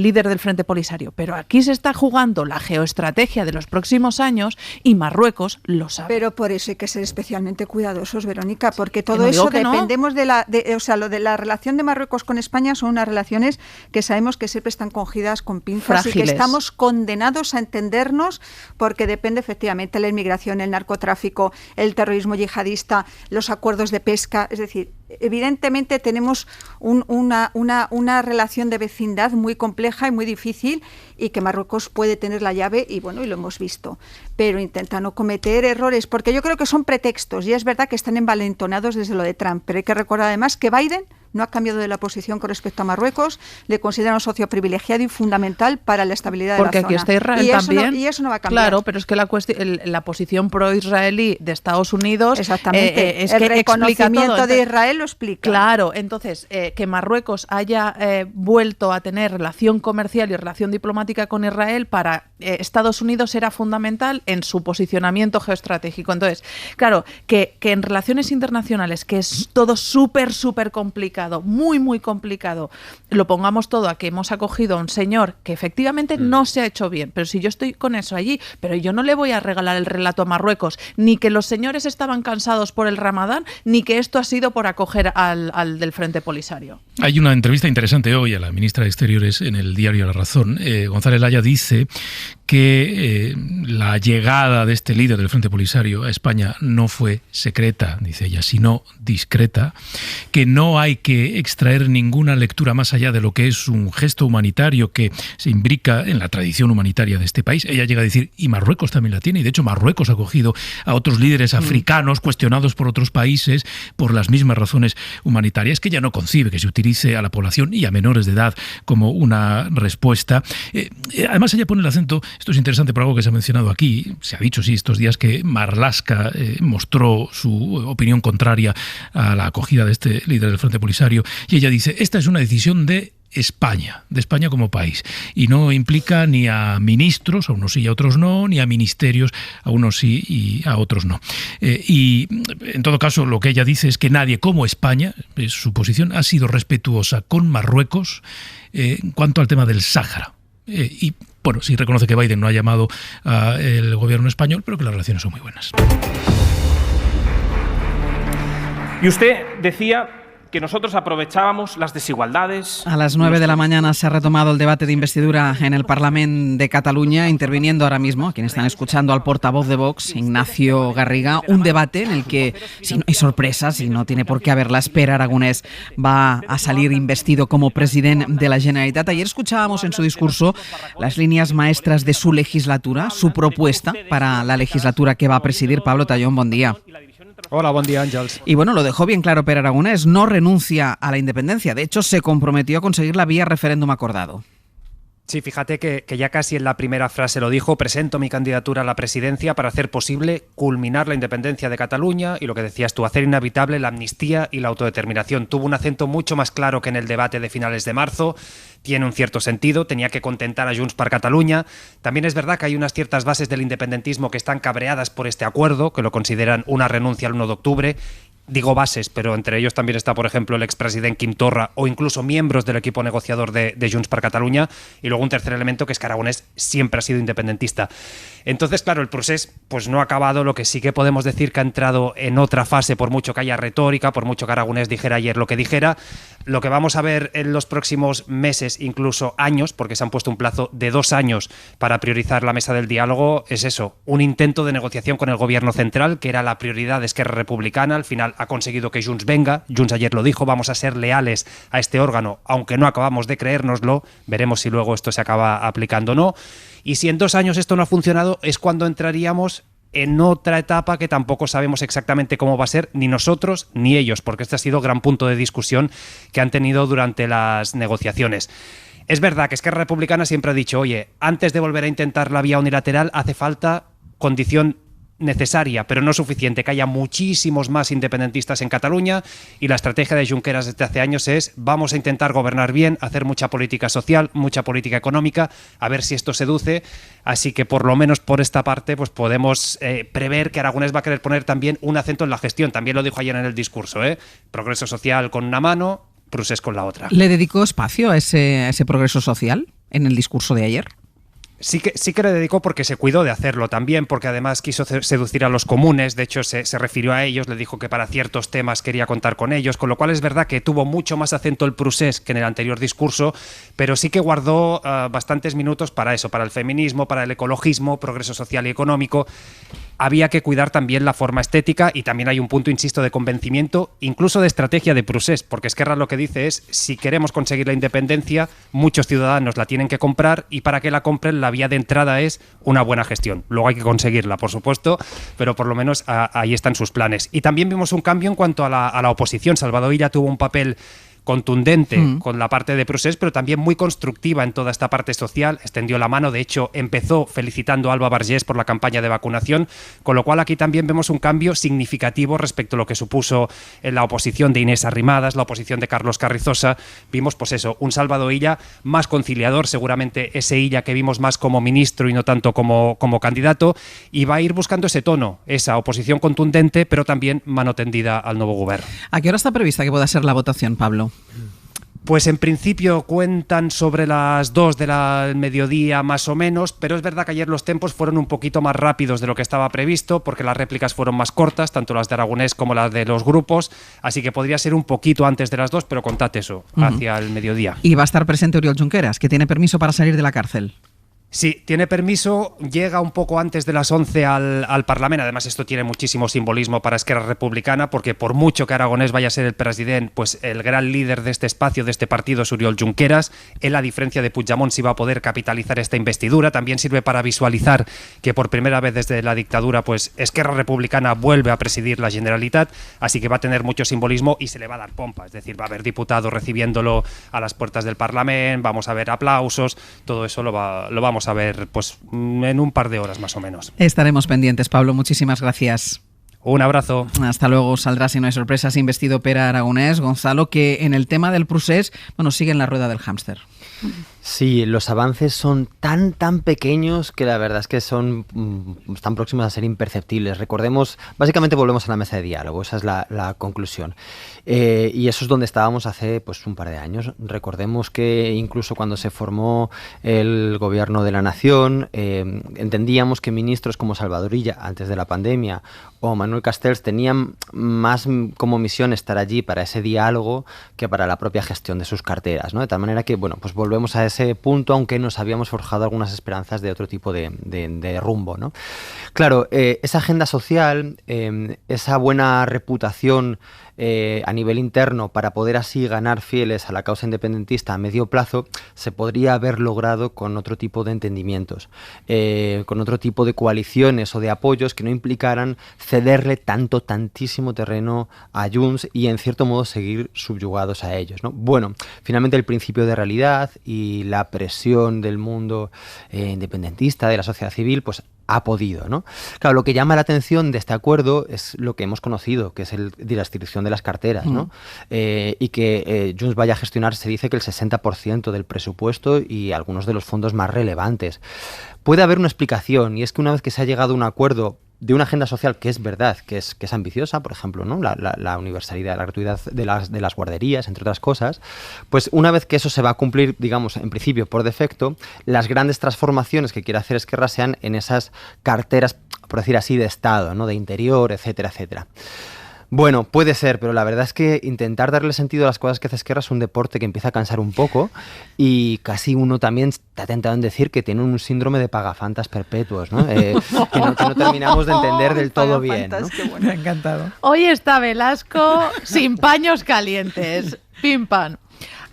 líder del Frente Polisario, pero aquí se está jugando la geoestrategia de los próximos años y Marruecos lo sabe. Pero por eso hay que ser especialmente cuidadosos, Verónica, porque todo eso dependemos de la relación de Marruecos con España son unas relaciones que sabemos que siempre están cogidas con pinzas frágiles. Y que estamos condenados a entendernos porque depende efectivamente la inmigración, el narcotráfico, el terrorismo yihadista, los acuerdos de pesca, es decir, evidentemente tenemos una relación de vecindad muy compleja y muy difícil y que Marruecos puede tener la llave y bueno, y lo hemos visto, pero intenta no cometer errores porque yo creo que son pretextos y es verdad que están envalentonados desde lo de Trump, pero hay que recordar además que Biden no ha cambiado de la posición con respecto a Marruecos, le considera un socio privilegiado y fundamental para la estabilidad de la zona. Porque aquí está Israel también. Y eso no va a cambiar. Claro, pero es que la posición pro-israelí de Estados Unidos exactamente. Es el que reconocimiento todo. de Israel lo explica. Claro, entonces, que Marruecos haya vuelto a tener relación comercial y relación diplomática con Israel para Estados Unidos era fundamental en su posicionamiento geoestratégico. Entonces, claro, que en relaciones internacionales, que es todo súper complicado, muy complicado, lo pongamos todo a que hemos acogido a un señor que efectivamente no se ha hecho bien, pero si yo estoy con eso allí, pero yo no le voy a regalar el relato a Marruecos, ni que los señores estaban cansados por el Ramadán, ni que esto ha sido por acoger al del Frente Polisario. Hay una entrevista interesante hoy a la ministra de Exteriores en el diario La Razón. González Laya dice que la llegada de este líder del Frente Polisario a España no fue secreta, dice ella, sino discreta, que no hay que extraer ninguna lectura más allá de lo que es un gesto humanitario que se imbrica en la tradición humanitaria de este país. Ella llega a decir, y Marruecos también la tiene, y de hecho Marruecos ha acogido a otros líderes africanos cuestionados por otros países por las mismas razones humanitarias, que ella no concibe que se utilice a la población y a menores de edad como una respuesta. Además ella pone el acento, esto es interesante por algo que se ha mencionado aquí, se ha dicho sí estos días que Marlaska mostró su opinión contraria a la acogida de este líder del Frente Polisario, y ella dice, esta es una decisión de España como país, y no implica ni a ministros, a unos sí y a otros no, ni a ministerios, a unos sí y a otros no. Y en todo caso lo que ella dice es que nadie como España, es su posición, ha sido respetuosa con Marruecos en cuanto al tema del Sáhara. Y bueno, sí reconoce que Biden no ha llamado al gobierno español, pero que las relaciones son muy buenas. Y usted decía que nosotros aprovechábamos las desigualdades. A las 9 de la mañana se ha retomado el debate de investidura en el Parlamento de Cataluña, interviniendo ahora mismo, a quienes están escuchando, al portavoz de Vox, Ignacio Garriga, un debate en el que, si no hay sorpresas, y no tiene por qué haberlas, Pere Aragonés va a salir investido como presidente de la Generalitat. Ayer escuchábamos en su discurso las líneas maestras de su legislatura, su propuesta para la legislatura que va a presidir. Pablo Tallón, buen día. Hola, buen día, Ángels. Y bueno, lo dejó bien claro Pere Aragonés, no renuncia a la independencia. De hecho, se comprometió a conseguirla vía referéndum acordado. Sí, fíjate que ya casi en la primera frase lo dijo: presento mi candidatura a la presidencia para hacer posible culminar la independencia de Cataluña y, lo que decías tú, hacer inevitable la amnistía y la autodeterminación. Tuvo un acento mucho más claro que en el debate de finales de marzo. Tiene un cierto sentido, tenía que contentar a Junts per Catalunya. También es verdad que hay unas ciertas bases del independentismo que están cabreadas por este acuerdo, que lo consideran una renuncia al 1 de octubre. Digo bases, pero entre ellos también está, por ejemplo, el expresidente Quim Torra o incluso miembros del equipo negociador de Junts per Catalunya. Y luego un tercer elemento, que es que Aragonés siempre ha sido independentista. Entonces, claro, el procés pues no ha acabado. Lo que sí que podemos decir que ha entrado en otra fase, por mucho que haya retórica, por mucho que Aragonés dijera ayer lo que dijera. Lo que vamos a ver en los próximos meses, incluso años, porque se han puesto un plazo de 2 años para priorizar la mesa del diálogo, es eso, un intento de negociación con el gobierno central, que era la prioridad de Esquerra Republicana. Al final ha conseguido que Junts venga. Junts ayer lo dijo: vamos a ser leales a este órgano, aunque no acabamos de creérnoslo. Veremos si luego esto se acaba aplicando o no. Y si en 2 años esto no ha funcionado, es cuando entraríamos en otra etapa que tampoco sabemos exactamente cómo va a ser, ni nosotros ni ellos, porque este ha sido gran punto de discusión que han tenido durante las negociaciones. Es verdad que Esquerra Republicana siempre ha dicho: oye, antes de volver a intentar la vía unilateral hace falta condición necesaria, pero no suficiente, que haya muchísimos más independentistas en Cataluña, y la estrategia de Junqueras desde hace años es: vamos a intentar gobernar bien, hacer mucha política social, mucha política económica, a ver si esto seduce. Así que por lo menos por esta parte pues podemos prever que Aragonés va a querer poner también un acento en la gestión. También lo dijo ayer en el discurso, progreso social con una mano, Procés con la otra. ¿Le dedicó espacio a ese progreso social en el discurso de ayer? Sí que le dedicó, porque se cuidó de hacerlo también, porque además quiso seducir a los comunes. De hecho, se refirió a ellos, le dijo que para ciertos temas quería contar con ellos, con lo cual es verdad que tuvo mucho más acento el Procés que en el anterior discurso, pero sí que guardó bastantes minutos para eso, para el feminismo, para el ecologismo, progreso social y económico. Había que cuidar también la forma estética, y también hay un punto, insisto, de convencimiento, incluso de estrategia de Procés, porque Esquerra lo que dice es: si queremos conseguir la independencia, muchos ciudadanos la tienen que comprar, y para que la compren la vía de entrada es una buena gestión. Luego hay que conseguirla, por supuesto, pero por lo menos ahí están sus planes. Y también vimos un cambio en cuanto a la oposición. Salvador Illa tuvo un papel contundente con la parte de Procés, pero también muy constructiva en toda esta parte social. Extendió la mano, de hecho empezó felicitando a Alba Vergés por la campaña de vacunación, con lo cual aquí también vemos un cambio significativo respecto a lo que supuso en la oposición de Inés Arrimadas, la oposición de Carlos Carrizosa. Vimos pues eso, un Salvador Illa más conciliador, seguramente ese Illa que vimos más como ministro y no tanto como candidato, y va a ir buscando ese tono, esa oposición contundente, pero también mano tendida al nuevo gobierno. ¿A qué hora está prevista que pueda ser la votación, Pablo? Pues en principio cuentan sobre las 2 del mediodía más o menos, pero es verdad que ayer los tiempos fueron un poquito más rápidos de lo que estaba previsto, porque las réplicas fueron más cortas, tanto las de Aragonés como las de los grupos, así que podría ser un poquito antes de las 2, pero contad eso, hacia el mediodía. Y va a estar presente Oriol Junqueras, que tiene permiso para salir de la cárcel. Sí, tiene permiso, llega un poco antes de las 11 al Parlamento. Además, esto tiene muchísimo simbolismo para Esquerra Republicana, porque por mucho que Aragonés vaya a ser el presidente, pues el gran líder de este espacio, de este partido, es Oriol Junqueras. Él, a diferencia de Puigdemont, sí va a poder capitalizar esta investidura. También sirve para visualizar que por primera vez desde la dictadura, pues Esquerra Republicana vuelve a presidir la Generalitat, así que va a tener mucho simbolismo y se le va a dar pompa. Es decir, va a haber diputados recibiéndolo a las puertas del Parlamento, vamos a ver aplausos, todo eso lo vamos a ver pues en un par de horas más o menos. Estaremos pendientes, Pablo. Muchísimas gracias. Un abrazo. Hasta luego. Saldrá, si no hay sorpresas, investido Pere Aragonés. Gonzalo, que en el tema del Procés, sigue en la rueda del hámster. Sí, los avances son tan pequeños que la verdad es que están próximos a ser imperceptibles. Recordemos, básicamente volvemos a la mesa de diálogo, esa es la conclusión. Y eso es donde estábamos hace un par de años. Recordemos que incluso cuando se formó el gobierno de la nación, entendíamos que ministros como Salvador Illa, antes de la pandemia, o Manuel Manuel Castells tenían más como misión estar allí para ese diálogo que para la propia gestión de sus carteras, ¿no? De tal manera que, bueno, pues volvemos a ese punto, aunque nos habíamos forjado algunas esperanzas de otro tipo de rumbo, ¿no? Claro, esa agenda social, esa buena reputación a nivel interno para poder así ganar fieles a la causa independentista a medio plazo, se podría haber logrado con otro tipo de entendimientos, con otro tipo de coaliciones o de apoyos que no implicaran cederle tantísimo terreno a Junts y en cierto modo seguir subyugados a ellos, ¿no? Bueno, finalmente el principio de realidad y la presión del mundo independentista, de la sociedad civil, pues ha podido, ¿no? Claro, lo que llama la atención de este acuerdo es lo que hemos conocido, que es el de la distribución de las carteras, ¿no? Y que Junts vaya a gestionar, se dice que el 60% del presupuesto y algunos de los fondos más relevantes. Puede haber una explicación, y es que una vez que se ha llegado a un acuerdo de una agenda social que es verdad, que es ambiciosa, por ejemplo, ¿no? La universalidad, la gratuidad de las guarderías, entre otras cosas, pues una vez que eso se va a cumplir, digamos, en principio por defecto, las grandes transformaciones que quiere hacer Esquerra sean en esas carteras, por decir así, de Estado, ¿no? De interior, etcétera, etcétera. Bueno, puede ser, pero la verdad es que intentar darle sentido a las cosas que hace Esquerra es un deporte que empieza a cansar un poco y casi uno también está tentado en decir que tiene un síndrome de pagafantas perpetuos, ¿no? Que no terminamos de entender del todo bien, ¿no? Bueno. Me ha encantado. Hoy está Velasco sin paños calientes. Pim pam.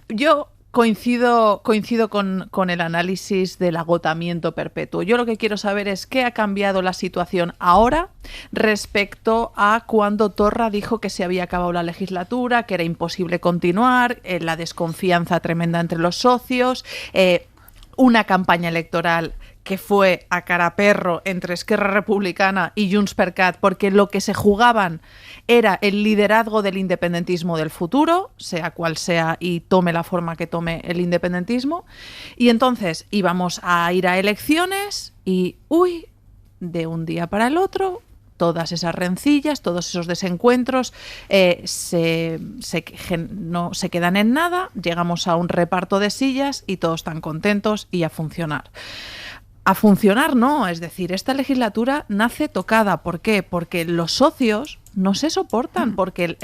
Yo coincido con el análisis del agotamiento perpetuo. Yo lo que quiero saber es qué ha cambiado la situación ahora respecto a cuando Torra dijo que se había acabado la legislatura, que era imposible continuar, la desconfianza tremenda entre los socios, una campaña electoral que fue a cara perro entre Esquerra Republicana y JxCat, porque lo que se jugaban era el liderazgo del independentismo del futuro, sea cual sea y tome la forma que tome el independentismo. Y entonces íbamos a ir a elecciones y, de un día para el otro, todas esas rencillas, todos esos desencuentros no se quedan en nada, llegamos a un reparto de sillas y todos están contentos y a funcionar. A funcionar no, es decir, esta legislatura nace tocada. ¿Por qué? Porque los socios no se soportan, porque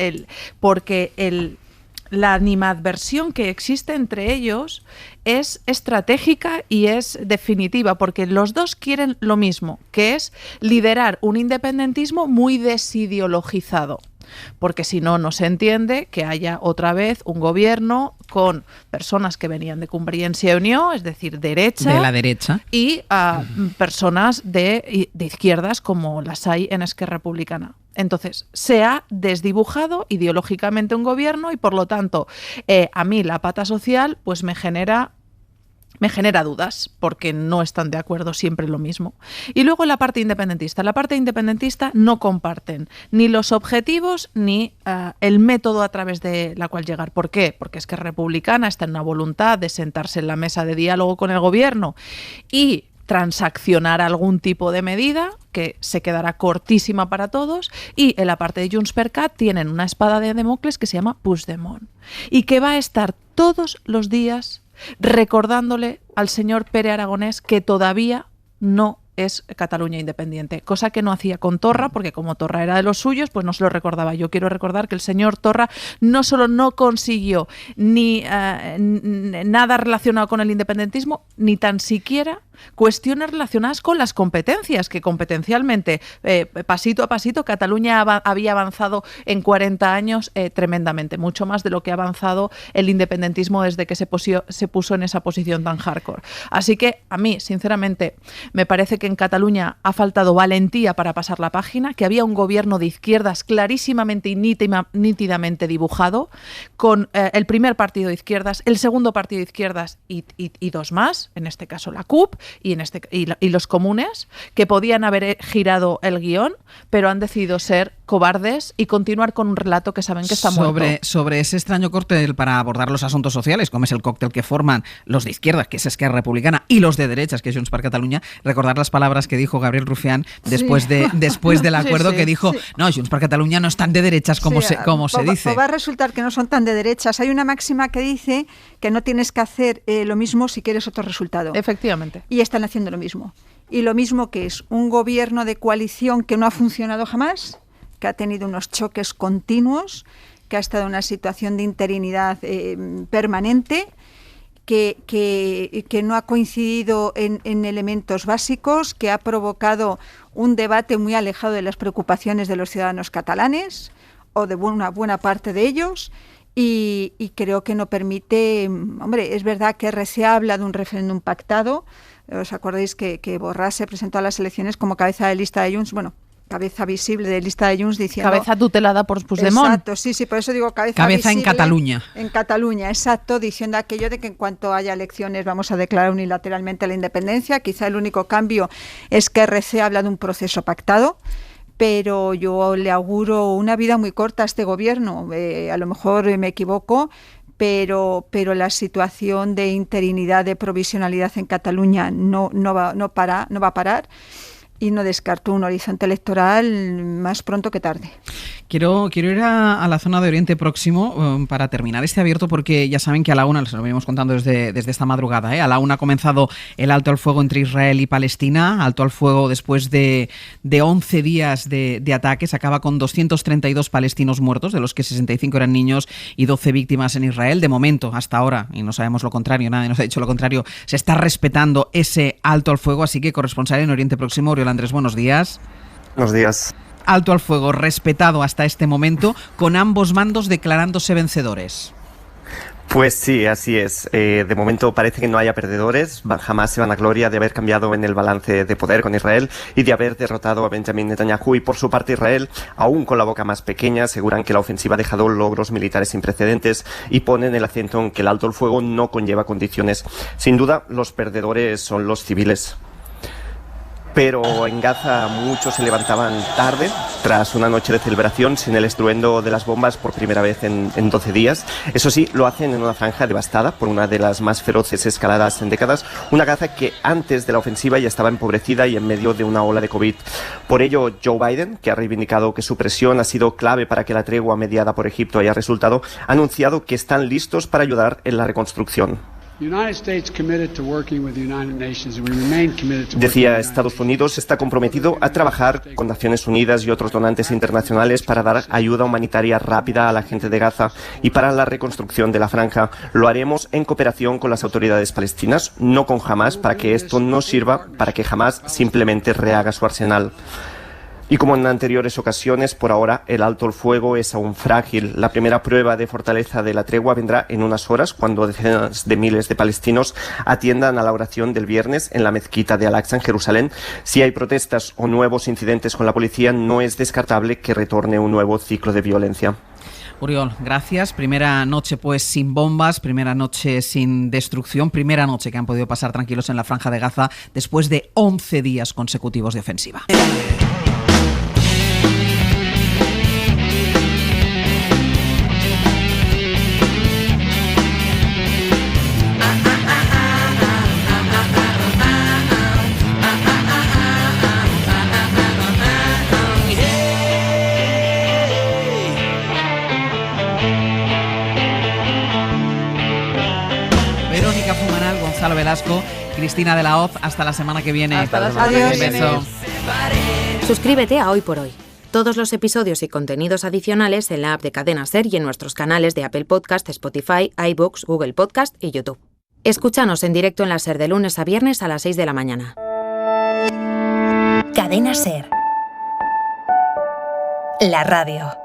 la animadversión que existe entre ellos es estratégica y es definitiva, porque los dos quieren lo mismo, que es liderar un independentismo muy desideologizado. Porque si no, no se entiende que haya otra vez un gobierno con personas que venían de Convergència i Unió, es decir, derecha. De la derecha. Y personas de izquierdas como las hay en Esquerra Republicana. Entonces, se ha desdibujado ideológicamente un gobierno y, por lo tanto, a mí la pata social pues me genera dudas, porque no están de acuerdo siempre en lo mismo. Y luego la parte independentista. La parte independentista no comparten ni los objetivos ni el método a través de la cual llegar. ¿Por qué? Porque es que Republicana está en una voluntad de sentarse en la mesa de diálogo con el gobierno y transaccionar algún tipo de medida que se quedará cortísima para todos, y en la parte de JxCat tienen una espada de Damocles que se llama Puigdemont y que va a estar todos los días recordándole al señor Pere Aragonés que todavía no es Cataluña independiente, cosa que no hacía con Torra, porque como Torra era de los suyos, pues no se lo recordaba. Yo quiero recordar que el señor Torra no solo no consiguió ni nada relacionado con el independentismo, ni tan siquiera cuestiones relacionadas con las competencias, que competencialmente, pasito a pasito, Cataluña había avanzado en 40 años tremendamente, mucho más de lo que ha avanzado el independentismo desde que se puso en esa posición tan hardcore. Así que a mí, sinceramente, me parece que en Cataluña ha faltado valentía para pasar la página, que había un gobierno de izquierdas clarísimamente y nítidamente dibujado, con el primer partido de izquierdas, el segundo partido de izquierdas y dos más, en este caso la CUP, y los comunes, que podían haber girado el guión, pero han decidido ser cobardes y continuar con un relato que saben que está muerto. Sobre ese extraño cóctel para abordar los asuntos sociales, como es el cóctel que forman los de izquierda, que es Esquerra Republicana, y los de derechas, que es Junts per Catalunya, recordar las palabras que dijo Gabriel Rufián después del acuerdo, que dijo, no, Junts per Catalunya no están de derechas como se dice. Va a resultar que no son tan de derechas. Hay una máxima que dice que no tienes que hacer lo mismo si quieres otro resultado. Efectivamente. Y están haciendo lo mismo. Y lo mismo que es un gobierno de coalición que no ha funcionado jamás, que ha tenido unos choques continuos, que ha estado en una situación de interinidad permanente, que no ha coincidido en elementos básicos, que ha provocado un debate muy alejado de las preocupaciones de los ciudadanos catalanes, o de una buena parte de ellos, y creo que no permite... Hombre, es verdad que se habla de un referéndum pactado. ¿Os acordáis que Borràs se presentó a las elecciones como cabeza de lista de Junts? Bueno, cabeza visible de lista de Junts, diciendo... Cabeza tutelada por Puigdemont. Exacto, sí, por eso digo cabeza visible. En Cataluña. En Cataluña, exacto, diciendo aquello de que en cuanto haya elecciones vamos a declarar unilateralmente la independencia. Quizá el único cambio es que RC habla de un proceso pactado, pero yo le auguro una vida muy corta a este gobierno. A lo mejor me equivoco, pero la situación de interinidad, de provisionalidad en Cataluña no va a parar. Y no descarto un horizonte electoral más pronto que tarde. Quiero ir a la zona de Oriente Próximo para terminar este abierto, porque ya saben que a la 1, se lo venimos contando desde esta madrugada, a la 1 ha comenzado el alto al fuego entre Israel y Palestina, alto al fuego después de 11 días de ataques, acaba con 232 palestinos muertos, de los que 65 eran niños y 12 víctimas en Israel. De momento, hasta ahora, y no sabemos lo contrario, nadie nos ha dicho lo contrario, se está respetando ese alto al fuego, así que corresponsal en Oriente Próximo, Oriol Andrés, buenos días. Buenos días. Alto al fuego respetado hasta este momento, con ambos bandos declarándose vencedores. Pues sí, así es. De momento parece que no haya perdedores. Jamás se vanagloria de haber cambiado en el balance de poder con Israel y de haber derrotado a Benjamin Netanyahu. Y por su parte Israel, aún con la boca más pequeña, aseguran que la ofensiva ha dejado logros militares sin precedentes y ponen el acento en que el alto al fuego no conlleva condiciones. Sin duda, los perdedores son los civiles. Pero en Gaza muchos se levantaban tarde, tras una noche de celebración sin el estruendo de las bombas por primera vez en 12 días. Eso sí, lo hacen en una franja devastada por una de las más feroces escaladas en décadas, una Gaza que antes de la ofensiva ya estaba empobrecida y en medio de una ola de COVID. Por ello, Joe Biden, que ha reivindicado que su presión ha sido clave para que la tregua mediada por Egipto haya resultado, ha anunciado que están listos para ayudar en la reconstrucción. Decía, Estados Unidos está comprometido a trabajar con Naciones Unidas y otros donantes internacionales para dar ayuda humanitaria rápida a la gente de Gaza y para la reconstrucción de la franja. Lo haremos en cooperación con las autoridades palestinas, no con Hamás, para que esto no sirva para que Hamás simplemente rehaga su arsenal. Y como en anteriores ocasiones, por ahora el alto el fuego es aún frágil. La primera prueba de fortaleza de la tregua vendrá en unas horas, cuando decenas de miles de palestinos atiendan a la oración del viernes en la mezquita de Al-Aqsa en Jerusalén. Si hay protestas o nuevos incidentes con la policía, no es descartable que retorne un nuevo ciclo de violencia. Oriol, gracias. Primera noche pues sin bombas, primera noche sin destrucción, primera noche que han podido pasar tranquilos en la Franja de Gaza después de 11 días consecutivos de ofensiva. Gonzalo Velasco, Cristina de la Hoz, hasta la semana que viene. Hasta la semana que viene. Beso. Suscríbete a Hoy por Hoy. Todos los episodios y contenidos adicionales en la app de Cadena SER y en nuestros canales de Apple Podcast, Spotify, iVoox, Google Podcast y YouTube. Escúchanos en directo en la SER de lunes a viernes a las 6 de la mañana. Cadena SER. La radio.